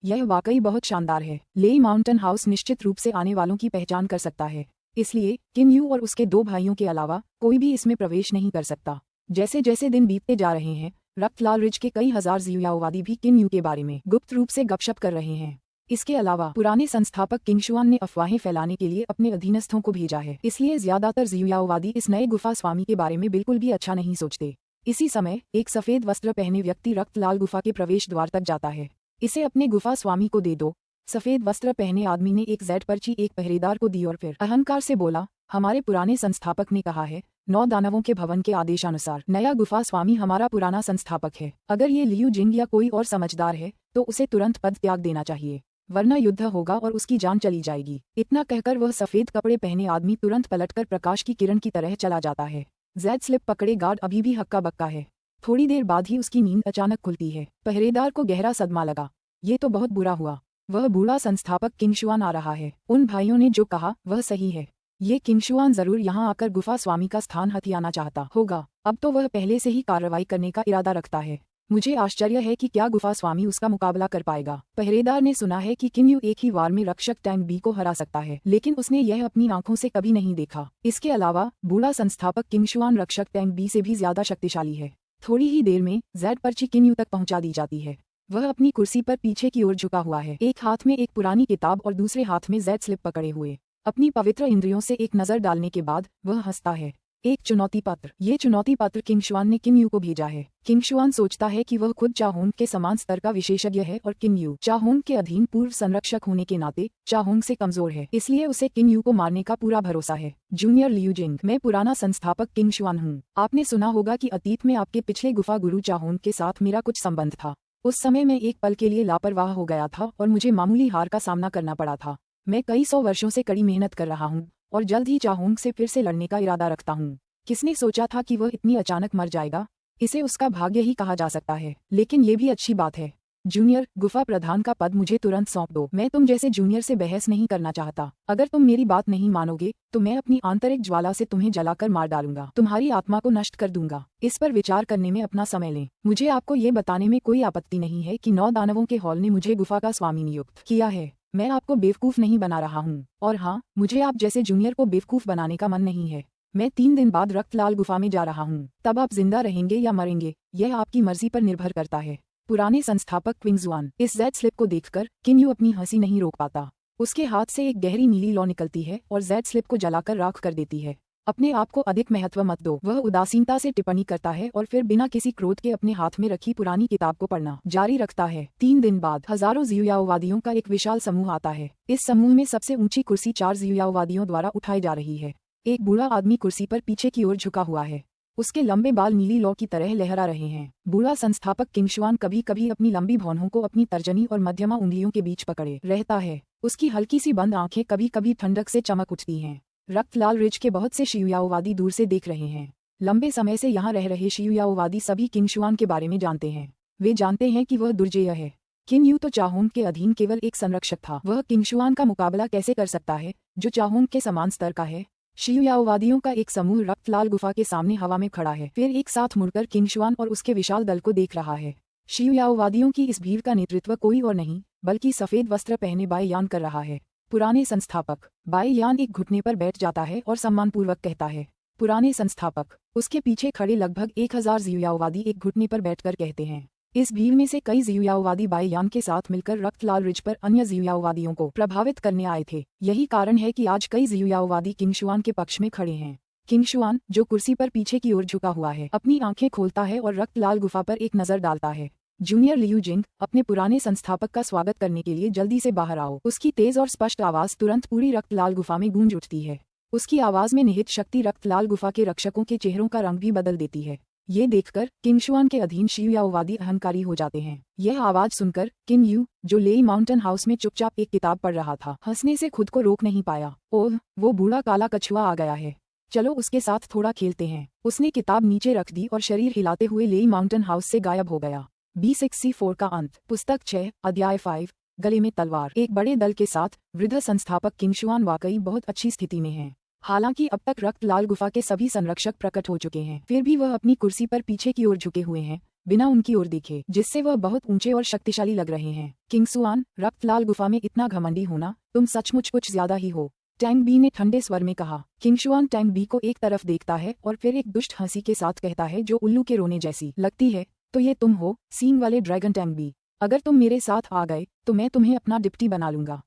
Speaker 1: यह वाकई बहुत शानदार है। लेई माउंटेन हाउस निश्चित रूप से आने वालों की पहचान कर सकता है, इसलिए किन्यू और उसके 2 भाइयों के अलावा कोई भी इसमें प्रवेश नहीं कर सकता। जैसे जैसे दिन बीतते जा रहे हैं, रक्तलाल रिज के कई हजार ज़्यूयाओवादी भी किन्यू के बारे में गुप्त रूप से गपशप कर रहे हैं। इसके अलावा पुराने संस्थापक किंगशुआन ने अफवाहें फैलाने के लिए अपने अधीनस्थों को भेजा है, इसलिए ज्यादातर ज़्यूयाओवादी इस नए गुफा स्वामी के बारे में बिल्कुल भी अच्छा नहीं सोचते। इसी समय एक सफेद वस्त्र पहने व्यक्ति रक्तलाल गुफा के प्रवेश द्वार तक जाता है। इसे अपने गुफा स्वामी को दे दो। सफेद वस्त्र पहने आदमी ने एक जेड पर्ची एक पहरेदार को दी और फिर अहंकार से बोला, हमारे पुराने संस्थापक ने कहा है, 9 दानवों के भवन के आदेशानुसार नया गुफा स्वामी हमारा पुराना संस्थापक है। अगर ये लियू जिंग या कोई और समझदार है तो उसे तुरंत पद त्याग देना चाहिए, वरना युद्ध होगा और उसकी जान चली जाएगी। इतना कहकर वह सफेद कपड़े पहने आदमी तुरंत पलटकर प्रकाश की किरण की तरह चला जाता है। जेड स्लिप पकड़े गार्ड अभी भी हक्का बक्का है। थोड़ी देर बाद ही उसकी नींद अचानक खुलती है। पहरेदार को गहरा सदमा लगा। ये तो बहुत बुरा हुआ, वह बूढ़ा संस्थापक किंगशुआन आ रहा है। उन भाइयों ने जो कहा वह सही है। ये किंगशुआन जरूर यहाँ आकर गुफा स्वामी का स्थान हथियाना चाहता होगा। अब तो वह पहले से ही कार्रवाई करने का इरादा रखता है। मुझे आश्चर्य है कि क्या गुफा स्वामी उसका मुकाबला कर पाएगा। पहरेदार ने सुना है कि किन्यू एक ही वार में रक्षक टैंक बी को हरा सकता है, लेकिन उसने यह अपनी आंखों से कभी नहीं देखा। इसके अलावा बूढ़ा संस्थापक किंगशुआन रक्षक टैंक बी से भी ज्यादा शक्तिशाली है। थोड़ी ही देर में जेड पर्ची किन्यू तक पहुंचा दी जाती है। वह अपनी कुर्सी पर पीछे की ओर झुका हुआ है, एक हाथ में एक पुरानी किताब और दूसरे हाथ में जेड स्लिप पकड़े हुए। अपनी पवित्र इंद्रियों से एक नजर डालने के बाद वह हंसता है। एक चुनौती पत्र। ये चुनौती पत्र किंगशुआन ने किन्यू को भेजा है। किंगशुआन सोचता है कि वह खुद चाहोंग के समान स्तर का विशेषज्ञ है और किन्यू चाहोंग के अधीन पूर्व संरक्षक होने के नाते चाहोंग से कमजोर है, इसलिए उसे किन्यू को मारने का पूरा भरोसा है। जूनियर लियू जिंग, मैं पुराना संस्थापक किंगशुआन हूँ। आपने सुना होगा कि अतीत में आपके पिछले गुफा गुरु चाहोंग के साथ मेरा कुछ संबंध था। उस समय मैं एक पल के लिए लापरवाह हो गया था और मुझे मामूली हार का सामना करना पड़ा था। मैं कई 100 वर्षों से कड़ी मेहनत कर रहा हूँ और जल्द ही चाहोंग से फिर से लड़ने का इरादा रखता हूँ। किसने सोचा था कि वह इतनी अचानक मर जाएगा? इसे उसका भाग्य ही कहा जा सकता है, लेकिन ये भी अच्छी बात है। जूनियर, गुफा प्रधान का पद मुझे तुरंत सौंप दो। मैं तुम जैसे जूनियर से बहस नहीं करना चाहता। अगर तुम मेरी बात नहीं मानोगे तो मैं अपनी आंतरिक ज्वाला से तुम्हें जलाकर मार डालूंगा, तुम्हारी आत्मा को नष्ट कर दूंगा। इस पर विचार करने में अपना समय लें। मुझे आपको ये बताने में कोई आपत्ति नहीं है कि 9 दानवों के हॉल ने मुझे गुफा का स्वामी नियुक्त किया है। मैं आपको बेवकूफ नहीं बना रहा हूँ, और हाँ, मुझे आप जैसे जूनियर को बेवकूफ बनाने का मन नहीं है। मैं 3 दिन बाद रक्तलाल गुफा में जा रहा हूँ। तब आप जिंदा रहेंगे या मरेंगे यह आपकी मर्जी पर निर्भर करता है। पुराने संस्थापक क्विंगजुआन। इस जेड स्लिप को देखकर किन्यू अपनी हंसी नहीं रोक पाता। उसके हाथ से एक गहरी नीली लौ निकलती है और जेड स्लिप को जलाकर राख कर देती है। अपने आप को अधिक महत्व मत दो, वह उदासीनता से टिप्पणी करता है और फिर बिना किसी क्रोध के अपने हाथ में रखी पुरानी किताब को पढ़ना जारी रखता है। 3 दिन बाद हजारों ज़्यूयाओवादियों का एक विशाल समूह आता है। इस समूह में सबसे ऊंची कुर्सी 4 ज़्यूयाओवादियों द्वारा उठाई जा रही है। एक बूढ़ा आदमी कुर्सी पर पीछे की ओर झुका हुआ है। उसके लंबे बाल नीली लौ की तरह लहरा रहे हैं। बूढ़ा संस्थापक किंगशुआन कभी कभी अपनी लंबी भौहों को अपनी तर्जनी और मध्यमा उंगलियों के बीच पकड़े रहता है। उसकी हल्की सी बंद आंखें कभी कभी ठंडक से चमक उठती हैं। रक्तलाल रिज के बहुत से शियुयाओवादी दूर से देख रहे हैं। लंबे समय से यहाँ रह रहे शियुयाओवादी सभी किंगशुआन के बारे में जानते हैं। वे जानते हैं कि वह दुर्जेय है। किम यू तो चाहोंग के अधीन केवल एक संरक्षक था। वह किंग शुआन का मुकाबला कैसे कर सकता है जो चाहोंग के समान स्तर का है। शियुयाओवादियों का एक समूह रक्त लाल गुफा के सामने हवा में खड़ा है, फिर एक साथ मुड़कर किंग शुआन और उसके विशाल दल को देख रहा है। शियुयाओवादियों की इस भीड़ का नेतृत्व कोई और नहीं बल्कि सफेद वस्त्र पहने बाई यान कर रहा है। पुराने संस्थापक। बाई यान एक घुटने पर बैठ जाता है और सम्मानपूर्वक कहता है, पुराने संस्थापक। उसके पीछे खड़े लगभग 1000 जियुयाओवादी एक घुटने पर बैठकर कहते हैं। इस भीड़ में से कई जियुयाओवादी बाई यान के साथ मिलकर रक्त लाल रिज पर अन्य जियुयाओवादियों को प्रभावित करने आए थे। यही कारण है कि आज कई जियुयाओवादी किंग शुआन के पक्ष में खड़े हैं। किंग शुआन, जो कुर्सी पर पीछे की ओर झुका हुआ है, अपनी आंखें खोलता है और रक्त लाल गुफा पर एक नजर डालता है। जूनियर लियू जिंग, अपने पुराने संस्थापक का स्वागत करने के लिए जल्दी से बाहर आओ। उसकी तेज और स्पष्ट आवाज तुरंत पूरी रक्त लाल गुफा में गूंज उठती है। उसकी आवाज में निहित शक्ति रक्त लाल गुफा के रक्षकों के चेहरों का रंग भी बदल देती है। ये देखकर किंग शुआन के अधीन शियुयाओवादी अहंकारी हो जाते हैं। यह आवाज सुनकर किंग यू, जो लेई माउंटेन हाउस में चुपचाप एक किताब पढ़ रहा था, हंसने से खुद को रोक नहीं पाया। ओह, वो बूढ़ा काला कछुआ आ गया है, चलो उसके साथ थोड़ा खेलते हैं। उसने किताब नीचे रख दी और शरीर हिलाते हुए लेई माउंटेन हाउस से गायब हो गया। B6C4 का अंत। पुस्तक 6, अध्याय 5, गले में तलवार। एक बड़े दल के साथ वृद्ध संस्थापक किंग शुआन वाकई बहुत अच्छी स्थिति में है। हालांकि अब तक रक्त लाल गुफा के सभी संरक्षक प्रकट हो चुके हैं, फिर भी वह अपनी कुर्सी पर पीछे की ओर झुके हुए हैं, बिना उनकी ओर देखे, जिससे वह बहुत ऊंचे और शक्तिशाली लग रहे हैं। किंग शुआन, रक्त लाल गुफा में इतना घमंडी होना, तुम सचमुच कुछ ज्यादा ही हो, टैंग बी ने ठंडे स्वर में कहा। किंग शुआन टैंग बी को एक तरफ देखता है और फिर एक दुष्ट हंसी के साथ कहता है जो उल्लू के रोने जैसी लगती है, तो ये तुम हो, सींग वाले ड्रैगन टैंग बी। अगर तुम मेरे साथ आ गए तो मैं तुम्हें अपना डिप्टी बना लूंगा।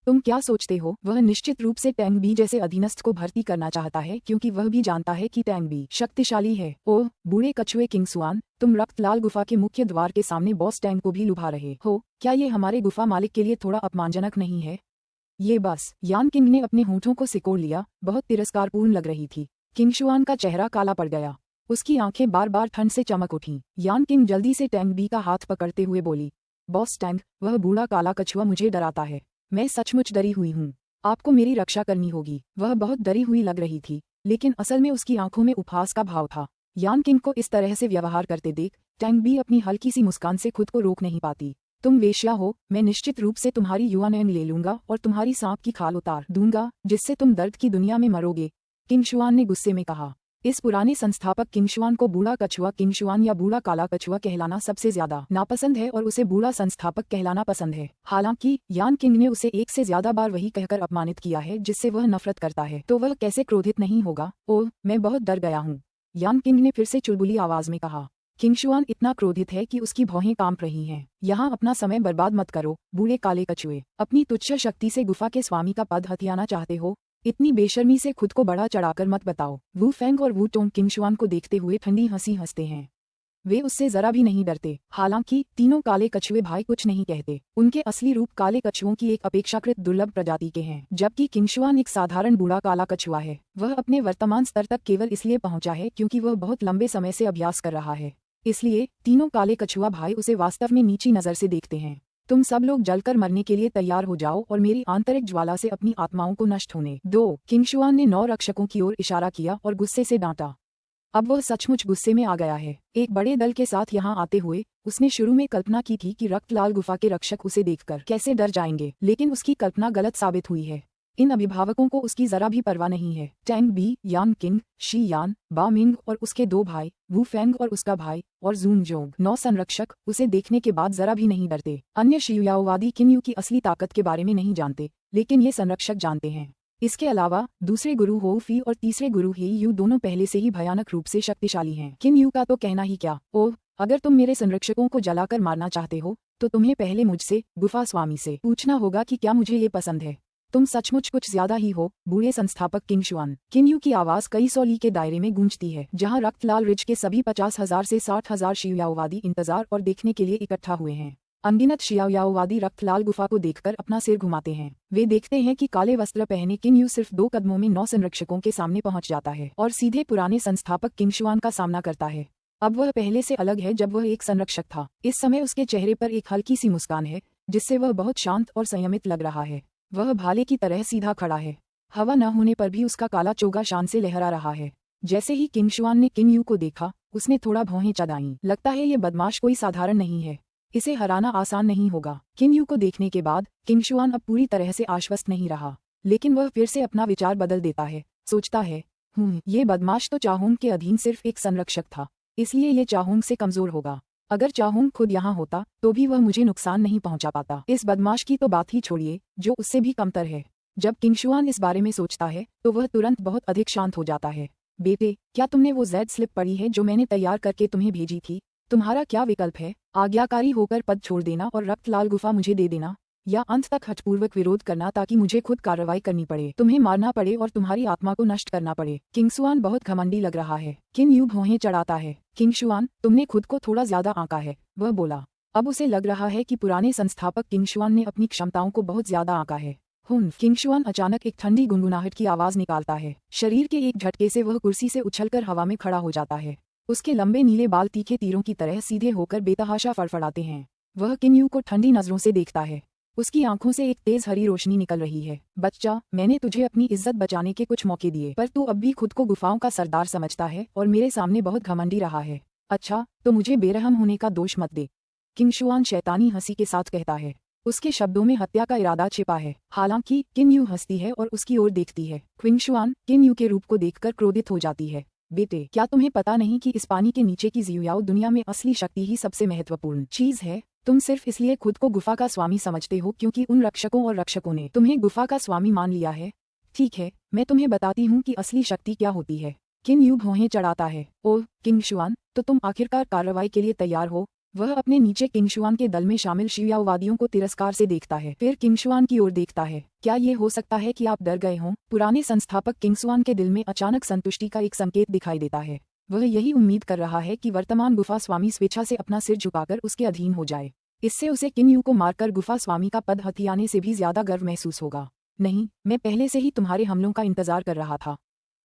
Speaker 1: तुम क्या सोचते हो? वह निश्चित रूप से टैंग बी जैसे अधीनस्थ को भर्ती करना चाहता है, क्योंकि वह भी जानता है कि टैंग बी शक्तिशाली है। ओह बूढ़े कछुए किंग शुआन, तुम रक्त लाल गुफा के मुख्य द्वार के सामने बॉस टैंग को भी लुभा रहे हो। क्या ये हमारे गुफा मालिक के लिए थोड़ा अपमानजनक नहीं है? ये बस। यान किंग ने अपने होठों को सिकोड़ लिया, बहुत तिरस्कारपूर्ण लग रही थी। किंग शुआन का चेहरा काला पड़ गया, उसकी आंखें बार बार ठंड से चमक उठीं। यान किंग जल्दी से टैंग बी का हाथ पकड़ते हुए बोली, बॉस टैंग, वह बूढ़ा काला कछुआ मुझे डराता है। मैं सचमुच डरी हुई हूँ। आपको मेरी रक्षा करनी होगी। वह बहुत डरी हुई लग रही थी, लेकिन असल में उसकी आंखों में उपहास का भाव था। यान किंग को इस तरह से व्यवहार करते देख टैंग बी अपनी हल्की सी मुस्कान से खुद को रोक नहीं पाती। तुम वेश्या हो, मैं निश्चित रूप से तुम्हारी युवानयन ले लूंगा और तुम्हारी सांप की खाल उतार दूंगा, जिससे तुम दर्द की दुनिया में मरोगे, किंग शुआन ने गुस्से में कहा। इस पुराने संस्थापक किंग शुआन को बूढ़ा कछुआ किंग शुआन या बूढ़ा काला कछुआ कहलाना सबसे ज्यादा नापसंद है और उसे बूढ़ा संस्थापक कहलाना पसंद है। हालांकि यान किंग ने उसे एक से ज्यादा बार वही कहकर अपमानित किया है जिससे वह नफरत करता है, तो वह कैसे क्रोधित नहीं होगा। ओह, मैं बहुत डर गया हूँ, यान किंग ने फिर से चुलबुली आवाज में कहा। किंग शुआन इतना क्रोधित है कि उसकी भौहें कांप रही हैं। यहाँ अपना समय बर्बाद मत करो, बूढ़े काले कछुए। अपनी तुच्छ शक्ति से गुफा के स्वामी का पद हथियाना चाहते हो? इतनी बेशर्मी से खुद को बड़ा चढ़ाकर मत बताओ। वू फेंग और वू टोंग किंग शुआन को देखते हुए ठंडी हंसी हंसते हैं। वे उससे जरा भी नहीं डरते। हालांकि तीनों काले कछुए भाई कुछ नहीं कहते। उनके असली रूप काले कछुओं की एक अपेक्षाकृत दुर्लभ प्रजाति के हैं, जबकि किंग शुआन एक साधारण बूढ़ा काला कछुआ है। वह अपने वर्तमान स्तर तक केवल इसलिए पहुंचा है क्योंकि वह बहुत लंबे समय से अभ्यास कर रहा है। इसलिए तीनों काले कछुआ भाई उसे वास्तव में नीची नजर से देखते हैं। तुम सब लोग जलकर मरने के लिए तैयार हो जाओ और मेरी आंतरिक ज्वाला से अपनी आत्माओं को नष्ट होने दो। किंग शुआन ने 9 रक्षकों की ओर इशारा किया और गुस्से से डांटा। अब वह सचमुच गुस्से में आ गया है। एक बड़े दल के साथ यहाँ आते हुए उसने शुरू में कल्पना की थी कि रक्त लाल गुफा के रक्षक उसे देखकर कैसे डर जाएंगे, लेकिन उसकी कल्पना गलत साबित हुई है। इन अभिभावकों को उसकी जरा भी परवाह नहीं है। टैंग बी, यान किंग, शी यान, बा मिंग और उसके 2 भाई, वू फेंग और उसका भाई, और जून जोंग, 9 संरक्षक उसे देखने के बाद जरा भी नहीं डरते। अन्य शियुयाओवादी किंग यू की असली ताकत के बारे में नहीं जानते, लेकिन ये संरक्षक जानते हैं। इसके अलावा दूसरे गुरु हो फी और तीसरे गुरु हे यू दोनों पहले से ही भयानक रूप से शक्तिशाली हैं। किंग यू का तो कहना ही क्या। ओह, अगर तुम मेरे संरक्षकों को जलाकर मारना चाहते हो तो तुम्हें पहले मुझसे, गुफा स्वामी से, पूछना होगा कि क्या मुझे ये पसंद है। तुम सचमुच कुछ ज्यादा ही हो, बूढ़े संस्थापक किंग शुआन। किंग यू की आवाज कई 100 ली के दायरे में गूंजती है, जहां रक्त लाल रिज के सभी 50,000 से 60,000 शियुयाओवादी इंतजार और देखने के लिए इकट्ठा हुए हैं। अनगिनत शियुयाओवादी रक्त लाल गुफा को देखकर अपना सिर घुमाते हैं। वे देखते हैं कि काले वस्त्र पहने किंग यू सिर्फ 2 कदमों में 9 संरक्षकों के सामने पहुंच जाता है और सीधे पुराने संस्थापक किंग शुआन का सामना करता है। अब वह पहले से अलग है जब वह एक संरक्षक था। इस समय उसके चेहरे पर एक हल्की सी मुस्कान है, जिससे वह बहुत शांत और संयमित लग रहा है। वह भाले की तरह सीधा खड़ा है। हवा न होने पर भी उसका काला चोगा शान से लहरा रहा है। जैसे ही किंग शुआन ने किंग यू को देखा, उसने थोड़ा भौहें चढ़ाईं। लगता है ये बदमाश कोई साधारण नहीं है। इसे हराना आसान नहीं होगा। किन यू को देखने के बाद किंग शुआन अब पूरी तरह से आश्वस्त नहीं रहा, लेकिन वह फिर से अपना विचार बदल देता है। सोचता है, ये बदमाश तो चाहुंग के अधीन सिर्फ एक संरक्षक था, इसलिए ये चाहुंग से कमजोर होगा। अगर चाहुंग खुद यहाँ होता तो भी वह मुझे नुकसान नहीं पहुंचा पाता। इस बदमाश की तो बात ही छोड़िए, जो उससे भी कमतर है। जब किंग शुआन इस बारे में सोचता है तो वह तुरंत बहुत अधिक शांत हो जाता है। बेटे, क्या तुमने वो जेड स्लिप पढ़ी है जो मैंने तैयार करके तुम्हें भेजी थी? तुम्हारा क्या विकल्प है? आज्ञाकारी होकर पद छोड़ देना और रक्त लाल गुफा मुझे दे देना, या अंत तक हठपूर्वक विरोध करना ताकि मुझे खुद कार्रवाई करनी पड़े, तुम्हें मारना पड़े और तुम्हारी आत्मा को नष्ट करना पड़े। किंग शुआन बहुत घमंडी लग रहा है। किन यू भौहें चढ़ाता है। किंग शुआन, तुमने खुद को थोड़ा ज्यादा आंका है, वह बोला। अब उसे लग रहा है कि पुराने संस्थापक किंग शुआन ने अपनी क्षमताओं को बहुत ज्यादा आंका है। किंग शुआन अचानक एक ठंडी गुनगुनाहट की आवाज निकालता है। शरीर के एक झटके से वह कुर्सी से उछलकर हवा में खड़ा हो जाता है। उसके लंबे नीले बाल तीखे तीरों की तरह सीधे होकर बेतहाशा फड़फड़ाते हैं। वह किन यू को ठंडी नजरों से देखता है। उसकी आंखों से एक तेज हरी रोशनी निकल रही है। बच्चा, मैंने तुझे अपनी इज्जत बचाने के कुछ मौके दिए, पर तू अब भी खुद को गुफाओं का सरदार समझता है और मेरे सामने बहुत घमंडी रहा है। अच्छा, तो मुझे बेरहम होने का दोष मत दे, किंग शुआन शैतानी हंसी के साथ कहता है। उसके शब्दों में हत्या का इरादा छिपा है। हालांकि किन यू हंसती है और उसकी ओर देखती है। किंग शुआन किन यू के रूप को देखकर क्रोधित हो जाती है। बेटे, क्या तुम्हें पता नहीं कि इस पानी के नीचे की जियुयाओ दुनिया में असली शक्ति ही सबसे महत्वपूर्ण चीज है? तुम सिर्फ इसलिए खुद को गुफा का स्वामी समझते हो क्योंकि उन रक्षकों और रक्षकों ने तुम्हें गुफा का स्वामी मान लिया है। ठीक है, मैं तुम्हें बताती हूँ कि असली शक्ति क्या होती है। किन यू भौहें चढ़ाता है। ओह किंग शुआन, तो तुम आखिरकार कार्रवाई के लिए तैयार हो? वह अपने नीचे किंग शुआन के दल में शामिल शियाओवादियों को तिरस्कार से देखता है, फिर किंग शुआन की ओर देखता है। क्या ये हो सकता है कि आप डर गए हों? पुराने संस्थापक किंग शुआन के दिल में अचानक संतुष्टि का एक संकेत दिखाई देता है। वह यही उम्मीद कर रहा है कि वर्तमान गुफा स्वामी स्वेच्छा से अपना सिर झुकाकर उसके अधीन हो जाए। इससे उसे किन यू को मारकर गुफा स्वामी का पद हथियाने से भी ज्यादा गर्व महसूस होगा। नहीं, मैं पहले से ही तुम्हारे हमलों का इंतजार कर रहा था,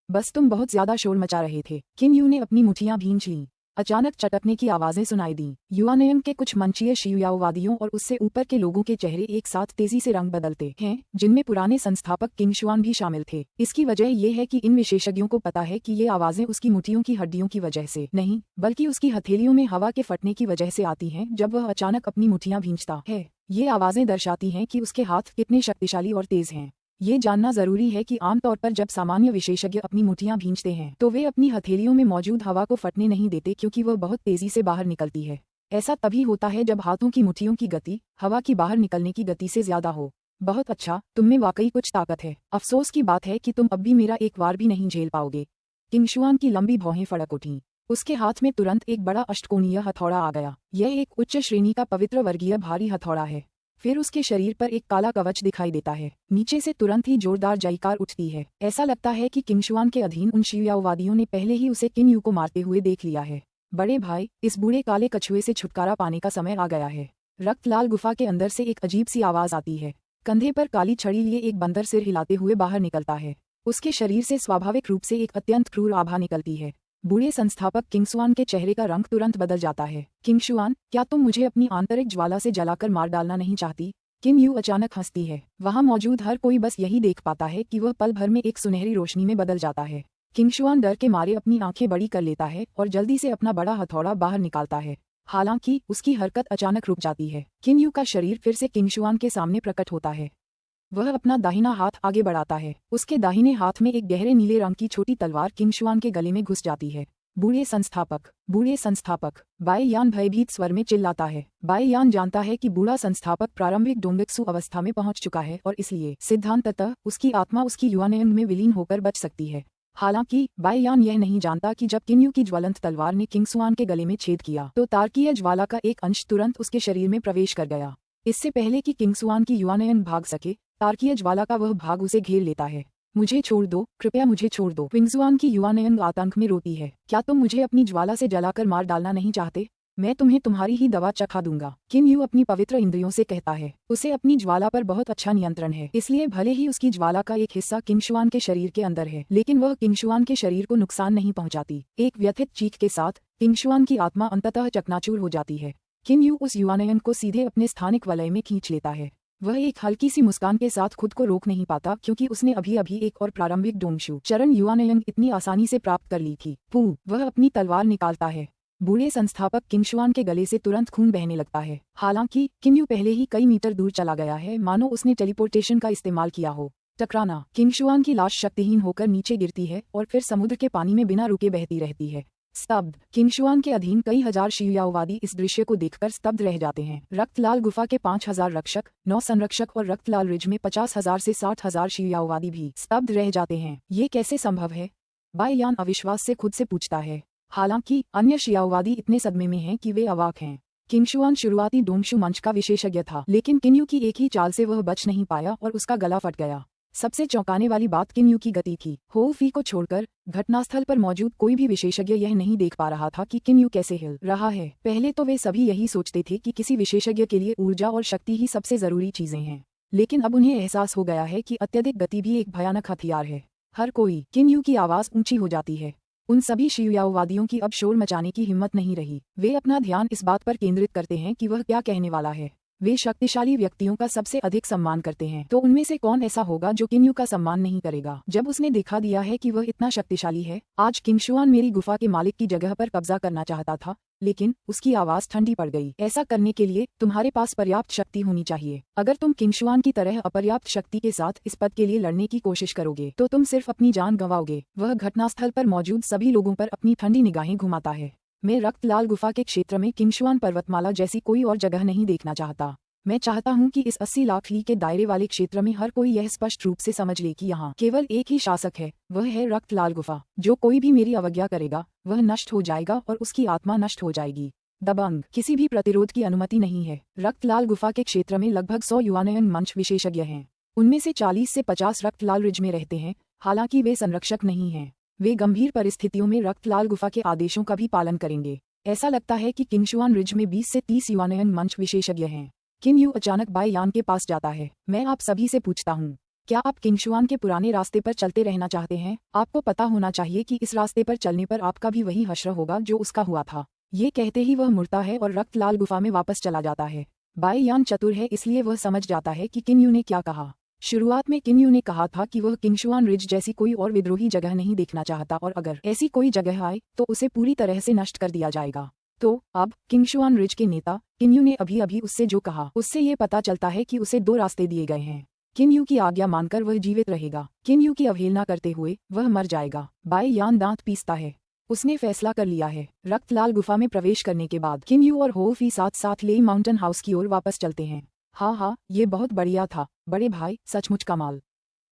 Speaker 1: बस तुम बहुत ज्यादा शोर मचा रहे थे। किन यू ने अपनी मुठियां भींच लीं। अचानक चटकने की आवाजें सुनाई दी। युवानयन के कुछ मंचीय शियाओवादियों और उससे ऊपर के लोगों के चेहरे एक साथ तेजी से रंग बदलते हैं, जिनमें पुराने संस्थापक किंग शुआन भी शामिल थे। इसकी वजह ये है कि इन विशेषज्ञों को पता है कि ये आवाजें उसकी मुठियों की हड्डियों की वजह से नहीं, बल्कि उसकी हथेलियों में हवा के फटने की वजह से आती हैं जब वह अचानक अपनी मुठियां भींचता है। ये आवाजें दर्शाती हैं कि उसके हाथ कितने शक्तिशाली और तेज हैं। ये जानना जरूरी है कि आमतौर पर जब सामान्य विशेषज्ञ अपनी मुठियां भींचते हैं तो वे अपनी हथेलियों में मौजूद हवा को फटने नहीं देते, क्योंकि वह बहुत तेजी से बाहर निकलती है। ऐसा तभी होता है जब हाथों की मुठियों की गति हवा की बाहर निकलने की गति से ज्यादा हो। बहुत अच्छा, तुम में वाकई कुछ ताकत है। अफसोस की बात है कि तुम अब भी मेरा एक वार भी नहीं झेल पाओगे। किंग शुआन की लंबी भौहें फड़क उठीं। उसके हाथ में तुरंत एक बड़ा अष्टकोणीय हथौड़ा आ गया। यह एक उच्च श्रेणी का पवित्र वर्गीय भारी हथौड़ा है। फिर उसके शरीर पर एक काला कवच दिखाई देता है। नीचे से तुरंत ही जोरदार जयकार उठती है। ऐसा लगता है कि किंग शुआन के अधीन उन शियाओवादियों ने पहले ही उसे किन यू को मारते हुए देख लिया है। बड़े भाई, इस बूढ़े काले कछुए से छुटकारा पाने का समय आ गया है। रक्त लाल गुफा के अंदर से एक अजीब सी आवाज आती है। कंधे पर काली छड़ी लिए एक बंदर सिर हिलाते हुए बाहर निकलता है। उसके शरीर से स्वाभाविक रूप से एक अत्यंत क्रूर आभा निकलती है। बूढ़े संस्थापक किंग शुआन के चेहरे का रंग तुरंत बदल जाता है। किंग शुआन, क्या तुम मुझे अपनी आंतरिक ज्वाला से जलाकर मार डालना नहीं चाहती? किन यू अचानक हंसती है। वहां मौजूद हर कोई बस यही देख पाता है कि वह पल भर में एक सुनहरी रोशनी में बदल जाता है। किंग शुआन डर के मारे अपनी आंखें बड़ी कर लेता है और जल्दी से अपना बड़ा हथौड़ा बाहर निकालता है। हालांकि उसकी हरकत अचानक रुक जाती है। किन यू का शरीर फिर से किंग शुआन के सामने प्रकट होता है। वह अपना दाहिना हाथ आगे बढ़ाता है। उसके दाहिने हाथ में एक गहरे नीले रंग की छोटी तलवार किंग शुआन के गले में घुस जाती है। बूढ़े संस्थापक, बाई यान भयभीत स्वर में चिल्लाता है। बाई यान जानता है कि बूढ़ा संस्थापक प्रारंभिक डोंगक्सु अवस्था में पहुंच चुका है और इसलिए सिद्धांततः उसकी आत्मा उसकी युवानयन में विलीन होकर बच सकती है। हालांकि बाई यान यह नहीं जानता कि जब किन यू की ज्वलंत तलवार ने किंग शुआन के गले में छेद किया तो तारकीय ज्वाला का एक अंश तुरंत उसके शरीर में प्रवेश कर गया। इससे पहले कि किंग शुआन की युवानयन भाग सके, तारकीय ज्वाला का वह भाग उसे घेर लेता है। मुझे छोड़ दो, कृपया मुझे छोड़ दो। किंग शुआन की युवानयन आतंक में रोती है। क्या तुम मुझे अपनी ज्वाला से जलाकर मार डालना नहीं चाहते? मैं तुम्हें तुम्हारी ही दवा चखा दूंगा। किन यू अपनी पवित्र इंद्रियों से कहता है। उसे अपनी ज्वाला पर बहुत अच्छा नियंत्रण है, इसलिए भले ही उसकी ज्वाला का एक हिस्सा किंग शुआन के शरीर के अंदर है, लेकिन वह किंग शुआन के शरीर को नुकसान नहीं पहुंचाती। एक व्यथित चीख के साथ किंग शुआन की आत्मा अंततः चकनाचूर हो जाती है। किन यू उस युवानयन को सीधे अपने स्थानिक वलय में खींच लेता है। वह एक हल्की सी मुस्कान के साथ खुद को रोक नहीं पाता, क्योंकि उसने अभी अभी एक और प्रारंभिक डोंगशु चरण युवानयन इतनी आसानी से प्राप्त कर ली थी। वह अपनी तलवार निकालता है। बूढ़े संस्थापक किंगशुआन के गले से तुरंत खून बहने लगता है। हालांकि किन्यू पहले ही कई मीटर दूर चला गया है, मानो उसने टेलीपोर्टेशन का इस्तेमाल किया हो। टकराना। किंगशुआन की लाश शक्तिहीन होकर नीचे गिरती है और फिर समुद्र के पानी में बिना रुके बहती रहती है। स्तब्ध। किंगशुआन के अधीन कई हजार शियुयाओवादी इस दृश्य को देखकर स्तब्ध रह जाते हैं। रक्तलाल गुफा के 5000 रक्षक, 9 संरक्षक और रक्तलाल रिज में 50,000 से 60,000 शियुयाओवादी भी स्तब्ध रह जाते हैं। ये कैसे संभव है? बाई यान अविश्वास से खुद से पूछता है। हालांकि अन्य शियाओवादी इतने सदमे में हैं कि वे अवाक हैं। किंगशुआन शुरुआती डोंगशु मंच का विशेषज्ञ था, लेकिन किन्यू की एक ही चाल से वह बच नहीं पाया और उसका गला फट गया। सबसे चौंकाने वाली बात किन्यू की गति थी। हो फी को छोड़कर घटनास्थल पर मौजूद कोई भी विशेषज्ञ यह नहीं देख पा रहा था कि किन्यू कैसे हिल रहा है। पहले तो वे सभी यही सोचते थे कि किसी विशेषज्ञ के लिए ऊर्जा और शक्ति ही सबसे जरूरी चीजें हैं, लेकिन अब उन्हें एहसास हो गया है कि अत्यधिक गति भी एक भयानक हथियार है। हर कोई। किन्यू की आवाज ऊंची हो जाती है। उन सभी शियुयाओवादियों की अब शोर मचाने की हिम्मत नहीं रही। वे अपना ध्यान इस बात पर केंद्रित करते हैं कि वह क्या कहने वाला है। वे शक्तिशाली व्यक्तियों का सबसे अधिक सम्मान करते हैं, तो उनमें से कौन ऐसा होगा जो किन्यू का सम्मान नहीं करेगा? जब उसने दिखा दिया है कि वह इतना शक्तिशाली है। आज किंगशुआन मेरी गुफा के मालिक की जगह पर कब्जा करना चाहता था, लेकिन उसकी आवाज ठंडी पड़ गई। ऐसा करने के लिए तुम्हारे पास पर्याप्त शक्ति होनी चाहिए। अगर तुम किंगशुआन की तरह अपर्याप्त शक्ति के साथ इस पद के लिए लड़ने की कोशिश करोगे तो तुम सिर्फ अपनी जान गंवाओगे। वह घटनास्थल पर मौजूद सभी लोगों पर अपनी ठंडी निगाहें घुमाता है। मैं रक्तलाल गुफा के क्षेत्र में किंगशुआन पर्वतमाला जैसी कोई और जगह नहीं देखना चाहता। मैं चाहता हूं कि इस 80 लाख ली के दायरे वाले क्षेत्र में हर कोई यह स्पष्ट रूप से समझ ले कि यहाँ केवल एक ही शासक है, वह है रक्तलाल गुफा। जो कोई भी मेरी अवज्ञा करेगा वह नष्ट हो जाएगा और उसकी आत्मा नष्ट हो जाएगी। दबंग। किसी भी प्रतिरोध की अनुमति नहीं है। रक्तलाल गुफा के क्षेत्र में लगभग 100 युवानयन मंच विशेषज्ञ हैं। उनमें से 40 से 50 रक्तलाल रिज में रहते हैं। हालांकि वे संरक्षक नहीं हैं। वे गंभीर परिस्थितियों में रक्तलाल गुफा के आदेशों का भी पालन करेंगे। ऐसा लगता है कि किंगशुआन रिज में 20 से 30 युवानयन मंच विशेषज्ञ हैं। किन्यू अचानक बाई यान के पास जाता है। मैं आप सभी से पूछता हूँ, क्या आप किंगशुआन के पुराने रास्ते पर चलते रहना चाहते हैं? आपको पता होना चाहिए कि इस रास्ते पर चलने पर आपका भी वही हश्र होगा जो उसका हुआ था। ये कहते ही वह मुड़ता है और रक्तलाल गुफा में वापस चला जाता है। बाई यान चतुर है, इसलिए वह समझ जाता है कि किन्यू ने क्या कहा। शुरुआत में किन्यू ने कहा था कि वह किंगशुआन रिज जैसी कोई और विद्रोही जगह नहीं देखना चाहता और अगर ऐसी कोई जगह आए तो उसे पूरी तरह से नष्ट कर दिया जाएगा। तो अब किंगशुआन रिज के नेता किन्यू ने अभी अभी उससे जो कहा, उससे ये पता चलता है कि उसे 2 रास्ते दिए गए हैं। किन्यू की आज्ञा मानकर वह जीवित रहेगा, किन्यू की अवहेलना करते हुए वह मर जाएगा। बाई यान दांत पीसता है। उसने फैसला कर लिया है। रक्तलाल गुफा में प्रवेश करने के बाद किन्यू और हो फी साथ साथ लेई माउंटेन हाउस की ओर वापस चलते हैं। हाँ, ये बहुत बढ़िया था बड़े भाई, सचमुच कमाल।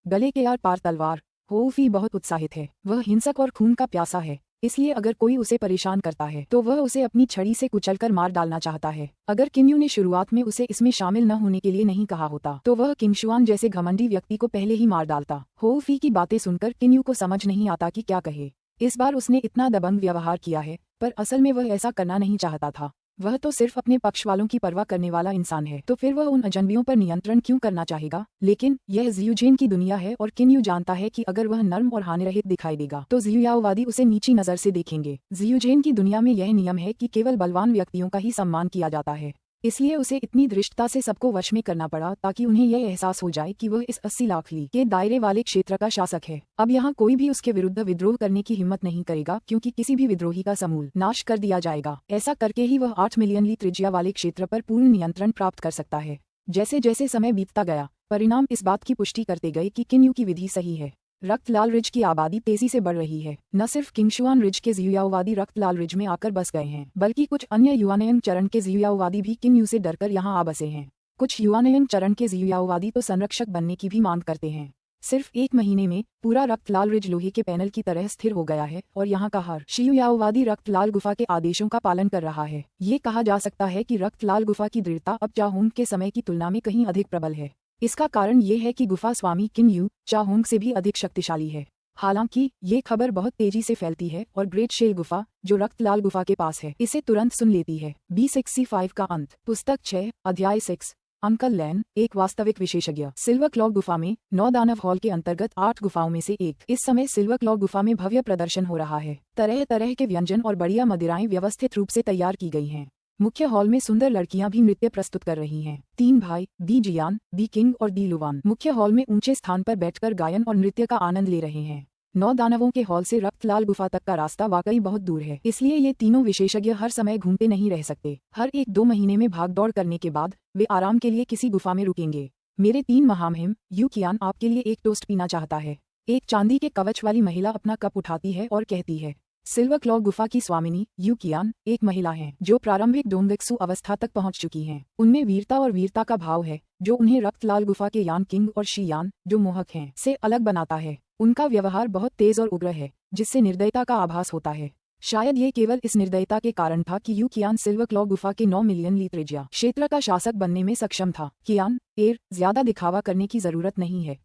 Speaker 1: गले के आर पार तलवार। हो फी बहुत उत्साहित है। वह हिंसक और खून का प्यासा है, इसलिए अगर कोई उसे परेशान करता है तो वह उसे अपनी छड़ी से कुचलकर मार डालना चाहता है। अगर किन्यू ने शुरुआत में उसे इसमें शामिल न होने के लिए नहीं कहा होता तो वह किंगशुआन जैसे घमंडी व्यक्ति को पहले ही मार डालता। हो फी की बातें सुनकर किन्यू को समझ नहीं आता कि क्या कहे। इस बार उसने इतना दबंग व्यवहार किया है, पर असल में वह ऐसा करना नहीं चाहता था। वह तो सिर्फ अपने पक्ष वालों की परवाह करने वाला इंसान है, तो फिर वह उन अजनबियों पर नियंत्रण क्यों करना चाहेगा? लेकिन यह ज़ियुजेन की दुनिया है और किन्यू जानता है कि अगर वह नर्म और हानिरहित दिखाई देगा तो ज़ियुयाओवादी उसे नीची नजर से देखेंगे। ज़ियुजेन की दुनिया में यह नियम है कि केवल बलवान व्यक्तियों का ही सम्मान किया जाता है, इसलिए उसे इतनी दृष्टता से सबको वश में करना पड़ा ताकि उन्हें यह एहसास हो जाए कि वह इस 80 लाख ली के दायरे वाले क्षेत्र का शासक है। अब यहाँ कोई भी उसके विरुद्ध विद्रोह करने की हिम्मत नहीं करेगा, क्योंकि किसी भी विद्रोही का समूल नाश कर दिया जाएगा। ऐसा करके ही वह 8 मिलियन ली त्रिज्या वाले क्षेत्र पर पूर्ण नियंत्रण प्राप्त कर सकता है। जैसे जैसे समय बीतता गया, परिणाम इस बात की पुष्टि करते गए कि किन्यू की विधि सही है। रक्तलाल रिज की आबादी तेजी से बढ़ रही है। न सिर्फ किंगशुआन रिज के ज़ियुयाओवादी रक्तलाल रिज में आकर बस गए हैं, बल्कि कुछ अन्य युवानयन चरण के ज़ियुयाओवादी भी किन्यू से डरकर यहाँ आ बसे हैं। कुछ युवानयन चरण के ज़ियुयाओवादी तो संरक्षक बनने की भी मांग करते हैं। सिर्फ 1 महीने में पूरा रक्तलाल रिज लोहे के पैनल की तरह स्थिर हो गया है और यहाँ का हर शियुयाओवादी रक्तलाल गुफा के आदेशों का पालन कर रहा है। ये कहा जा सकता है कि रक्तलाल गुफा की दृढ़ता अब चाहोंग के समय की तुलना में कहीं अधिक प्रबल है। इसका कारण ये है कि गुफा स्वामी किन्यू चाहोंग से भी अधिक शक्तिशाली है। हालांकि ये खबर बहुत तेजी से फैलती है और ग्रेट शेल गुफा, जो रक्तलाल गुफा के पास है, इसे तुरंत सुन लेती है। B65 का अंत। पुस्तक 6, अध्याय 6। अंकल लैन, एक वास्तविक विशेषज्ञ। सिल्वर क्लॉ गुफा में 9 दानव हॉल के अंतर्गत 8 गुफाओं में से एक। इस समय सिल्वर क्लॉ गुफा में भव्य प्रदर्शन हो रहा है। तरह तरह के व्यंजन और बढ़िया मदिराएं व्यवस्थित रूप से तैयार की गई हैं। मुख्य हॉल में सुंदर लड़कियां भी नृत्य प्रस्तुत कर रही हैं। 3 भाई, दी जियान, दी किंग और दी लुवान, मुख्य हॉल में ऊंचे स्थान पर बैठकर गायन और नृत्य का आनंद ले रहे हैं। 9 दानवों के हॉल से रक्त लाल गुफा तक का रास्ता वाकई बहुत दूर है, इसलिए ये तीनों विशेषज्ञ हर समय घूमते नहीं रह सकते। हर 1-2 महीने में भाग दौड़ करने के बाद वे आराम के लिए किसी गुफा में रुकेंगे। मेरे 3 महामहिम यू कियान आपके लिए एक टोस्ट पीना चाहता है। एक चांदी के कवच वाली महिला अपना कप उठाती है और कहती है। सिल्वर क्लॉ गुफा की स्वामिनी यू कियान एक महिला हैं जो प्रारंभिक डोंगेक्सु अवस्था तक पहुंच चुकी हैं। उनमें वीरता का भाव है जो उन्हें रक्त लाल गुफा के यान किंग और शी यान जो मोहक हैं से अलग बनाता है। उनका व्यवहार बहुत तेज और उग्र है जिससे निर्दयता का आभास होता है। शायद ये केवल इस निर्दयता के कारण था कि यू कियान सिल्वर क्लॉ गुफा के 9 मिलियन ली त्रिज्या क्षेत्र का शासक बनने में सक्षम था। कियान ज्यादा दिखावा करने की जरूरत नहीं है,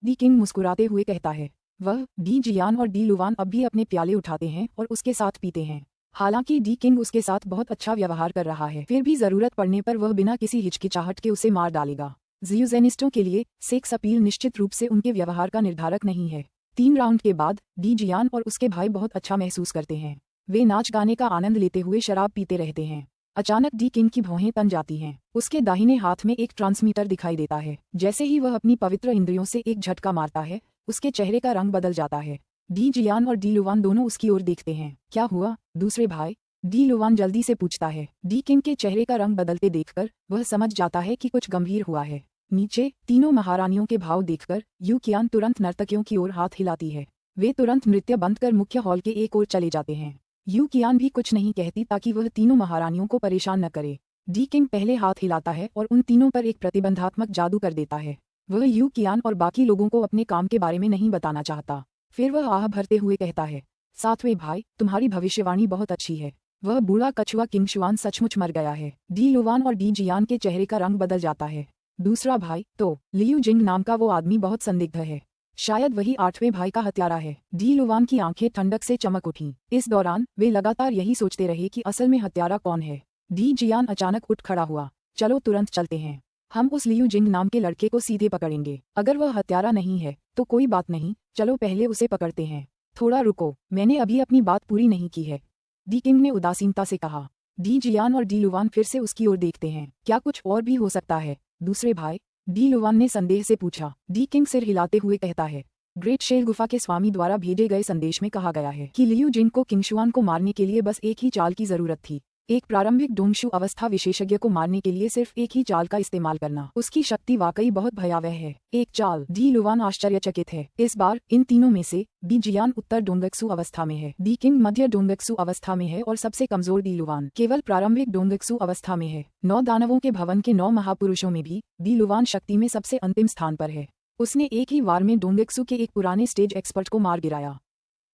Speaker 1: दी किंग मुस्कुराते हुए कहता है। वह डी जियान और डी लुवान अब भी अपने प्याले उठाते हैं और उसके साथ पीते हैं। हालांकि डी किंग उसके साथ बहुत अच्छा व्यवहार कर रहा है, फिर भी जरूरत पड़ने पर वह बिना किसी हिचकिचाहट के उसे मार डालेगा। जियूजेनिस्टों के लिए सेक्स अपील निश्चित रूप से उनके व्यवहार का निर्धारक नहीं है। 3 राउंड के बाद डी जियान और उसके भाई बहुत अच्छा महसूस करते हैं। वे नाच गाने का आनंद लेते हुए शराब पीते रहते हैं। अचानक डी किंग की भौहें तन जाती हैं। उसके दाहिने हाथ में एक ट्रांसमीटर दिखाई देता है। जैसे ही वह अपनी पवित्र इंद्रियों से एक झटका मारता है उसके चेहरे का रंग बदल जाता है। डी जियान और डी लुवान दोनों उसकी ओर देखते हैं। क्या हुआ दूसरे भाई? डी लुवान जल्दी से पूछता है। डी किंग के चेहरे का रंग बदलते देखकर वह समझ जाता है कि कुछ गंभीर हुआ है। नीचे तीनों महारानियों के भाव देखकर यू कियान तुरंत नर्तकियों की ओर हाथ हिलाती है। वे तुरंत नृत्य बंद कर मुख्य हॉल के एक ओर चले जाते हैं। यू कियान भी कुछ नहीं कहती ताकि वह तीनों महारानियों को परेशान न करे। डी किंग पहले हाथ हिलाता है और उन तीनों पर एक प्रतिबंधात्मक जादू कर देता है। वह यू कियान और बाकी लोगों को अपने काम के बारे में नहीं बताना चाहता। फिर वह आह भरते हुए कहता है, 7वें भाई तुम्हारी भविष्यवाणी बहुत अच्छी है। वह बूढ़ा कछुआ किंग शुआन सचमुच मर गया है। डी लुवान और डी जियान के चेहरे का रंग बदल जाता है। दूसरा भाई तो लियू जिंग नाम का वो आदमी बहुत संदिग्ध है। शायद वही 8वें भाई का हत्यारा है। डी लुवान की आंखें ठंडक से चमक उठीं। इस दौरान वे लगातार यही सोचते रहे कि असल में हत्यारा कौन है। डी जियान अचानक उठ खड़ा हुआ। चलो तुरंत चलते हैं। हम उस लियू जिंग नाम के लड़के को सीधे पकड़ेंगे। अगर वह हत्यारा नहीं है तो कोई बात नहीं, चलो पहले उसे पकड़ते हैं। थोड़ा रुको, मैंने अभी अपनी बात पूरी नहीं की है, डी किंग ने उदासीनता से कहा। डी जियान और डी लुवान फिर से उसकी ओर देखते हैं। क्या कुछ और भी हो सकता है दूसरे भाई? डी लुवान ने संदेह से पूछा। डी किंग सिर हिलाते हुए कहता है, ग्रेट शेल गुफा के स्वामी द्वारा भेजे गए संदेश में कहा गया है कि लियू जिंग को किंगशुआन को मारने के लिए बस एक ही चाल की जरूरत थी। एक प्रारंभिक डोंगशु अवस्था विशेषज्ञ को मारने के लिए सिर्फ एक ही चाल का इस्तेमाल करना। उसकी शक्ति वाकई बहुत भयावह है। एक चाल। डी लुवान आश्चर्यचकित है। इस बार इन तीनों में से डी जियान उत्तर डोंगेक्सु अवस्था में है, डी किंग मध्य डोंगेक्सु अवस्था में है और सबसे कमजोर डी लुवान केवल प्रारंभिक डोंगेक्सु अवस्था में है। 9 दानवों के भवन के 9 महापुरुषों में भी डी लुवान शक्ति में सबसे अंतिम स्थान पर है। उसने एक ही वार में डोंगेक्सु के एक पुराने स्टेज एक्सपर्ट को मार गिराया।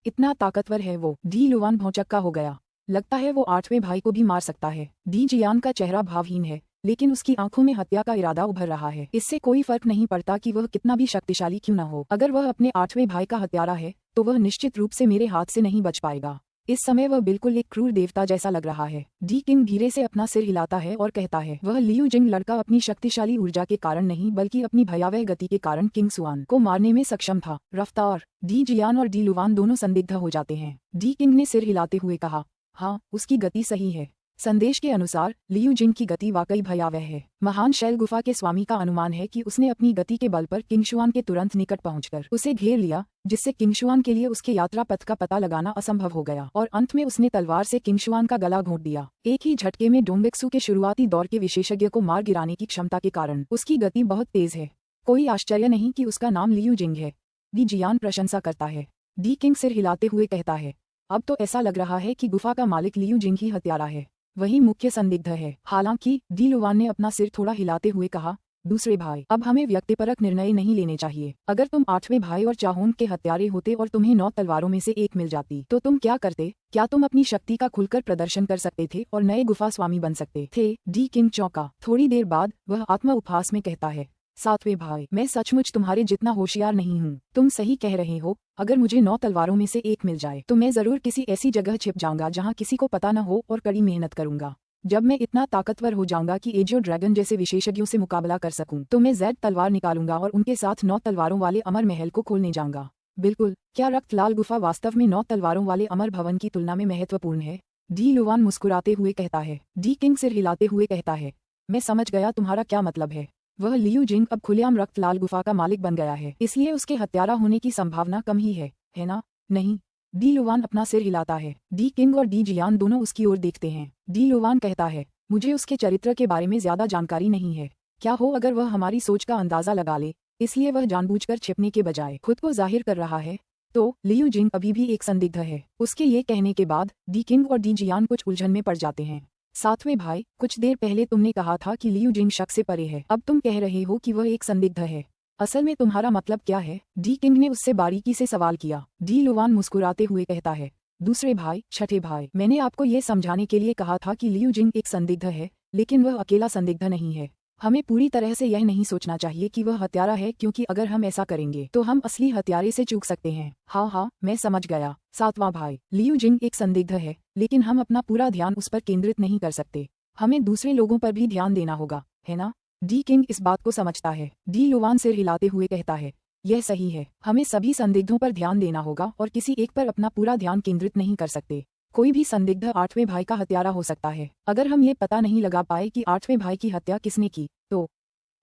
Speaker 1: इतना ताकतवर है वो। डी लुवान भौचक्का हो गया। लगता है वो 8वें भाई को भी मार सकता है। डी जियान का चेहरा भावहीन है लेकिन उसकी आंखों में हत्या का इरादा उभर रहा है। इससे कोई फर्क नहीं पड़ता कि वह कितना भी शक्तिशाली क्यों न हो। अगर वह अपने 8वें भाई का हत्यारा है तो वह निश्चित रूप से मेरे हाथ से नहीं बच पाएगा। इस समय वह बिल्कुल एक क्रूर देवता जैसा लग रहा है। डी किंग धीरे से अपना सिर हिलाता है और कहता है, वह लियू जिंग लड़का अपनी शक्तिशाली ऊर्जा के कारण नहीं बल्कि अपनी भयावह गति के कारण किंग सुआन को मारने में सक्षम था। रफ्तार। डी जियान और डी लुवान दोनों संदिग्ध हो जाते हैं। डी किंग ने सिर हिलाते हुए कहा, हाँ उसकी गति सही है। संदेश के अनुसार लियू जिंग की गति वाकई भयावह है। महान शैल गुफा के स्वामी का अनुमान है कि उसने अपनी गति के बल पर किंगशुआन के तुरंत निकट पहुंचकर उसे घेर लिया, जिससे किंगशुआन के लिए उसके यात्रा पथ का पता लगाना असंभव हो गया और अंत में उसने तलवार से किंगशुआन का गला घोंट दिया। एक ही झटके में डोंगेक्सु के शुरुआती दौर के विशेषज्ञ को मार गिराने की क्षमता के कारण उसकी गति बहुत तेज है। कोई आश्चर्य नहीं कि उसका नाम लियू जिंग है। डी जियान प्रशंसा करता है। डी किंग सिर हिलाते हुए कहता है, अब तो ऐसा लग रहा है कि गुफा का मालिक लियू जिंग ही हत्यारा है, वही मुख्य संदिग्ध है। हालांकि डी लुवान ने अपना सिर थोड़ा हिलाते हुए कहा, दूसरे भाई अब हमें व्यक्तिपरक निर्णय नहीं लेने चाहिए। अगर तुम 8वें भाई और चाहोन के हत्यारे होते और तुम्हें 9 तलवारों में से एक मिल जाती तो तुम क्या करते? क्या तुम अपनी शक्ति का खुलकर प्रदर्शन कर सकते थे और नए गुफा स्वामी बन सकते थे? डी किंग चौंका। थोड़ी देर बाद वह आत्म उपहास में कहता है, 7वें भाई मैं सचमुच तुम्हारे जितना होशियार नहीं हूँ। तुम सही कह रहे हो। अगर मुझे 9 तलवारों में से एक मिल जाए तो मैं जरूर किसी ऐसी जगह छिप जाऊंगा जहाँ किसी को पता न हो और कड़ी मेहनत करूंगा। जब मैं इतना ताकतवर हो जाऊंगा कि एजियो ड्रैगन जैसे विशेषज्ञों से मुकाबला कर सकूं तो मैं जेड तलवार निकालूंगा और उनके साथ 9 तलवारों वाले अमर महल को खोलने जाऊंगा। बिल्कुल, क्या रक्त लाल गुफा वास्तव में 9 तलवारों वाले अमर भवन की तुलना में महत्वपूर्ण है? डी लुवान मुस्कुराते हुए कहता है। डी किंग सिर हिलाते हुए कहता है, मैं समझ गया तुम्हारा क्या मतलब है। वह लियू जिंग अब खुलेआम रक्त लाल गुफा का मालिक बन गया है, इसलिए उसके हत्यारा होने की संभावना कम ही है। है ना? नहीं। डी लुवान अपना सिर हिलाता है। डी किंग और डी जियान दोनों उसकी ओर देखते हैं। डी लुवान कहता है, मुझे उसके चरित्र के बारे में ज्यादा जानकारी नहीं है। क्या हो अगर वह हमारी सोच का अंदाजा लगा ले, इसलिए वह जानबूझकर छिपने के बजाय खुद को जाहिर कर रहा है। तो लियू जिंग अभी भी एक संदिग्ध है। उसके ये कहने के बाद डी किंग और डी जियान कुछ उलझन में पड़ जाते हैं। सातवें भाई, कुछ देर पहले तुमने कहा था कि लियू जिंग शक से परे है, अब तुम कह रहे हो कि वह एक संदिग्ध है। असल में तुम्हारा मतलब क्या है? डी किंग ने उससे बारीकी से सवाल किया। डी लुवान मुस्कुराते हुए कहता है, दूसरे भाई, छठे भाई, मैंने आपको ये समझाने के लिए कहा था कि लियू जिंग एक संदिग्ध है, लेकिन वह अकेला संदिग्ध नहीं है। हमें पूरी तरह से यह नहीं सोचना चाहिए कि वह हत्यारा है, क्योंकि अगर हम ऐसा करेंगे तो हम असली हत्यारे से चूक सकते हैं। हाँ, मैं समझ गया। सातवां भाई, लियू जिंग एक संदिग्ध है, लेकिन हम अपना पूरा ध्यान उस पर केंद्रित नहीं कर सकते। हमें दूसरे लोगों पर भी ध्यान देना होगा, है ना? डी किंग इस बात को समझता है। डी लुवान सिर हिलाते हुए कहता है, यह सही है। हमें सभी संदिग्धों पर ध्यान देना होगा और किसी एक पर अपना पूरा ध्यान केंद्रित नहीं कर सकते। कोई भी संदिग्ध आठवें भाई का हत्यारा हो सकता है। अगर हम ये पता नहीं लगा पाए कि आठवें भाई की हत्या किसने की, तो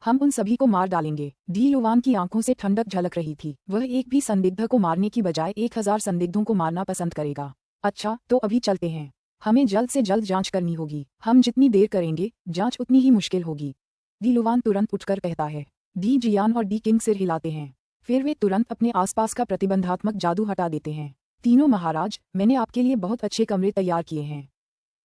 Speaker 1: हम उन सभी को मार डालेंगे। डी लुवान की आंखों से ठंडक झलक रही थी। वह एक भी संदिग्ध को मारने की बजाय 1000 संदिग्धों को मारना पसंद करेगा। अच्छा, तो अभी चलते हैं। हमें जल्द से जल्द जांच करनी होगी। हम जितनी देर करेंगे, जांच उतनी ही मुश्किल होगी। डी लुवान तुरंत उठकर कहता है। डी जियान और डी किंग सिर हिलाते हैं। फिर वे तुरंत अपने आसपास का प्रतिबंधात्मक जादू हटा देते हैं। तीनों महाराज, मैंने आपके लिए बहुत अच्छे कमरे तैयार किए हैं।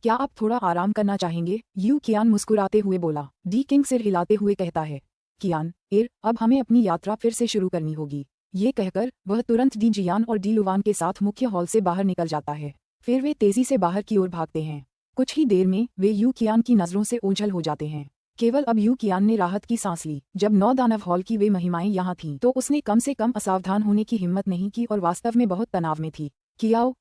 Speaker 1: क्या आप थोड़ा आराम करना चाहेंगे? यू कियान मुस्कुराते हुए बोला। डी किंग सिर हिलाते हुए कहता है, कियान, अब हमें अपनी यात्रा फिर से शुरू करनी होगी। ये कहकर वह तुरंत डी जियान और डी लुवान के साथ मुख्य हॉल से बाहर निकल जाता है। फिर वे तेजी से बाहर की ओर भागते हैं। कुछ ही देर में वे यू कियान की नजरों से ओझल हो जाते हैं। केवल अब यू कियान ने राहत की सांस ली। जब 9 दानव हॉल की वे महिमाएं यहाँ थीं, तो उसने कम से कम असावधान होने की हिम्मत नहीं की और वास्तव में बहुत तनाव में थी। कियाओ,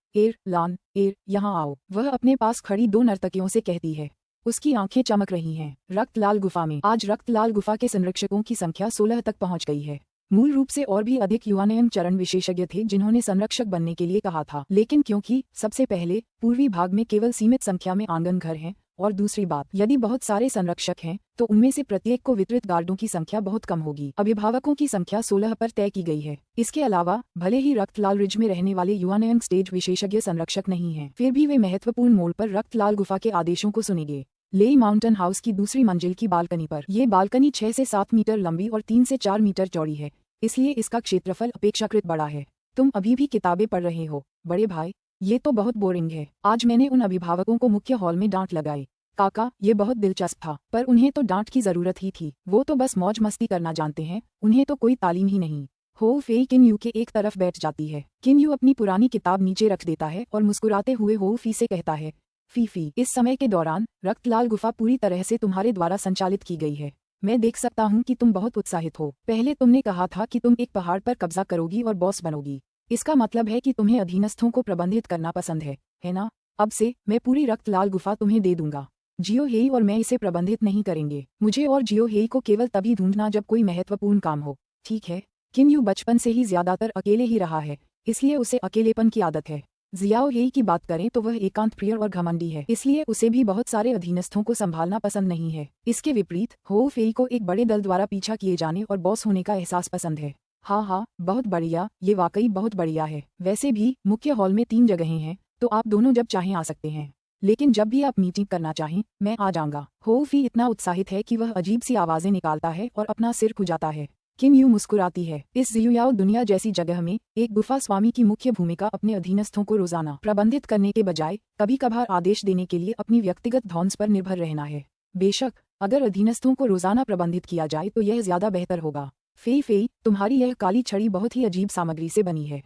Speaker 1: लान, यहाँ आओ, वह अपने पास खड़ी 2 नर्तकियों से कहती है। उसकी आंखें चमक रही हैं। रक्तलाल गुफा में आज रक्तलाल गुफा के संरक्षकों की संख्या 16 तक पहुंच गई है। मूल रूप से और भी अधिक युवानयन चरण विशेषज्ञ थे जिन्होंने संरक्षक बनने के लिए कहा था, लेकिन क्योंकि सबसे पहले पूर्वी भाग में केवल सीमित संख्या में आंगन घर हैं, और दूसरी बात, यदि बहुत सारे संरक्षक हैं तो उनमें से प्रत्येक को वितरित गार्डों की संख्या बहुत कम होगी। अभिभावकों की संख्या 16 पर तय की गई है। इसके अलावा भले ही रक्तलाल रिज में रहने वाले युवानयन स्टेज विशेषज्ञ संरक्षक नहीं हैं, फिर भी वे महत्वपूर्ण मोड़ पर रक्तलाल गुफा के आदेशों को सुनेंगे। लेई माउंटेन हाउस की दूसरी मंजिल की बालकनी पर ये बालकनी 6 से 7 मीटर लंबी और 3 से 4 मीटर चौड़ी है, इसलिए इसका क्षेत्रफल अपेक्षाकृत बड़ा है। तुम अभी भी किताबें पढ़ रहे हो, बड़े भाई? ये तो बहुत बोरिंग है। आज मैंने उन अभिभावकों को मुख्य हॉल में डांट लगाई। काका, ये बहुत दिलचस्प था, पर उन्हें तो डांट की जरूरत ही थी। वो तो बस मौज मस्ती करना जानते हैं, उन्हें तो कोई तालीम ही नहीं। हो फेई किन यू के एक तरफ बैठ जाती है। किन यू अपनी पुरानी किताब नीचे रख देता है और मुस्कुराते हुए हो फी से कहता है, फीफी, इस समय के दौरान रक्तलाल गुफा पूरी तरह से तुम्हारे द्वारा संचालित की गई है। मैं देख सकता हूँ कि तुम बहुत उत्साहित हो। पहले तुमने कहा था कि तुम एक पहाड़ पर कब्जा करोगी और बॉस बनोगी। इसका मतलब है कि तुम्हें अधीनस्थों को प्रबंधित करना पसंद है ना? अब से मैं पूरी रक्तलाल गुफा तुम्हें दे दूंगा। जियो हेई और मैं इसे प्रबंधित नहीं करेंगे। मुझे और जियो हेई को केवल तभी ढूंढना जब कोई महत्वपूर्ण काम हो, ठीक है? किन यू बचपन से ही ज्यादातर अकेले ही रहा है, इसलिए उसे अकेलेपन की आदत है। जियाओ हेई की बात करें तो वह एकांत प्रिय और घमंडी है, इसलिए उसे भी बहुत सारे अधीनस्थों को संभालना पसंद नहीं है। इसके विपरीत हो फेई को एक बड़े दल द्वारा पीछा किए जाने और बॉस होने का एहसास पसंद है। हाँ, बहुत बढ़िया, ये वाकई बहुत बढ़िया है। वैसे भी मुख्य हॉल में 3 जगहें हैं, तो आप दोनों जब चाहें आ सकते हैं, लेकिन जब भी आप मीटिंग करना चाहें मैं आ जाऊंगा। हो फी इतना उत्साहित है कि वह अजीब सी आवाजें निकालता है और अपना सिर खुजाता है। किम यू मुस्कुराती है। इस जियुयाओ दुनिया जैसी जगह में एक गुफा स्वामी की मुख्य भूमिका अपने अधीनस्थों को रोजाना प्रबंधित करने के बजाय कभी कभार आदेश देने के लिए अपनी व्यक्तिगत धौंस पर निर्भर रहना है। बेशक अगर अधीनस्थों को रोजाना प्रबंधित किया जाए तो यह ज्यादा बेहतर होगा। फेई, तुम्हारी यह काली छड़ी बहुत ही अजीब सामग्री से बनी है।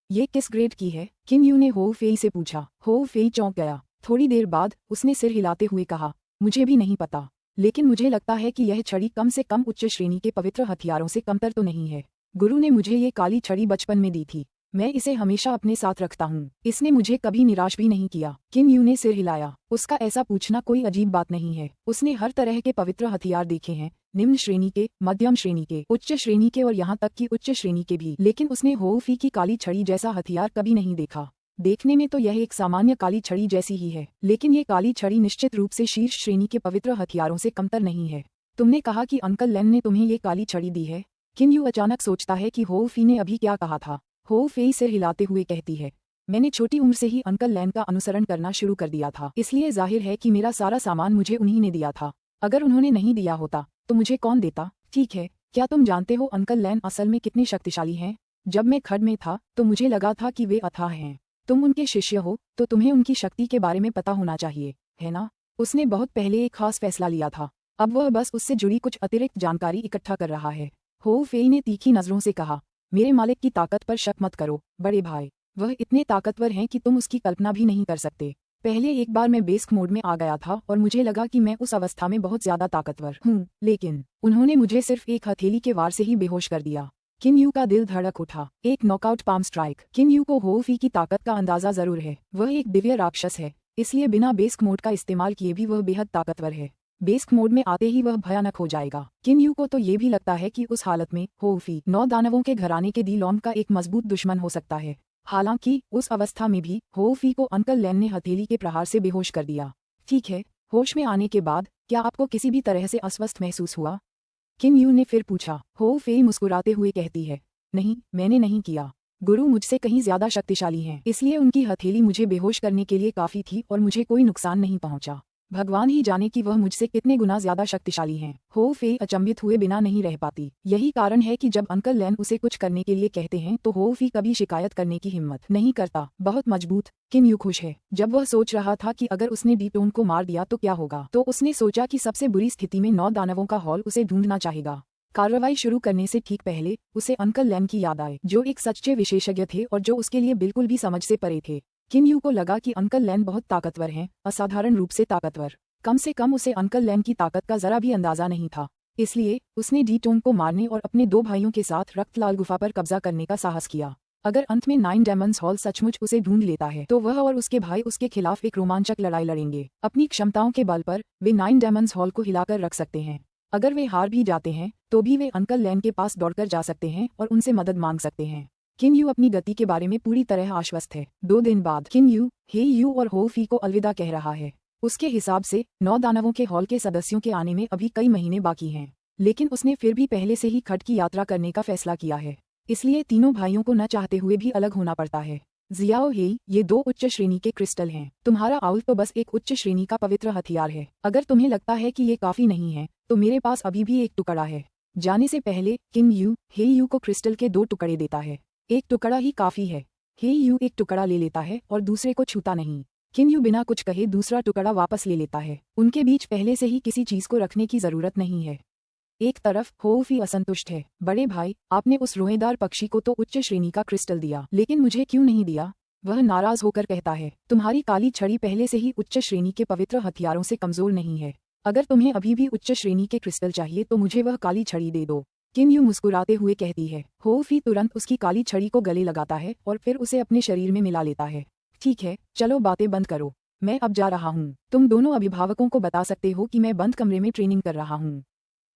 Speaker 1: ये किस ग्रेड की है? किम यू ने हो फेई से पूछा। हो फेई चौंक गया। थोड़ी देर बाद उसने सिर हिलाते हुए कहा, मुझे भी नहीं पता, लेकिन मुझे लगता है कि यह छड़ी कम से कम उच्च श्रेणी के पवित्र हथियारों से कमतर तो नहीं है। गुरु ने मुझे ये काली छड़ी बचपन में दी थी। मैं इसे हमेशा अपने साथ रखता हूँ। इसने मुझे कभी निराश भी नहीं किया। किम यू ने सिर हिलाया। उसका ऐसा पूछना कोई अजीब बात नहीं है। उसने हर तरह के पवित्र हथियार देखे हैं, निम्न श्रेणी के, मध्यम श्रेणी के, उच्च श्रेणी के और यहाँ तक कि उच्च श्रेणी के भी, लेकिन उसने होफी की काली छड़ी जैसा हथियार कभी नहीं देखा। देखने में तो यह एक सामान्य काली छड़ी जैसी ही है, लेकिन ये काली छड़ी निश्चित रूप से शीर्ष श्रेणी के पवित्र हथियारों से कमतर नहीं है। तुमने कहा कि अंकल लेन ने तुम्हें ये काली छड़ी दी है। किम यू अचानक सोचता है कि हो फी ने अभी क्या कहा था। हो फेई सिर हिलाते हुए कहती है, मैंने छोटी उम्र से ही अंकल लैन का अनुसरण करना शुरू कर दिया था, इसलिए जाहिर है कि मेरा सारा सामान मुझे उन्हीं ने दिया था। अगर उन्होंने नहीं दिया होता तो मुझे कौन देता। ठीक है, क्या तुम जानते हो अंकल लैन असल में कितने शक्तिशाली हैं? जब मैं खड्ड में था तो मुझे लगा था कि वे अथाह हैं। तुम उनके शिष्य हो तो तुम्हें उनकी शक्ति के बारे में पता होना चाहिए, है ना? उसने बहुत पहले एक खास फैसला लिया था, अब वह बस उससे जुड़ी कुछ अतिरिक्त जानकारी इकट्ठा कर रहा है। हो फेई ने तीखी नजरों से कहा, मेरे मालिक की ताकत पर शक मत करो बड़े भाई, वह इतने ताकतवर हैं कि तुम उसकी कल्पना भी नहीं कर सकते। पहले एक बार मैं बेस्क मोड में आ गया था और मुझे लगा कि मैं उस अवस्था में बहुत ज्यादा ताकतवर हूँ, लेकिन उन्होंने मुझे सिर्फ एक हथेली के वार से ही बेहोश कर दिया। किन यू का दिल धड़क उठा। एक नॉकआउट पाम स्ट्राइक। किन यू को हो फी की ताकत का अंदाजा जरूर है, वह एक दिव्य राक्षस है, इसलिए बिना बेस्क मोड का इस्तेमाल किए भी वह बेहद ताकतवर है। बेस्क मोड में आते ही वह भयानक हो जाएगा। किन यू को तो ये भी लगता है कि उस हालत में हो फी 9 दानवों के घराने के दी लॉन्ग का एक मजबूत दुश्मन हो सकता है। हालांकि उस अवस्था में भी हो फी को अंकल लैन ने हथेली के प्रहार से बेहोश कर दिया। ठीक है, होश में आने के बाद क्या आपको किसी भी तरह से अस्वस्थ महसूस हुआ? किन यू ने फिर पूछा। हो फेई मुस्कुराते हुए कहती है, नहीं, मैंने नहीं किया। गुरु मुझसे कहीं ज्यादा शक्तिशाली हैं, इसलिए उनकी हथेली मुझे बेहोश करने के लिए काफी थी और मुझे कोई नुकसान नहीं पहुंचा। भगवान ही जाने कि वह मुझसे कितने गुना ज्यादा शक्तिशाली हैं। हो फेई अचंभित हुए बिना नहीं रह पाती। यही कारण है कि जब अंकल लैन उसे कुछ करने के लिए कहते हैं तो हो फी कभी शिकायत करने की हिम्मत नहीं करता। बहुत मजबूत। किन यू खुश है। जब वह सोच रहा था कि अगर उसने डीटोन को मार दिया तो क्या होगा, तो उसने सोचा कि सबसे बुरी स्थिति में 9 दानवों का हॉल उसे ढूंढना चाहेगा। कार्रवाई शुरू करने से ठीक पहले उसे अंकल लैन की याद आए, जो एक सच्चे विशेषज्ञ थे और जो उसके लिए बिल्कुल भी समझ से परे थे। किन यू को लगा कि अंकल लैन बहुत ताकतवर हैं, असाधारण रूप से ताकतवर। कम से कम उसे अंकल लैन की ताकत का जरा भी अंदाजा नहीं था, इसलिए उसने डीटोन को मारने और अपने 2 भाइयों के साथ रक्तलाल गुफा पर कब्जा करने का साहस किया। अगर अंत में 9 डेमन्स हॉल सचमुच उसे ढूंढ लेता है तो वह और उसके भाई उसके खिलाफ एक रोमांचक लड़ाई लड़ेंगे। अपनी क्षमताओं के बल पर वे 9 डेमन्स हॉल को हिलाकर रख सकते हैं। अगर वे हार भी जाते हैं तो भी वे अंकल लैन के पास दौड़कर जा सकते हैं और उनसे मदद मांग सकते हैं। किन यू अपनी गति के बारे में पूरी तरह आश्वस्त है। 2 दिन बाद किन यू हे यू और हो फी को अलविदा कह रहा है। उसके हिसाब से 9 दानवों के हॉल के सदस्यों के आने में अभी कई महीने बाकी हैं, लेकिन उसने फिर भी पहले से ही खड्ड की यात्रा करने का फैसला किया है, इसलिए तीनों भाइयों को न चाहते हुए भी अलग होना पड़ता है। जियाओ हे, ये 2 उच्च श्रेणी के क्रिस्टल हैं। तुम्हारा आउल तो बस एक उच्च श्रेणी का पवित्र हथियार है। अगर तुम्हें लगता है कि ये काफी नहीं है तो मेरे पास अभी भी एक टुकड़ा है। जाने से पहले किन यू हे यू को क्रिस्टल के 2 टुकड़े देता है। एक टुकड़ा ही काफी है। हे यू एक टुकड़ा ले लेता है और दूसरे को छूता नहीं। किन यू बिना कुछ कहे दूसरा टुकड़ा वापस ले लेता है। उनके बीच पहले से ही किसी चीज को रखने की जरूरत नहीं है। एक तरफ हो फी असंतुष्ट है। बड़े भाई, आपने उस रोएदार पक्षी को तो उच्च श्रेणी का क्रिस्टल दिया, लेकिन मुझे क्यों नहीं दिया? वह नाराज होकर कहता है, तुम्हारी काली छड़ी पहले से ही उच्च श्रेणी के पवित्र हथियारों से कमजोर नहीं है। अगर तुम्हें अभी भी उच्च श्रेणी के क्रिस्टल चाहिए तो मुझे वह काली छड़ी दे दो। किन यू मुस्कुराते हुए कहती है। हो फी तुरंत उसकी काली छड़ी को गले लगाता है और फिर उसे अपने शरीर में मिला लेता है। ठीक है, चलो बातें बंद करो, मैं अब जा रहा हूँ। तुम दोनों अभिभावकों को बता सकते हो कि मैं बंद कमरे में ट्रेनिंग कर रहा हूँ,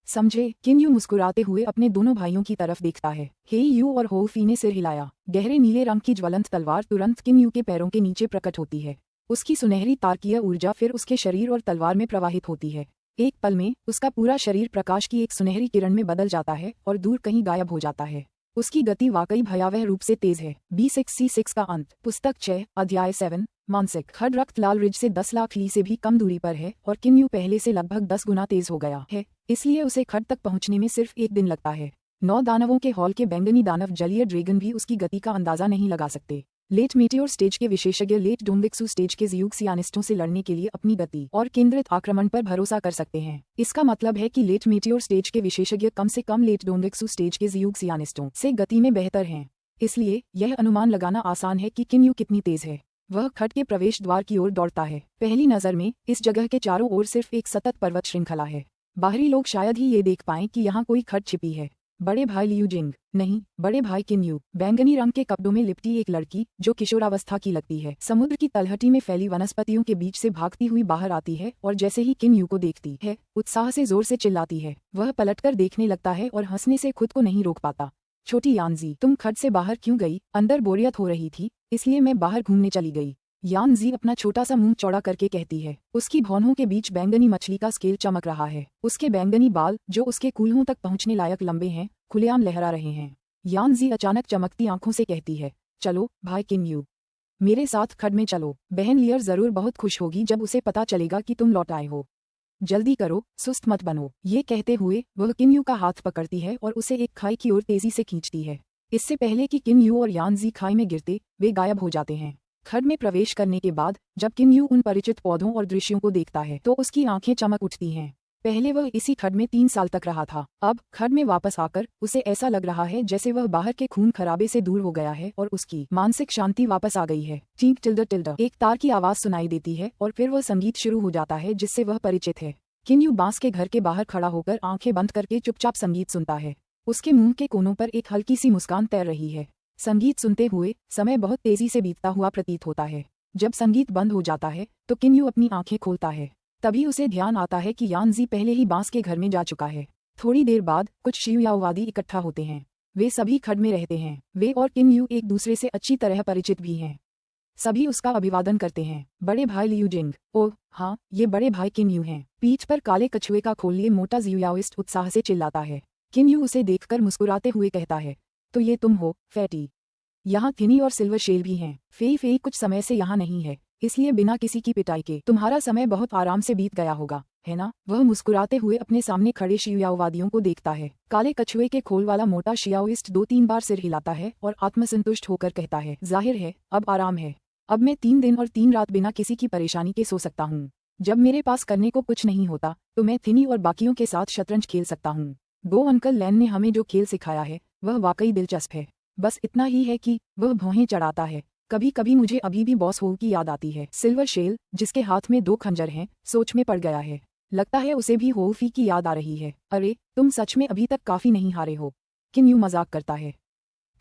Speaker 1: समझे? किन यू मुस्कुराते हुए अपने दोनों भाइयों की तरफ देखता है। हे यू और हो फी ने सिर हिलाया। गहरे नीले रंग की ज्वलंत तलवार तुरंत किन यू के पैरों के नीचे प्रकट होती है। उसकी सुनहरी तारकीय ऊर्जा फिर उसके शरीर और तलवार में प्रवाहित होती है। एक पल में उसका पूरा शरीर प्रकाश की एक सुनहरी किरण में बदल जाता है और दूर कहीं गायब हो जाता है। उसकी गति वाकई भयावह रूप से तेज है। B6C6 का अंत। पुस्तक 6, अध्याय 7। मानसिक। खड्ड रक्त लाल रिज से 10 लाख ली से भी कम दूरी पर है और किन यू पहले से लगभग 10 गुना तेज हो गया है, इसलिए उसे खड्ड तक पहुंचने में सिर्फ 1 दिन लगता है। 9 दानवों के हॉल के बैंगनी दानव जलीय ड्रैगन भी उसकी गति का अंदाजा नहीं लगा सकते। लेट मीटियोर स्टेज के विशेषज्ञ लेट डोंगिक्सू स्टेज के जियूक्सियानिस्टों से लड़ने के लिए अपनी गति और केंद्रित आक्रमण पर भरोसा कर सकते हैं। इसका मतलब है कि लेट मीटियोर स्टेज के विशेषज्ञ कम से कम लेट डोंगिक्सू स्टेज के जियूक्सियानिस्टों से गति में बेहतर हैं। इसलिए यह अनुमान लगाना आसान है कि किन यू कितनी तेज है। वह खड्ड के प्रवेश द्वार की ओर दौड़ता है। पहली नजर में इस जगह के चारों ओर सिर्फ एक सतत पर्वत श्रृंखला है। बाहरी लोग शायद ही ये देख पाएं कि यहाँ कोई खड्ड छिपी है। बड़े भाई लियू जिंग, नहीं, बड़े भाई किन यू। बैंगनी रंग के कपड़ों में लिपटी एक लड़की जो किशोरावस्था की लगती है, समुद्र की तलहटी में फैली वनस्पतियों के बीच से भागती हुई बाहर आती है और जैसे ही किन यू को देखती है उत्साह से जोर से चिल्लाती है। वह पलटकर देखने लगता है और हंसने से खुद को नहीं रोक पाता। छोटी यानजी, तुम खड्ड से बाहर क्यों गई? अंदर बोरियत हो रही थी, इसलिए मैं बाहर घूमने चली गई। यानजी अपना छोटा सा मुंह चौड़ा करके कहती है। उसकी भौंहों के बीच बैंगनी मछली का स्केल चमक रहा है। उसके बैंगनी बाल, जो उसके कूल्हों तक पहुंचने लायक लंबे हैं, खुलेआम लहरा रहे हैं। यान जी अचानक चमकती आंखों से कहती है, चलो भाई किम यू, मेरे साथ खड में चलो। बहन लियर जरूर बहुत खुश होगी जब उसे पता चलेगा कि तुम लौट आए हो। जल्दी करो, सुस्त मत बनो। ये कहते हुए वह किम यू का हाथ पकड़ती है और उसे एक खाई की ओर तेजी से खींचती है। इससे पहले कि किम यू और यान जी खाई में गिरते, वे गायब हो जाते हैं। खड में प्रवेश करने के बाद जब किम यू उन परिचित पौधों और दृश्यों को देखता है तो उसकी आंखें चमक उठती हैं। पहले वह इसी खड में 3 साल तक रहा था। अब खड में वापस आकर उसे ऐसा लग रहा है जैसे वह बाहर के खून खराबे से दूर हो गया है और उसकी मानसिक शांति वापस आ गई है। टीक टिल्डर टिल्डर एक तार की आवाज सुनाई देती है और फिर वह संगीत शुरू हो जाता है जिससे वह परिचित है। किम यू बांस के घर के बाहर खड़ा होकर आंखें बंद करके चुपचाप संगीत सुनता है। उसके मुंह के कोनों पर एक हल्की सी मुस्कान तैर रही है। संगीत सुनते हुए समय बहुत तेजी से बीतता हुआ प्रतीत होता है। जब संगीत बंद हो जाता है तो किम यू अपनी आंखें खोलता है। तभी उसे ध्यान आता है कि यान जी पहले ही बांस के घर में जा चुका है। थोड़ी देर बाद कुछ शियाओवादी इकट्ठा होते हैं। वे सभी खड में रहते हैं। वे और किम यू एक दूसरे से अच्छी तरह परिचित भी हैं। सभी उसका अभिवादन करते हैं। बड़े भाई लियू जिंग, ओह हाँ, ये बड़े भाई किम यू हैं। पीठ पर काले कछुए का खोल लिए मोटा जियाओइस्ट उत्साह से चिल्लाता है। किम यू उसे देखकर मुस्कुराते हुए कहता है, तो ये तुम हो, फैटी। यहाँ थिनी और सिल्वर शेल भी हैं। फेई फेई कुछ समय से यहाँ नहीं है, इसलिए बिना किसी की पिटाई के तुम्हारा समय बहुत आराम से बीत गया होगा, है ना? वह मुस्कुराते हुए अपने सामने खड़े शियाओवादियों को देखता है। काले कछुए के खोल वाला मोटा शियाओइस्ट 2-3 बार सिर हिलाता है और आत्मसंतुष्ट होकर कहता है, जाहिर है अब आराम है। अब मैं 3 दिन और 3 रात बिना किसी की परेशानी के सो सकता हूँ। जब मेरे पास करने को कुछ नहीं होता तो मैं थिनी और बाकियों के साथ शतरंज खेल सकता हूँ। गो अंकल लैन ने हमें जो खेल सिखाया है वह वाकई दिलचस्प है। बस इतना ही है कि वह भौहें चढ़ाता है। कभी कभी मुझे अभी भी बॉस होव की याद आती है। सिल्वर शेल, जिसके हाथ में 2 खंजर हैं, सोच में पड़ गया है। लगता है उसे भी होवफी की याद आ रही है। अरे तुम सच में अभी तक काफी नहीं हारे हो। किम यू मजाक करता है।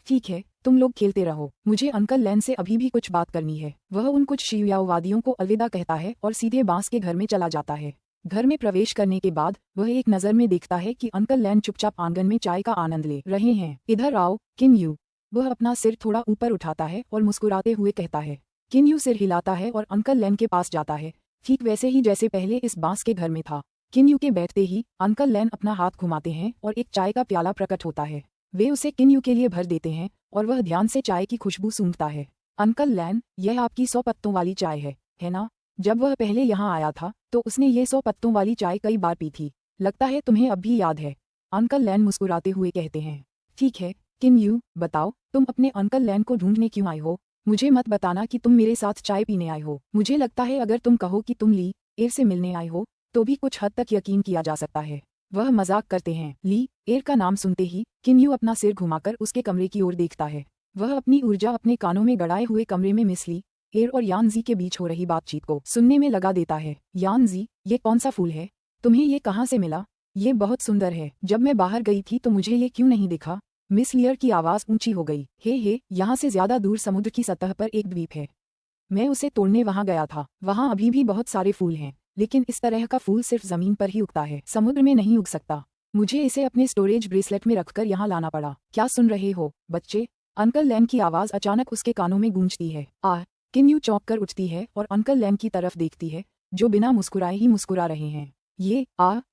Speaker 1: ठीक है, तुम लोग खेलते रहो, मुझे अंकल लैन से अभी भी कुछ बात करनी है। वह उन कुछ शियाओवादियों को अलविदा कहता है और सीधे बांस के घर में चला जाता है। घर में प्रवेश करने के बाद वह एक नज़र में देखता है कि अंकल लैन चुपचाप आंगन में चाय का आनंद ले रहे हैं। इधर आओ किम यू। वह अपना सिर थोड़ा ऊपर उठाता है और मुस्कुराते हुए कहता है। किम यू सिर हिलाता है और अंकल लैन के पास जाता है, ठीक वैसे ही जैसे पहले इस बांस के घर में था। किम यू के बैठते ही अंकल लैन अपना हाथ घुमाते हैं और एक चाय का प्याला प्रकट होता है। वे उसे किम यू के लिए भर देते हैं और वह ध्यान से चाय की खुशबू सूंघता है। अंकल लैन, यह आपकी 100 पत्तों वाली चाय है ना? जब वह पहले यहाँ आया था तो उसने ये 100 पत्तों वाली चाय कई बार पी थी। लगता है तुम्हें अब भी याद है। अंकल लैन मुस्कुराते हुए कहते हैं। ठीक है किम यू, बताओ तुम अपने अंकल लैन को ढूंढने क्यों आए हो? मुझे मत बताना कि तुम मेरे साथ चाय पीने आए हो। मुझे लगता है अगर तुम कहो कि तुम ली एयर से मिलने आए हो तो भी कुछ हद तक यकीन किया जा सकता है। वह मजाक करते हैं। ली एयर का नाम सुनते ही किम यू अपना सिर घुमाकर उसके कमरे की ओर देखता है। वह अपनी ऊर्जा अपने कानों में गड़ाए हुए कमरे में मिस ली एयर और यान जी के बीच हो रही बातचीत को सुनने में लगा देता है। यान जी, ये कौन सा फूल है? तुम्हें ये कहाँ से मिला? ये बहुत सुंदर है। जब मैं बाहर गई थी तो मुझे ये क्यों नहीं दिखा? मिस लियर की आवाज ऊंची हो गई। हे, यहाँ से ज्यादा दूर समुद्र की सतह पर एक द्वीप है। मैं उसे तोड़ने वहां गया था। वहां अभी भी बहुत सारे फूल हैं, लेकिन इस तरह का फूल सिर्फ जमीन पर ही उगता है, समुद्र में नहीं उग सकता। मुझे इसे अपने स्टोरेज ब्रेसलेट में रखकर यहाँ लाना पड़ा। क्या सुन रहे हो बच्चे? अंकल लैन की आवाज अचानक उसके कानों में गूंजती है। किम यू चौंक कर उठती है और अंकल लैन की तरफ देखती है, जो बिना मुस्कुराए ही मुस्कुरा रहे हैं। ये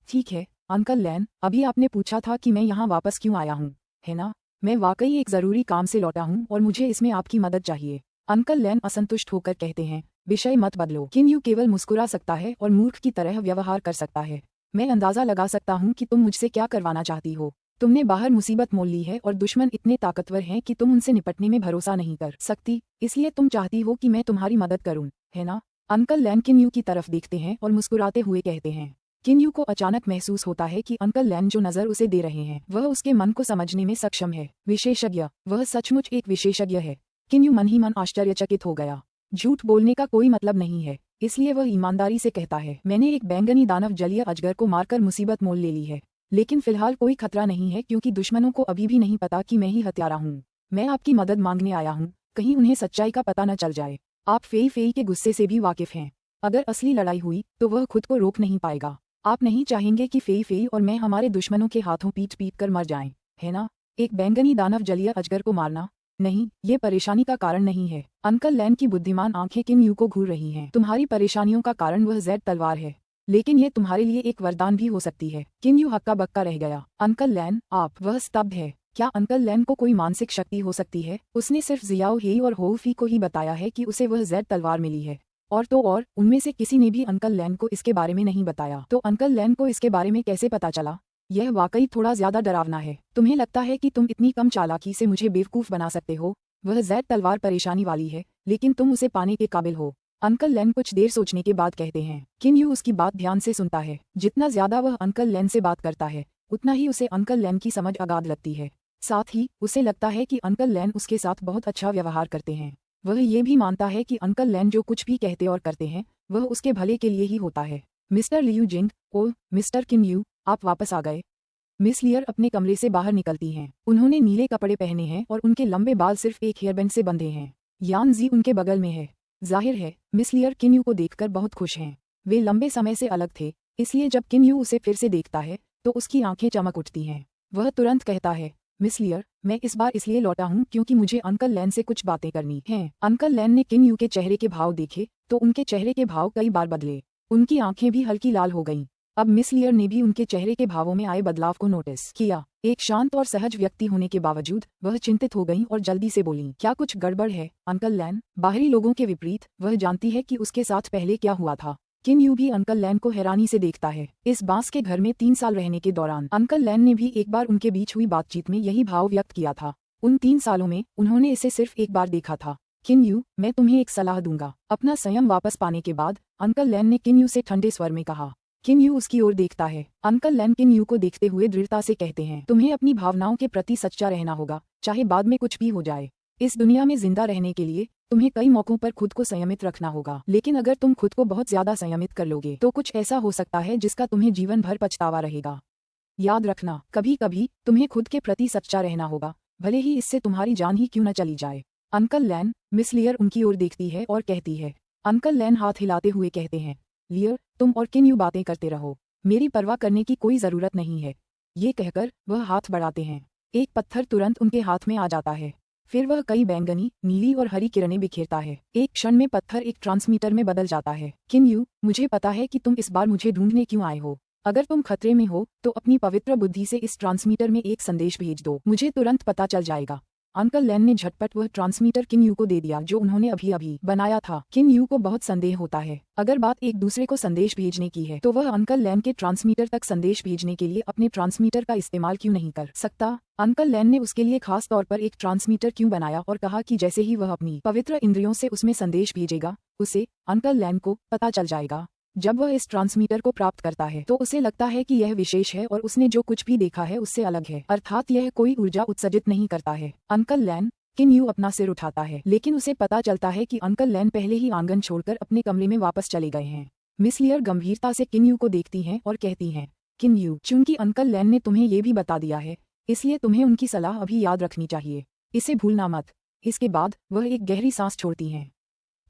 Speaker 1: ठीक है अंकल लैन, अभी आपने पूछा था कि मैं यहाँ वापस क्यों आया हूँ, है ना? मैं वाकई एक जरूरी काम से लौटा हूँ और मुझे इसमें आपकी मदद चाहिए। अंकल लैन असंतुष्ट होकर कहते हैं। विषय मत बदलो। किम यू केवल मुस्कुरा सकता है और मूर्ख की तरह व्यवहार कर सकता है। मैं अंदाजा लगा सकता हूँ कि तुम मुझसे क्या करवाना चाहती हो। तुमने बाहर मुसीबत मोल ली है और दुश्मन इतने ताकतवर हैं कि तुम उनसे निपटने में भरोसा नहीं कर सकती, इसलिए तुम चाहती हो कि मैं तुम्हारी मदद करूं, है ना? अंकल लैन किम यू की तरफ देखते हैं और मुस्कुराते हुए कहते हैं। किम यू को अचानक महसूस होता है कि अंकल लैन जो नजर उसे दे रहे हैं वह उसके मन को समझने में सक्षम है। विशेषज्ञ, वह सचमुच एक विशेषज्ञ है। किम यू मन ही मन आश्चर्यचकित हो गया। झूठ बोलने का कोई मतलब नहीं है, इसलिए वह ईमानदारी से कहता है, मैंने एक बैंगनी दानव जलीय अजगर को मारकर मुसीबत मोल ले ली है, लेकिन फिलहाल कोई खतरा नहीं है क्योंकि दुश्मनों को अभी भी नहीं पता कि मैं ही हत्यारा हूँ। मैं आपकी मदद मांगने आया हूँ, कहीं उन्हें सच्चाई का पता न चल जाए। आप फेई के गुस्से से भी वाकिफ हैं। अगर असली लड़ाई हुई तो वह खुद को रोक नहीं पाएगा। आप नहीं चाहेंगे कि फेई और मैं हमारे दुश्मनों के हाथों पीट कर मर जाएं, है ना? एक बैंगनी दानव जलीय अजगर को मारना नहीं, ये परेशानी का कारण नहीं है। अंकल लैन की बुद्धिमान आंखें किम यू को घूर रही हैं। तुम्हारी परेशानियों का कारण वह जेड तलवार है, लेकिन ये तुम्हारे लिए एक वरदान भी हो सकती है। किम यू हक्का बक्का रह गया। अंकल लैन, आप? वह स्तब्ध है। क्या अंकल लैन को कोई मानसिक शक्ति हो सकती है? उसने सिर्फ जियाओ हेई और होऊ फी को ही बताया है कि उसे वह जेड तलवार मिली है, और तो और उनमें से किसी ने भी अंकल लैन को इसके बारे में नहीं बताया। तो अंकल लैन को इसके बारे में कैसे पता चला? यह वाकई थोड़ा ज्यादा डरावना है। तुम्हें लगता है कि तुम इतनी कम चालाकी से मुझे बेवकूफ बना सकते हो? वह जेड तलवार परेशानी वाली है, लेकिन तुम उसे पाने के काबिल हो। अंकल लैन कुछ देर सोचने के बाद कहते हैं। किन यू उसकी बात ध्यान से सुनता है। जितना ज्यादा वह अंकल लैन से बात करता है, उतना ही उसे अंकल लैन की समझ अगाध लगती है। साथ ही उसे लगता है कि अंकल लैन उसके साथ बहुत अच्छा व्यवहार करते हैं। वह ये भी मानता है कि अंकल लैन जो कुछ भी कहते और करते हैं, वह उसके भले के लिए ही होता है। मिस्टर लियू जिंग, ओह मिस्टर किन यू, आप वापस आ गए। मिस लियर अपने कमरे से बाहर निकलती हैं। उन्होंने नीले कपड़े पहने हैं और उनके लंबे बाल सिर्फ एक हेयरबैंड से बंधे हैं। यान जी उनके बगल में है। जाहिर है मिस लियर किन यू को देखकर बहुत खुश हैं। वे लंबे समय से अलग थे, इसलिए जब किन यू उसे फिर से देखता है तो उसकी आंखें चमक उठती हैं। वह तुरंत कहता है, मिस लियर, मैं इस बार इसलिए लौटा हूँ क्योंकि मुझे अंकल लैन से कुछ बातें करनी हैं। अंकल लैन ने किन यू के चेहरे के भाव देखे तो उनके चेहरे के भाव कई बार बदले। उनकी आंखें भी हल्की लाल हो गईं। अब मिस लियर ने भी उनके चेहरे के भावों में आए बदलाव को नोटिस किया। एक शांत और सहज व्यक्ति होने के बावजूद वह चिंतित हो गईं और जल्दी से बोलीं, क्या कुछ गड़बड़ है अंकल लैन? बाहरी लोगों के विपरीत वह जानती है कि उसके साथ पहले क्या हुआ था। किन यू भी अंकल लैन को हैरानी से देखता है। इस बांस के घर में 3 साल रहने के दौरान अंकल लैन ने भी एक बार उनके बीच हुई बातचीत में यही भाव व्यक्त किया था। उन 3 सालों में उन्होंने इसे सिर्फ एक बार देखा था। किन यू, मैं तुम्हें एक सलाह दूंगा। अपना संयम वापस पाने के बाद अंकल लैन ने किन यू से ठंडे स्वर में कहा। किन यू उसकी ओर देखता है। अंकल लैन किन यू को देखते हुए दृढ़ता से कहते हैं, तुम्हें अपनी भावनाओं के प्रति सच्चा रहना होगा, चाहे बाद में कुछ भी हो जाए। इस दुनिया में जिंदा रहने के लिए तुम्हें कई मौकों पर खुद को संयमित रखना होगा, लेकिन अगर तुम खुद को बहुत ज्यादा संयमित कर लोगे तो कुछ ऐसा हो सकता है जिसका तुम्हें जीवन भर पछतावा रहेगा। याद रखना, कभी कभी तुम्हें खुद के प्रति सच्चा रहना होगा, भले ही इससे तुम्हारी जान ही क्यों न चली जाए। अंकल लैन, मिस लियर उनकी ओर देखती है और कहती है। अंकल लैन हाथ हिलाते हुए कहते हैं, लियर, तुम और किन यू बातें करते रहो, मेरी परवाह करने की कोई जरूरत नहीं है। ये कहकर वह हाथ बढ़ाते हैं। एक पत्थर तुरंत उनके हाथ में आ जाता है। फिर वह कई बैंगनी, नीली और हरी किरणें बिखेरता है। एक क्षण में पत्थर एक ट्रांसमीटर में बदल जाता है। किन यू, मुझे पता है कि तुम इस बार मुझे ढूंढने क्यों आए हो। अगर तुम खतरे में हो तो अपनी पवित्र बुद्धि से इस ट्रांसमीटर में एक संदेश भेज दो, मुझे तुरंत पता चल जाएगा। अंकल लैन ने झटपट वह ट्रांसमीटर किन यू को दे दिया जो उन्होंने अभी अभी बनाया था। किन यू को बहुत संदेह होता है। अगर बात एक दूसरे को संदेश भेजने की है तो वह अंकल लैन के ट्रांसमीटर तक संदेश भेजने के लिए अपने ट्रांसमीटर का इस्तेमाल क्यों नहीं कर सकता। अंकल लैन ने उसके लिए खास तौर पर एक ट्रांसमीटर क्यों बनाया और कहा कि जैसे ही वह अपनी पवित्र इंद्रियों से उसमें संदेश भेजेगा, उसे अंकल लैन को पता चल जाएगा। जब वह इस ट्रांसमीटर को प्राप्त करता है तो उसे लगता है कि यह विशेष है और उसने जो कुछ भी देखा है उससे अलग है, अर्थात यह कोई ऊर्जा उत्सर्जित नहीं करता है। अंकल लैन, किन यू अपना सिर उठाता है, लेकिन उसे पता चलता है कि अंकल लैन पहले ही आंगन छोड़कर अपने कमरे में वापस चले गए हैं। मिस लियर गंभीरता से किन यू को देखती हैं और कहती हैं, किन यू, चूंकि अंकल लैन ने तुम्हें ये भी बता दिया है, इसलिए तुम्हें उनकी सलाह अभी याद रखनी चाहिए, इसे भूलना मत। इसके बाद वह एक गहरी सांस छोड़ती हैं।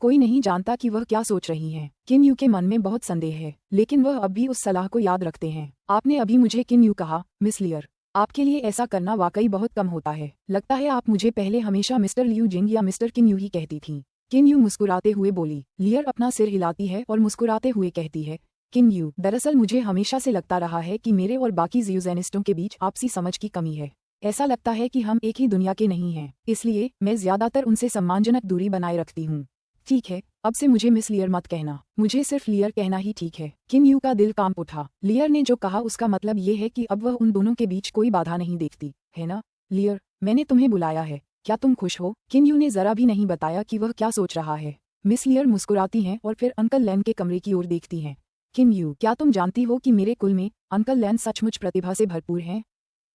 Speaker 1: कोई नहीं जानता कि वह क्या सोच रही हैं। किन यू के मन में बहुत संदेह है, लेकिन वह अब भी उस सलाह को याद रखते हैं। आपने अभी मुझे किन यू कहा, मिस लियर, आपके लिए ऐसा करना वाकई बहुत कम होता है। लगता है आप मुझे पहले हमेशा मिस्टर लियू जिंग या मिस्टर किन यू ही कहती थीं। किन यू मुस्कुराते हुए बोली। लियर अपना सिर हिलाती है और मुस्कुराते हुए कहती है, किन यू, दरअसल मुझे हमेशा से लगता रहा है कि मेरे और बाकी जियोजेनिस्टों के बीच आपसी समझ की कमी है। ऐसा लगता है कि हम एक ही दुनिया के नहीं हैं, इसलिए मैं ज्यादातर उनसे सम्मानजनक दूरी बनाए रखती हूँ। ठीक है, अब से मुझे मिस लियर मत कहना, मुझे सिर्फ लियर कहना ही ठीक है। किन यू का दिल कांप उठा। लियर ने जो कहा उसका मतलब ये है कि अब वह उन दोनों के बीच कोई बाधा नहीं देखती, है ना? लियर, मैंने तुम्हें बुलाया है, क्या तुम खुश हो? किन यू ने जरा भी नहीं बताया कि वह क्या सोच रहा है। मिस लियर मुस्कुराती हैं और फिर अंकल लैन के कमरे की ओर देखती हैं। किन यू, क्या तुम जानती हो कि मेरे कुल में अंकल लैन सचमुच प्रतिभा से भरपूर हैं?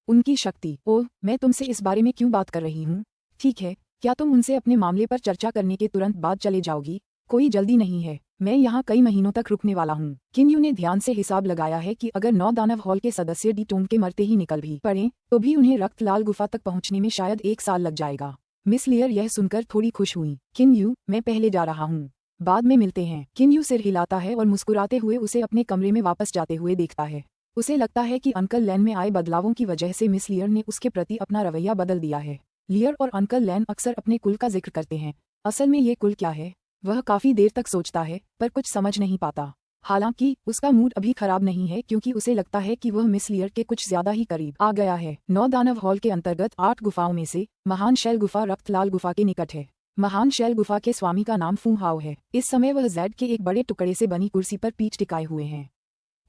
Speaker 1: उनकी शक्ति, ओह, मैं तुमसे इस बारे में क्यों बात कर रही हूँ? ठीक है, क्या तुम उनसे अपने मामले पर चर्चा करने के तुरंत बाद चले जाओगी? कोई जल्दी नहीं है, मैं यहाँ कई महीनों तक रुकने वाला हूँ। किन यू ने ध्यान से हिसाब लगाया है कि अगर 9 दानव हॉल के सदस्य डी टोम के मरते ही निकल भी पड़े तो भी उन्हें रक्त लाल गुफा तक पहुँचने में शायद 1 साल लग जाएगा। मिस लियर यह सुनकर थोड़ी खुश हुई। किन यू, मैं पहले जा रहा हूँ, बाद में मिलते हैं। किन यू सिर हिलाता है और मुस्कुराते हुए उसे अपने कमरे में वापस जाते हुए देखता है। उसे लगता है कि अंकल लैन में आए बदलावों की वजह से मिस लियर ने उसके प्रति अपना रवैया बदल दिया है। लियर और अंकल लैन अक्सर अपने कुल का जिक्र करते हैं। असल में ये कुल क्या है? वह काफी देर तक सोचता है पर कुछ समझ नहीं पाता। हालांकि उसका मूड अभी खराब नहीं है क्योंकि उसे लगता है कि वह मिस लियर के कुछ ज्यादा ही करीब आ गया है। 9 दानव हॉल के अंतर्गत 8 गुफाओं में से महान शैल गुफा रक्तलाल गुफा के निकट है। महान शैल गुफा के स्वामी का नाम फू हाओ है। इस समय वह जेड के एक बड़े टुकड़े से बनी कुर्सी पर पीठ टिकाए हुए हैं।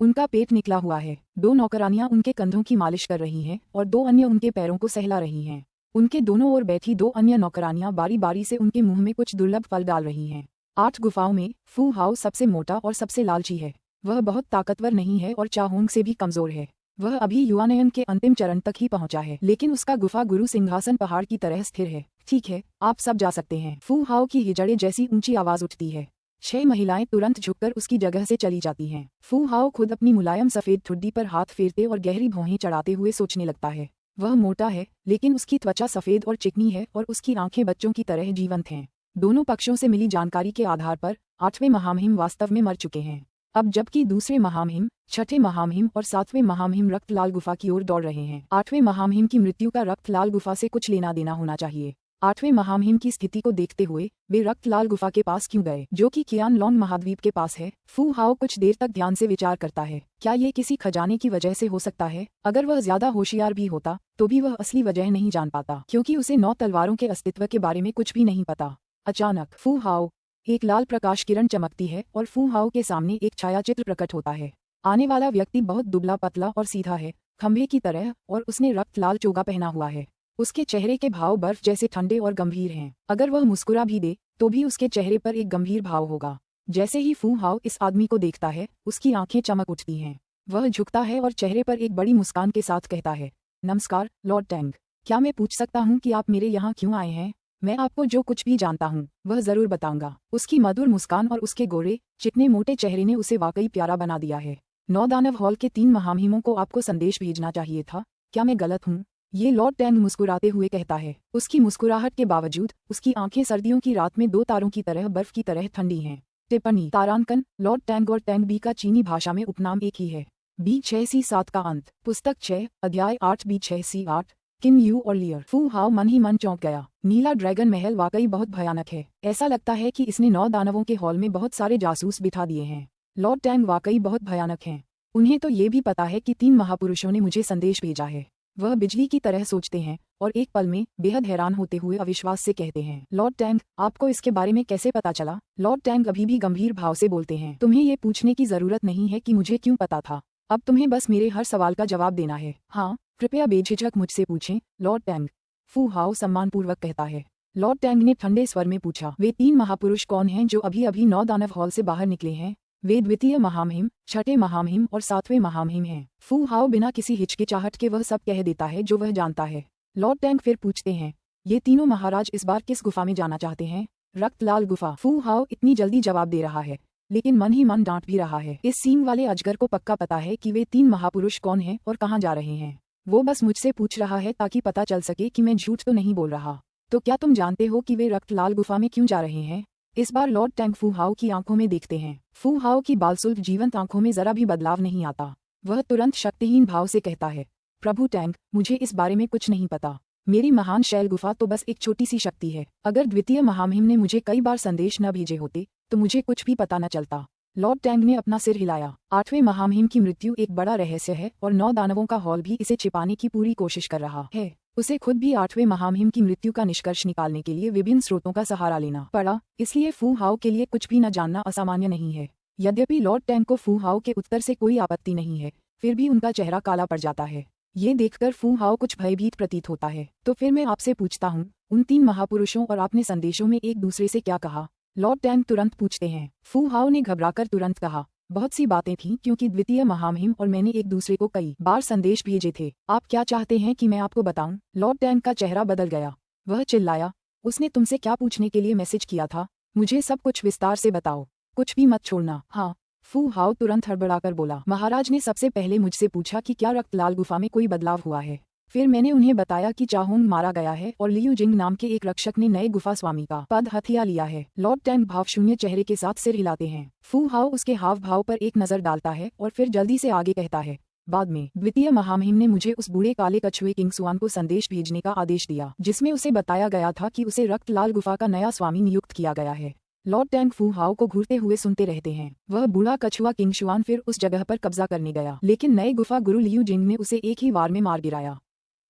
Speaker 1: उनका पेट निकला हुआ है। 2 नौकरानियां उनके कंधों की मालिश कर रही हैं और 2 अन्य उनके पैरों को सहला रही हैं। उनके दोनों ओर बैठी 2 अन्य नौकरानियां बारी बारी से उनके मुंह में कुछ दुर्लभ फल डाल रही हैं। 8 गुफाओं में फू हाओ सबसे मोटा और सबसे लालची है। वह बहुत ताकतवर नहीं है और चाहोंग से भी कमजोर है। वह अभी युवानयन के अंतिम चरण तक ही पहुंचा है, लेकिन उसका गुफा गुरु सिंहासन पहाड़ की तरह स्थिर है। ठीक है, आप सब जा सकते हैं। फू हाओ की हिजड़े जैसी ऊंची आवाज उठती है। 6 महिलाएं तुरंत झुककर उसकी जगह से चली जाती हैं। फू हाओ खुद अपनी मुलायम सफेद ठुड्डी पर हाथ फेरते और गहरी भौहें चढ़ाते हुए सोचने लगता है। वह मोटा है, लेकिन उसकी त्वचा सफेद और चिकनी है और उसकी आंखें बच्चों की तरह जीवंत हैं। दोनों पक्षों से मिली जानकारी के आधार पर 8वें महामहिम वास्तव में मर चुके हैं। अब जबकि दूसरे महामहिम, 6ठे महामहिम और 7वें महामहिम रक्तलाल गुफा की ओर दौड़ रहे हैं। 8वें महामहिम की मृत्यु का रक्तलाल गुफा से कुछ लेना देना होना चाहिए। 8वें महामहिम की स्थिति को देखते हुए वे रक्तलाल गुफा के पास क्यों गए, जो कि कियान लॉन्ग महाद्वीप के पास है। फू हाओ कुछ देर तक ध्यान से विचार करता है। क्या ये किसी खजाने की वजह से हो सकता है? अगर वह ज्यादा होशियार भी होता तो भी वह असली वजह नहीं जान पाता, क्योंकि उसे 9 तलवारों के अस्तित्व के बारे में कुछ भी नहीं पता। अचानक फू हाओ एक लाल प्रकाश किरण चमकती है और फू हाओ के सामने एक छायाचित्र प्रकट होता है। आने वाला व्यक्ति बहुत दुबला पतला और सीधा है, खंभे की तरह, और उसने रक्त लाल चोगा पहना हुआ है। उसके चेहरे के भाव बर्फ जैसे ठंडे और गंभीर हैं। अगर वह मुस्कुरा भी दे तो भी उसके चेहरे पर एक गंभीर भाव होगा। जैसे ही फू हाओ इस आदमी को देखता है, उसकी आंखें चमक उठती हैं। वह झुकता है और चेहरे पर एक बड़ी मुस्कान के साथ कहता है, नमस्कार लॉर्ड टैंग। क्या मैं पूछ सकता हूँ कि आप मेरे यहाँ क्यों आए हैं? मैं आपको जो कुछ भी जानता हूँ वह जरूर बताऊंगा। उसकी मधुर मुस्कान और उसके गोरे चिकने मोटे चेहरे ने उसे वाकई प्यारा बना दिया है। 9 दानव हॉल के 3 महामहिमों को आपको संदेश भेजना चाहिए था। क्या मैं गलत हूँ? ये लॉर्ड टैंग मुस्कुराते हुए कहता है। उसकी मुस्कुराहट के बावजूद उसकी आंखें सर्दियों की रात में 2 तारों की तरह बर्फ की तरह ठंडी हैं। टिप्पणी तारांकन लॉर्ड टैंग और टैंग बी का चीनी भाषा में उपनाम एक ही है। B6C7 का अंत। पुस्तक 6 अध्याय 8 B6C8 किम यू और लियर। फू हाओ मन ही मन चौंक गया। नीला ड्रैगन महल वाकई बहुत भयानक है। ऐसा लगता है कि इसने 9 दानवों के हॉल में बहुत सारे जासूस बिठा दिए हैं। लॉर्ड टैंग वाकई बहुत भयानक हैं। उन्हें तो ये भी पता है कि 3 महापुरुषों ने मुझे संदेश भेजा है। वह बिजली की तरह सोचते हैं और एक पल में बेहद हैरान होते हुए अविश्वास से कहते हैं, लॉर्ड टैंग आपको इसके बारे में कैसे पता चला? लॉर्ड टैंग अभी भी गंभीर भाव से बोलते हैं, तुम्हें ये पूछने की जरूरत नहीं है कि मुझे क्यों पता था। अब तुम्हें बस मेरे हर सवाल का जवाब देना है। हाँ, कृपया बेझिझक मुझसे पूछें लॉर्ड टैंग, फू हाओ सम्मानपूर्वक कहता है। लॉर्ड टैंग ने ठंडे स्वर में पूछा, वे 3 महापुरुष कौन हैं जो अभी अभी 9 दानव हॉल से बाहर निकले हैं? वे द्वितीय महामहिम, 6ठे महामहिम और 7वें महामहिम हैं। फू हाओ बिना किसी हिचकिचाहट के वह सब कह देता है जो वह जानता है। लॉर्ड टैंग फिर पूछते हैं, ये तीनों महाराज इस बार किस गुफा में जाना चाहते हैं? रक्तलाल गुफा। फू हाओ इतनी जल्दी जवाब दे रहा है, लेकिन मन ही मन डांट भी रहा है। इस सींग वाले अजगर को पक्का पता है कि वे 3 महापुरुष कौन हैं और कहाँ जा रहे हैं। वो बस मुझसे पूछ रहा है ताकि पता चल सके कि मैं झूठ तो नहीं बोल रहा। तो क्या तुम जानते हो कि वे रक्तलाल गुफा में क्यों जा रहे हैं? इस बार लॉर्ड टैंग फू हाओ की आंखों में देखते हैं। फू हाओ की बालसुल्फ जीवंत आंखों में जरा भी बदलाव नहीं आता। वह तुरंत शक्तिहीन भाव से कहता है, प्रभु टैंग, मुझे इस बारे में कुछ नहीं पता। मेरी महान शैल गुफा तो बस एक छोटी सी शक्ति है। अगर द्वितीय महामहिम ने मुझे कई बार संदेश न भेजे होते तो मुझे कुछ भी पता न चलता। लॉर्ड टैंग ने अपना सिर हिलाया। 8वें महामहिम की मृत्यु एक बड़ा रहस्य है और 9 दानवों का हॉल भी इसे छिपाने की पूरी कोशिश कर रहा है। उसे खुद भी 8वें महामहिम की मृत्यु का निष्कर्ष निकालने के लिए विभिन्न स्रोतों का सहारा लेना पड़ा, इसलिए फू हाओ के लिए कुछ भी न जानना असामान्य नहीं है। यद्यपि लॉर्ड टैंग को फू हाओ के उत्तर से कोई आपत्ति नहीं है, फिर भी उनका चेहरा काला पड़ जाता है। ये देखकर फू हाओ कुछ भयभीत प्रतीत होता है। तो फिर मैं आपसे पूछता हूँ, उन 3 महापुरुषों और आपने संदेशों में एक दूसरे से क्या कहा? लॉर्ड टैंग तुरंत पूछते हैं। फू हाओ ने घबराकर तुरंत कहा, बहुत सी बातें थीं क्योंकि द्वितीय महामहिम और मैंने एक दूसरे को कई बार संदेश भेजे थे। आप क्या चाहते हैं कि मैं आपको बताऊं? लॉर्ड टैंग का चेहरा बदल गया। वह चिल्लाया, उसने तुमसे क्या पूछने के लिए मैसेज किया था? मुझे सब कुछ विस्तार से बताओ, कुछ भी मत छोड़ना। हाँ, फू हाओ तुरंत हड़बड़ाकर बोला, महाराज ने सबसे पहले मुझसे पूछा कि क्या रक्तलाल गुफा में कोई बदलाव हुआ है। फिर मैंने उन्हें बताया कि चाहोंग मारा गया है और लियू जिंग नाम के एक रक्षक ने नए गुफा स्वामी का पद हथिया लिया है। लॉर्ड टैंग भावशून्य चेहरे के साथ सिर हिलाते हैं। फू हाओ उसके हाव भाव पर एक नजर डालता है और फिर जल्दी से आगे कहता है, बाद में द्वितीय महामहिम ने मुझे उस बूढ़े काले कछुए किंगसुआन को संदेश भेजने का आदेश दिया, जिसमें उसे बताया गया था कि उसे रक्तलाल गुफा का नया स्वामी नियुक्त किया गया है। लॉर्ड टैंग फू हाओ को घूरते हुए सुनते रहते हैं। वह बूढ़ा कछुआ किंग शुआन फिर उस जगह पर कब्जा करने गया, लेकिन नए गुफा गुरु लियू जिंग ने उसे एक ही वार में मार गिराया।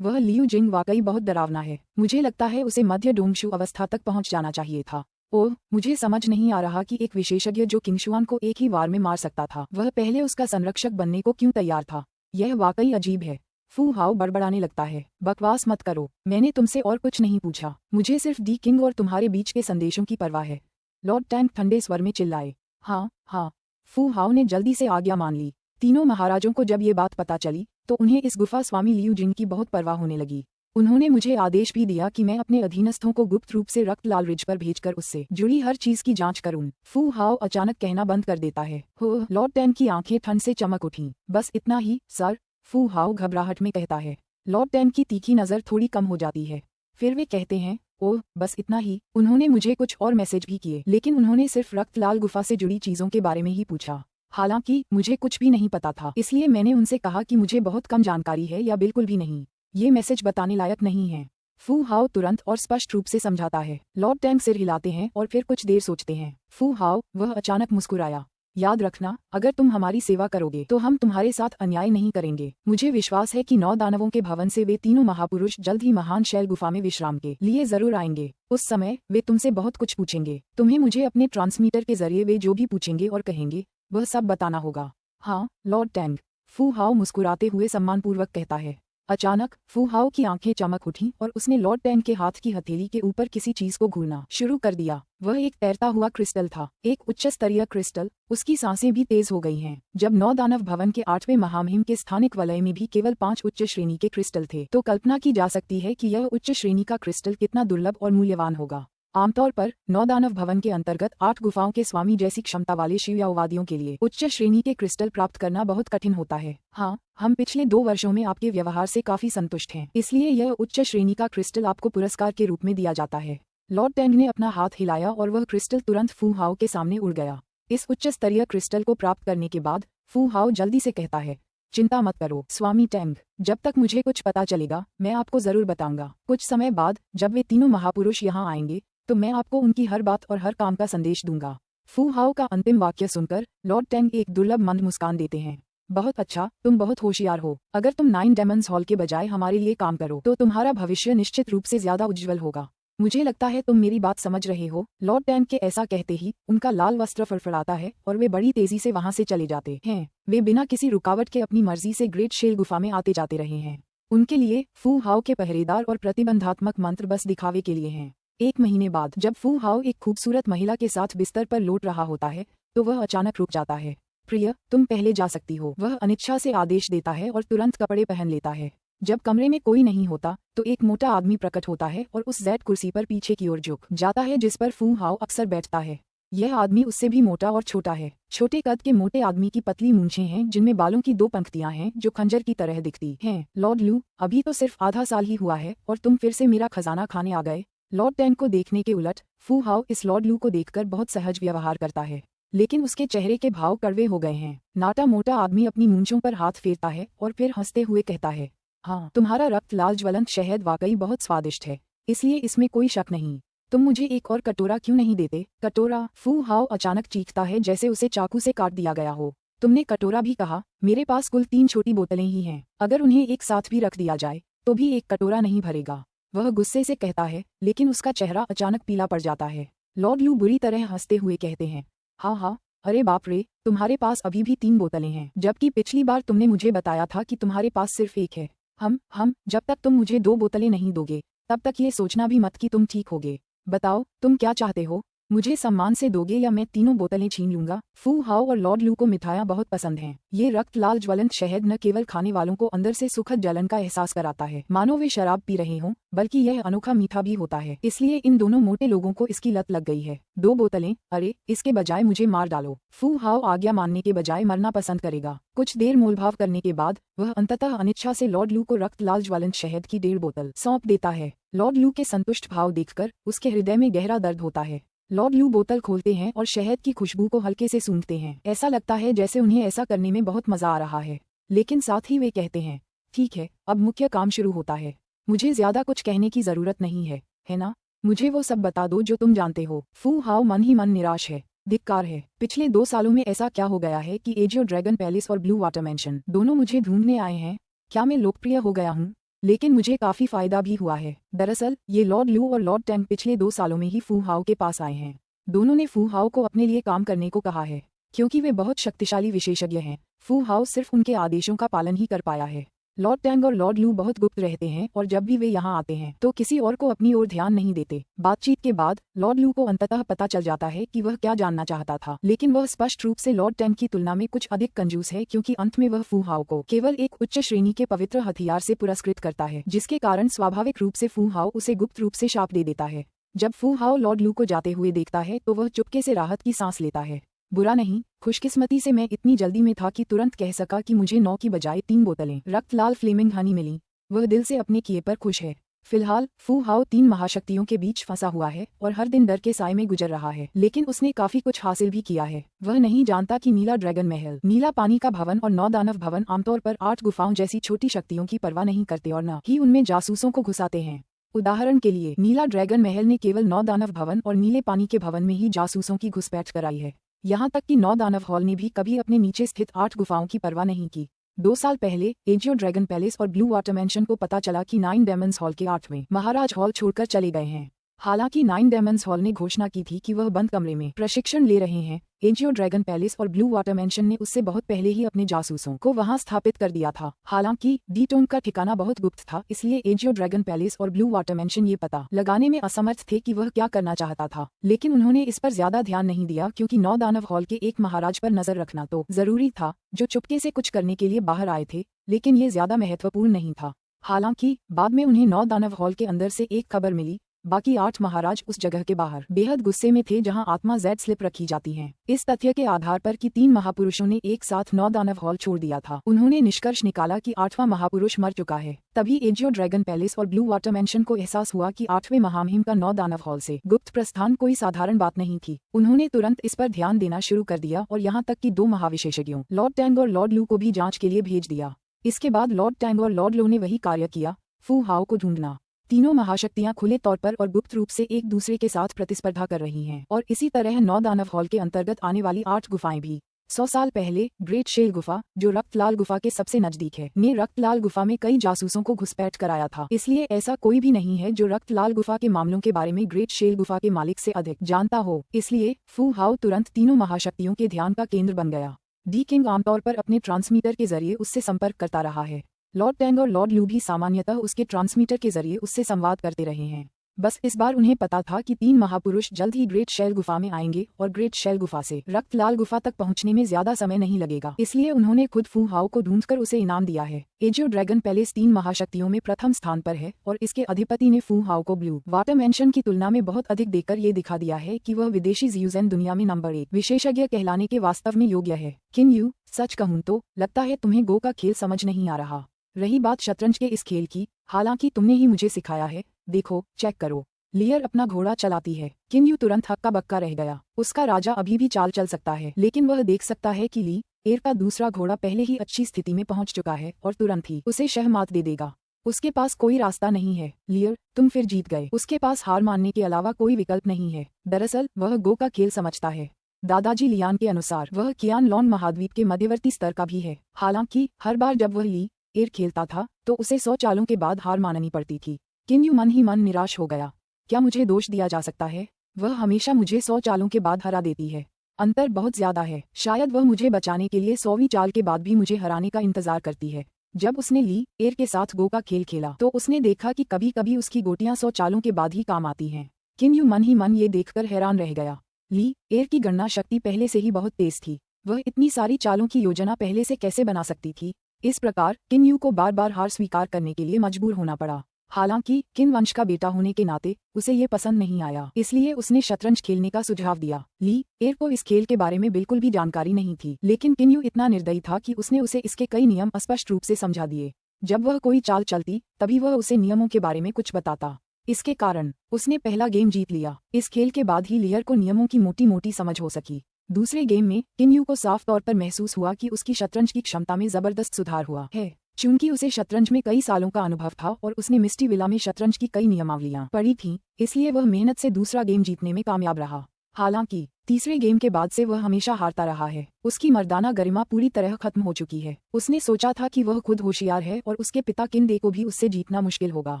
Speaker 1: वह लियू जिंग वाकई बहुत डरावना है। मुझे लगता है उसे मध्य डोंगशु अवस्था तक पहुंच जाना चाहिए था। ओह, मुझे समझ नहीं आ रहा कि एक विशेषज्ञ जो किंग शुआन को एक ही वार में मार सकता था, वह पहले उसका संरक्षक बनने को क्यों तैयार था। यह वाकई अजीब है। फू हाओ बड़बड़ाने लगता है। बकवास मत करो, मैंने तुमसे और कुछ नहीं पूछा। मुझे सिर्फ डी किंग और तुम्हारे बीच के संदेशों की परवाह है। लॉर्ड टैंग ठंडे स्वर में चिल्लाए। हाँ हाँ। फू हाओ ने जल्दी से आज्ञा मान ली। तीनों महाराजों को जब ये बात पता चली तो उन्हें इस गुफा स्वामी लियू जिंग की बहुत परवाह होने लगी। उन्होंने मुझे आदेश भी दिया कि मैं अपने अधीनस्थों को गुप्त रूप से रक्तलाल रिज पर भेजकर उससे जुड़ी हर चीज की जांच करूं। फू हाओ अचानक कहना बंद कर देता है। हो, लॉर्ड टैंग की आंखें ठंड से चमक उठीं। बस इतना ही सर, फू हाओ घबराहट में कहता है। लॉर्ड टैंग की तीखी नजर थोड़ी कम हो जाती है। फिर वे कहते हैं, ओह बस इतना ही। उन्होंने मुझे कुछ और मैसेज भी किए, लेकिन उन्होंने सिर्फ रक्तलाल गुफा से जुड़ी चीजों के बारे में ही पूछा। हालांकि मुझे कुछ भी नहीं पता था, इसलिए मैंने उनसे कहा कि मुझे बहुत कम जानकारी है या बिल्कुल भी नहीं। ये मैसेज बताने लायक नहीं है। फू हाओ तुरंत और स्पष्ट रूप से समझाता है। लॉर्ड टैंग सिर हिलाते हैं और फिर कुछ देर सोचते हैं। फू हाओ, वह अचानक मुस्कुराया। याद रखना, अगर तुम हमारी सेवा करोगे तो हम तुम्हारे साथ अन्याय नहीं करेंगे। मुझे विश्वास है कि 9 दानवों के भवन से वे तीनों महापुरुष जल्द ही महान शैल गुफा में विश्राम के लिए जरूर आएंगे। उस समय वे तुमसे बहुत कुछ पूछेंगे। तुम्हें मुझे अपने ट्रांसमीटर के जरिए वे जो भी पूछेंगे और कहेंगे वह सब बताना होगा। हाँ लॉर्ड टैंग, फू हाओ मुस्कुराते हुए सम्मानपूर्वक कहता है। अचानक फू हाओ की आंखें चमक उठीं और उसने लॉर्ड टैंग के हाथ की हथेली के ऊपर किसी चीज को घूरना शुरू कर दिया। वह एक तैरता हुआ क्रिस्टल था, एक उच्च स्तरीय क्रिस्टल। उसकी सांसें भी तेज हो गई हैं। जब 9 दानव भवन के 8वें महामहिम के स्थानिक वलय में भी केवल 5 उच्च श्रेणी के क्रिस्टल थे, तो कल्पना की जा सकती है कि यह उच्च श्रेणी का क्रिस्टल कितना दुर्लभ और मूल्यवान होगा। आमतौर पर 9 दानव भवन के अंतर्गत 8 गुफाओं के स्वामी जैसी क्षमता वाले शिवयाओवादियों के लिए उच्च श्रेणी के क्रिस्टल प्राप्त करना बहुत कठिन होता है। हाँ, हम पिछले 2 वर्षों में आपके व्यवहार से काफी संतुष्ट हैं, इसलिए यह उच्च श्रेणी का क्रिस्टल आपको पुरस्कार के रूप में दिया जाता है। लॉर्ड टैंग ने अपना हाथ हिलाया और वह क्रिस्टल तुरंत फू हाओ के सामने उड़ गया। इस उच्च स्तरीय क्रिस्टल को प्राप्त करने के बाद फू हाओ जल्दी से कहता है, चिंता मत करो स्वामी टैंग, जब तक मुझे कुछ पता चलेगा मैं आपको जरूर बताऊंगा। कुछ समय बाद जब वे तीनों महापुरुष यहाँ आएंगे तो मैं आपको उनकी हर बात और हर काम का संदेश दूंगा। फू हाओ का अंतिम वाक्य सुनकर लॉर्ड टैंग एक दुर्लभ मंद मुस्कान देते हैं। बहुत अच्छा, तुम बहुत होशियार हो। अगर तुम 9 डेमन्स हॉल के बजाय हमारे लिए काम करो तो तुम्हारा भविष्य निश्चित रूप से ज्यादा उज्जवल होगा। मुझे लगता है तुम मेरी बात समझ रहे हो। लॉर्ड टैंग के ऐसा कहते ही उनका लाल वस्त्र फड़फड़ाता है और वे बड़ी तेजी से वहां से चले जाते हैं। वे बिना किसी रुकावट के अपनी मर्जी से ग्रेट शेल गुफा में आते जाते रहे हैं। उनके लिए फू हाओ के पहरेदार और प्रतिबंधात्मक मंत्र बस दिखावे के लिए हैं। 1 महीने बाद जब फू हाओ एक खूबसूरत महिला के साथ बिस्तर पर लौट रहा होता है तो वह अचानक रुक जाता है। प्रिय, तुम पहले जा सकती हो, वह अनिच्छा से आदेश देता है और तुरंत कपड़े पहन लेता है। जब कमरे में कोई नहीं होता तो एक मोटा आदमी प्रकट होता है और उस जेड कुर्सी पर पीछे की ओर झुक जाता है जिस पर फू हाओ अक्सर बैठता है। यह आदमी उससे भी मोटा और छोटा है। छोटे कद के मोटे आदमी की पतली मूंछें हैं जिनमें बालों की 2 पंक्तियां हैं जो खंजर की तरह दिखती हैं। लॉर्ड लू, अभी तो सिर्फ आधा साल ही हुआ है और तुम फिर से मेरा खजाना खाने आ गए। लॉर्ड टैंग को देखने के उलट फू हाओ इस लॉर्ड लू को देखकर बहुत सहज व्यवहार करता है, लेकिन उसके चेहरे के भाव कड़वे हो गए हैं। नाटा मोटा आदमी अपनी मूंछों पर हाथ फेरता है और फिर हंसते हुए कहता है, हाँ, तुम्हारा रक्त लाल ज्वलंत शहद वाकई बहुत स्वादिष्ट है, इसलिए इसमें कोई शक नहीं। तुम मुझे एक और कटोरा क्यों नहीं देते? कटोरा? फू हाओ अचानक चीखता है जैसे उसे चाकू से काट दिया गया हो। तुमने कटोरा भी कहा? मेरे पास कुल 3 छोटी बोतलें ही हैं। अगर उन्हें एक साथ भी रख दिया जाए तो भी एक कटोरा नहीं भरेगा। वह गुस्से से कहता है, लेकिन उसका चेहरा अचानक पीला पड़ जाता है। लॉर्ड लू बुरी तरह हंसते हुए कहते हैं, हाँ हाँ, अरे बाप रे, तुम्हारे पास अभी भी 3 बोतलें हैं, जबकि पिछली बार तुमने मुझे बताया था कि तुम्हारे पास सिर्फ एक है। जब तक तुम मुझे 2 बोतलें नहीं दोगे तब तक ये सोचना भी मत कि तुम ठीक होगे। बताओ, तुम क्या चाहते हो? मुझे सम्मान से दोगे या मैं तीनों बोतलें छीन लूंगा। फू हाओ और लॉर्ड लू को मिठाइयाँ बहुत पसंद हैं। ये रक्त लाल ज्वलंत शहद न केवल खाने वालों को अंदर से सुखद जलन का एहसास कराता है, मानो वे शराब पी रहे हों, बल्कि यह अनोखा मीठा भी होता है। इसलिए इन दोनों मोटे लोगों को इसकी लत लग गई है। 2 बोतलें? अरे, इसके बजाय मुझे मार डालो। फू हाओ आज्ञा मानने के बजाय मरना पसंद करेगा। कुछ देर मोलभाव करने के बाद वह अंततः अनिच्छा से लॉर्ड लू को रक्त लाल ज्वलंत शहद की 1.5 बोतल सौंप देता है। लॉर्ड लू के संतुष्ट भाव देखकर उसके हृदय में गहरा दर्द होता है। लॉर्ड लू बोतल खोलते हैं और शहद की खुशबू को हल्के से सूंघते हैं। ऐसा लगता है जैसे उन्हें ऐसा करने में बहुत मजा आ रहा है, लेकिन साथ ही वे कहते हैं, ठीक है, अब मुख्य काम शुरू होता है। मुझे ज्यादा कुछ कहने की जरूरत नहीं है ना? मुझे वो सब बता दो जो तुम जानते हो। फू हाओ मन ही मन निराश है, धिक्कार है। पिछले 2 सालों में ऐसा क्या हो गया है कि एजियो ड्रैगन पैलेस और ब्लू वाटर मैंशन दोनों मुझे ढूंढने आए हैं? क्या मैं लोकप्रिय हो गया हूँ? लेकिन मुझे काफी फायदा भी हुआ है। दरअसल ये लॉर्ड लू और लॉर्ड टैंग पिछले 2 सालों में ही फू हाओ के पास आए हैं। दोनों ने फू हाओ को अपने लिए काम करने को कहा है, क्योंकि वे बहुत शक्तिशाली विशेषज्ञ हैं। फू हाओ सिर्फ उनके आदेशों का पालन ही कर पाया है। लॉर्ड टैंग और लॉर्ड लू बहुत गुप्त रहते हैं और जब भी वे यहाँ आते हैं तो किसी और को अपनी ओर ध्यान नहीं देते। बातचीत के बाद लॉर्ड लू को अंततः पता चल जाता है कि वह क्या जानना चाहता था, लेकिन वह स्पष्ट रूप से लॉर्ड टैंग की तुलना में कुछ अधिक कंजूस है, क्योंकि अंत में वह फू हाओ को केवल एक उच्च श्रेणी के पवित्र हथियार से पुरस्कृत करता है, जिसके कारण स्वाभाविक रूप से फू हाओ उसे गुप्त रूप से शाप दे देता है। जब फू हाओ लॉर्ड लू को जाते हुए देखता है तो वह चुपके से राहत की सांस लेता है। बुरा नहीं, खुशकिस्मती से मैं इतनी जल्दी में था कि तुरंत कह सका कि मुझे 9 की बजाय 3 बोतलें रक्त लाल फ्लेमिंग हनी मिली। वह दिल से अपने किए पर खुश है। फिलहाल फू हाओ 3 महाशक्तियों के बीच फंसा हुआ है और हर दिन डर के साए में गुजर रहा है, लेकिन उसने काफी कुछ हासिल भी किया है। वह नहीं जानता कि नीला ड्रैगन महल, नीला पानी का भवन और 9 दानव भवन आमतौर पर 8 गुफाओं जैसी छोटी शक्तियों की परवाह नहीं करते और न ही उनमें जासूसों को घुसाते हैं। उदाहरण के लिए नीला ड्रैगन महल ने केवल 9 दानव भवन और नीले पानी के भवन में ही जासूसों की घुसपैठ कराई है। यहाँ तक कि 9 दानव हॉल ने भी कभी अपने नीचे स्थित 8 गुफाओं की परवाह नहीं की। 2 साल पहले एजियो ड्रैगन पैलेस और ब्लू वाटर मैंशन को पता चला कि 9 डेमन्स हॉल के 8वें महाराज हॉल छोड़कर चले गए हैं। हालांकि 9 डेमन्स हॉल ने घोषणा की थी कि वह बंद कमरे में प्रशिक्षण ले रहे हैं, एजियो ड्रैगन पैलेस और ब्लू वाटर मैंशन ने उससे बहुत पहले ही अपने जासूसों को वहां स्थापित कर दिया था। हालांकि डी टोन का ठिकाना बहुत गुप्त था, इसलिए एजियो ड्रैगन पैलेस और ब्लू वाटर मैंशन ये पता लगाने में असमर्थ थे कि वह क्या करना चाहता था। लेकिन उन्होंने इस पर ज्यादा ध्यान नहीं दिया, क्योंकि 9 दानव हॉल के एक महाराज पर नजर रखना तो जरूरी था, जो चुपके से कुछ करने के लिए बाहर आए थे, लेकिन ये ज्यादा महत्वपूर्ण नहीं था। हालांकि बाद में उन्हें 9 दानव हॉल के अंदर से एक खबर मिली। बाकी 8 महाराज उस जगह के बाहर बेहद गुस्से में थे जहां आत्मा जेड स्लिप रखी जाती हैं। इस तथ्य के आधार पर कि 3 महापुरुषों ने एक साथ 9 दानव हॉल छोड़ दिया था, उन्होंने निष्कर्ष निकाला कि 8वां महापुरुष मर चुका है। तभी एजियो ड्रैगन पैलेस और ब्लू वाटर मैंशन को एहसास हुआ कि 8वें महामहिम का 9 दानव हॉल से गुप्त प्रस्थान कोई साधारण बात नहीं थी। उन्होंने तुरंत इस पर ध्यान देना शुरू कर दिया और यहाँ तक कि 2 महाविशेषज्ञों लॉर्ड टैंग और लॉर्ड लू को भी जाँच के लिए भेज दिया। इसके बाद लॉर्ड टैंग और लॉर्ड लू ने वही कार्य किया, फू हाओ को ढूंढना। तीनों महाशक्तियां खुले तौर पर और गुप्त रूप से एक दूसरे के साथ प्रतिस्पर्धा कर रही हैं, और इसी तरह 9 दानव हॉल के अंतर्गत आने वाली 8 गुफाएं भी। 100 साल पहले ग्रेट शेल गुफा, जो रक्तलाल गुफा के सबसे नजदीक है, ने रक्तलाल गुफा में कई जासूसों को घुसपैठ कराया था। इसलिए ऐसा कोई भी नहीं है जो रक्तलाल गुफा के मामलों के बारे में ग्रेट शेल गुफा के मालिक से अधिक जानता हो। इसलिए फू हाओ तुरंत तीनों महाशक्तियों के ध्यान का केंद्र बन गया। डी किंग आमतौर पर अपने ट्रांसमीटर के जरिए उससे संपर्क करता रहा है। लॉर्ड टैंग और लॉर्ड लू भी सामान्यतः उसके ट्रांसमीटर के जरिए उससे संवाद करते रहे हैं। बस इस बार उन्हें पता था कि 3 महापुरुष जल्द ही ग्रेट शेल गुफा में आएंगे और ग्रेट शेल गुफा से रक्तलाल गुफा तक पहुंचने में ज्यादा समय नहीं लगेगा, इसलिए उन्होंने खुद फू हाओ को ढूंढकर उसे इनाम दिया है। एजियो ड्रैगन पैलेस 3 महाशक्तियों में प्रथम स्थान पर है और इसके अधिपति ने फू हाओ को ब्लू वाटर मैंशन की तुलना में बहुत अधिक देकर ये दिखा दिया है कि वह विदेशी जियूजेन दुनिया में नंबर 1 विशेषज्ञ कहलाने के वास्तव में योग्य है। किन यू, सच कहूँ तो लगता है तुम्हें गो का खेल समझ नहीं आ रहा। रही बात शतरंज के इस खेल की, हालांकि तुमने ही मुझे सिखाया है, देखो चेक करो। लियर अपना घोड़ा चलाती है। किन यू तुरंत हक्का बक्का रह गया। उसका राजा अभी भी चाल चल सकता है, लेकिन वह देख सकता है कि ली एर का दूसरा घोड़ा पहले ही अच्छी स्थिति में पहुंच चुका है और तुरंत ही उसे शह मात दे देगा। उसके पास कोई रास्ता नहीं है। लियर, तुम फिर जीत गए। उसके पास हार मानने के अलावा कोई विकल्प नहीं है। दरअसल वह गो का खेल समझता है। दादाजी लियान के अनुसार वह कियान लॉन महाद्वीप के मध्यवर्ती स्तर का भी है। हालांकि हर बार जब वह ली एर खेलता था तो उसे 100 चालों के बाद हार माननी पड़ती थी। किन यू मन ही मन निराश हो गया। क्या मुझे दोष दिया जा सकता है? वह हमेशा मुझे 100 चालों के बाद हरा देती है। अंतर बहुत ज्यादा है। शायद वह मुझे बचाने के लिए 100वीं चाल के बाद भी मुझे हराने का इंतजार करती है। जब उसने ली एर के साथ गो का खेल खेला तो उसने देखा कि कभी कभी उसकी गोटियां 100 चालों के बाद ही काम आती हैं। किन यू मन ही मन ये देखकर हैरान रह गया। ली एर की गणना शक्ति पहले से ही बहुत तेज थी। वह इतनी सारी चालों की योजना पहले से कैसे बना सकती थी? इस प्रकार किन यू को बार बार हार स्वीकार करने के लिए मजबूर होना पड़ा। हालांकि किन वंश का बेटा होने के नाते उसे ये पसंद नहीं आया, इसलिए उसने शतरंज खेलने का सुझाव दिया। ली एर को इस खेल के बारे में बिल्कुल भी जानकारी नहीं थी, लेकिन किन यू इतना निर्दयी था कि उसने उसे इसके कई नियम स्पष्ट रूप से समझा दिए। जब वह कोई चाल चलती तभी वह उसे नियमों के बारे में कुछ बताता। इसके कारण उसने पहला गेम जीत लिया। इस खेल के बाद ही लियर को नियमों की मोटी मोटी समझ हो सकी। दूसरे गेम में किन यू को साफ तौर पर महसूस हुआ कि उसकी शतरंज की क्षमता में जबरदस्त सुधार हुआ है। चूंकि उसे शतरंज में कई सालों का अनुभव था और उसने मिस्टी विला में शतरंज की कई नियमावलियां पढ़ी थीं, इसलिए वह मेहनत से दूसरा गेम जीतने में कामयाब रहा। हालांकि तीसरे गेम के बाद से वह हमेशा हारता रहा है। उसकी मर्दाना गरिमा पूरी तरह खत्म हो चुकी है। उसने सोचा था कि वह खुद होशियार है और उसके पिता किन को भी उससे जीतना मुश्किल होगा,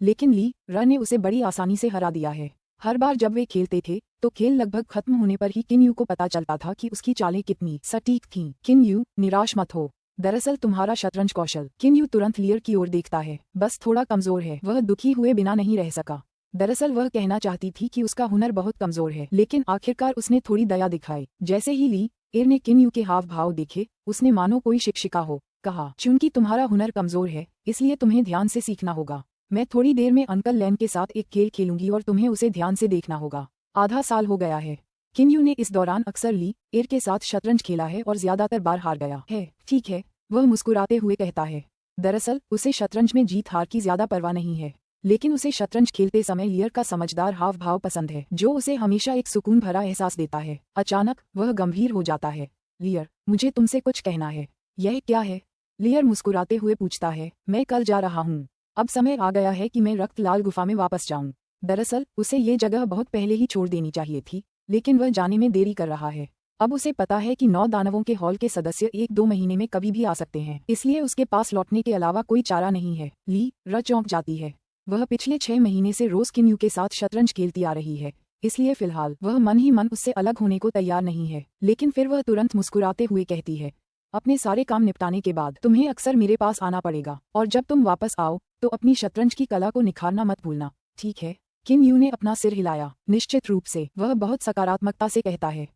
Speaker 1: लेकिन ली र ने उसे बड़ी आसानी से हरा दिया है। हर बार जब वे खेलते थे तो खेल लगभग खत्म होने पर ही किन यू को पता चलता था कि उसकी चालें कितनी सटीक थीं। किन यू, निराश मत हो, दरअसल तुम्हारा शतरंज कौशल। किन यू तुरंत लियर की ओर देखता है, बस थोड़ा कमजोर है। वह दुखी हुए बिना नहीं रह सका। दरअसल वह कहना चाहती थी कि उसका हुनर बहुत कमजोर है, लेकिन आखिरकार उसने थोड़ी दया दिखाई। जैसे ही ली एर ने किन यू के हाव भाव देखे, उसने मानो कोई शिक्षिका हो कहा, चूंकि तुम्हारा हुनर कमजोर है इसलिए तुम्हें ध्यान से सीखना होगा। मैं थोड़ी देर में अंकल लैन के साथ एक खेल खेलूंगी और तुम्हें उसे ध्यान से देखना होगा। आधा साल हो गया है। किन यू ने इस दौरान अक्सर ली एर के साथ शतरंज खेला है और ज्यादातर बार हार गया है। ठीक है, वह मुस्कुराते हुए कहता है। दरअसल उसे शतरंज में जीत हार की ज्यादा परवाह नहीं है, लेकिन उसे शतरंज खेलते समय लियर का समझदार हाव भाव पसंद है, जो उसे हमेशा एक सुकून भरा एहसास देता है। अचानक वह गंभीर हो जाता है। लियर, मुझे तुमसे कुछ कहना है। यह क्या है? लियर मुस्कुराते हुए पूछता है। मैं कल जा रहा हूँ। अब समय आ गया है कि मैं रक्त लाल गुफा में वापस जाऊँ। दरअसल उसे ये जगह बहुत पहले ही छोड़ देनी चाहिए थी, लेकिन वह जाने में देरी कर रहा है। अब उसे पता है कि 9 दानवों के हॉल के सदस्य 1-2 महीने में कभी भी आ सकते हैं, इसलिए उसके पास लौटने के अलावा कोई चारा नहीं है। ली र चौंक जाती है। वह पिछले 6 महीने से रोज किन यू के साथ शतरंज खेलती आ रही है, इसलिए फिलहाल वह मन ही मन उससे अलग होने को तैयार नहीं है। लेकिन फिर वह तुरंत मुस्कुराते हुए कहती है, अपने सारे काम निपटाने के बाद तुम्हें अक्सर मेरे पास आना पड़ेगा, और जब तुम वापस आओ तो अपनी शतरंज की कला को निखारना मत भूलना, ठीक है? किन यू ने अपना सिर हिलाया। निश्चित रूप से, वह बहुत सकारात्मकता से कहता है।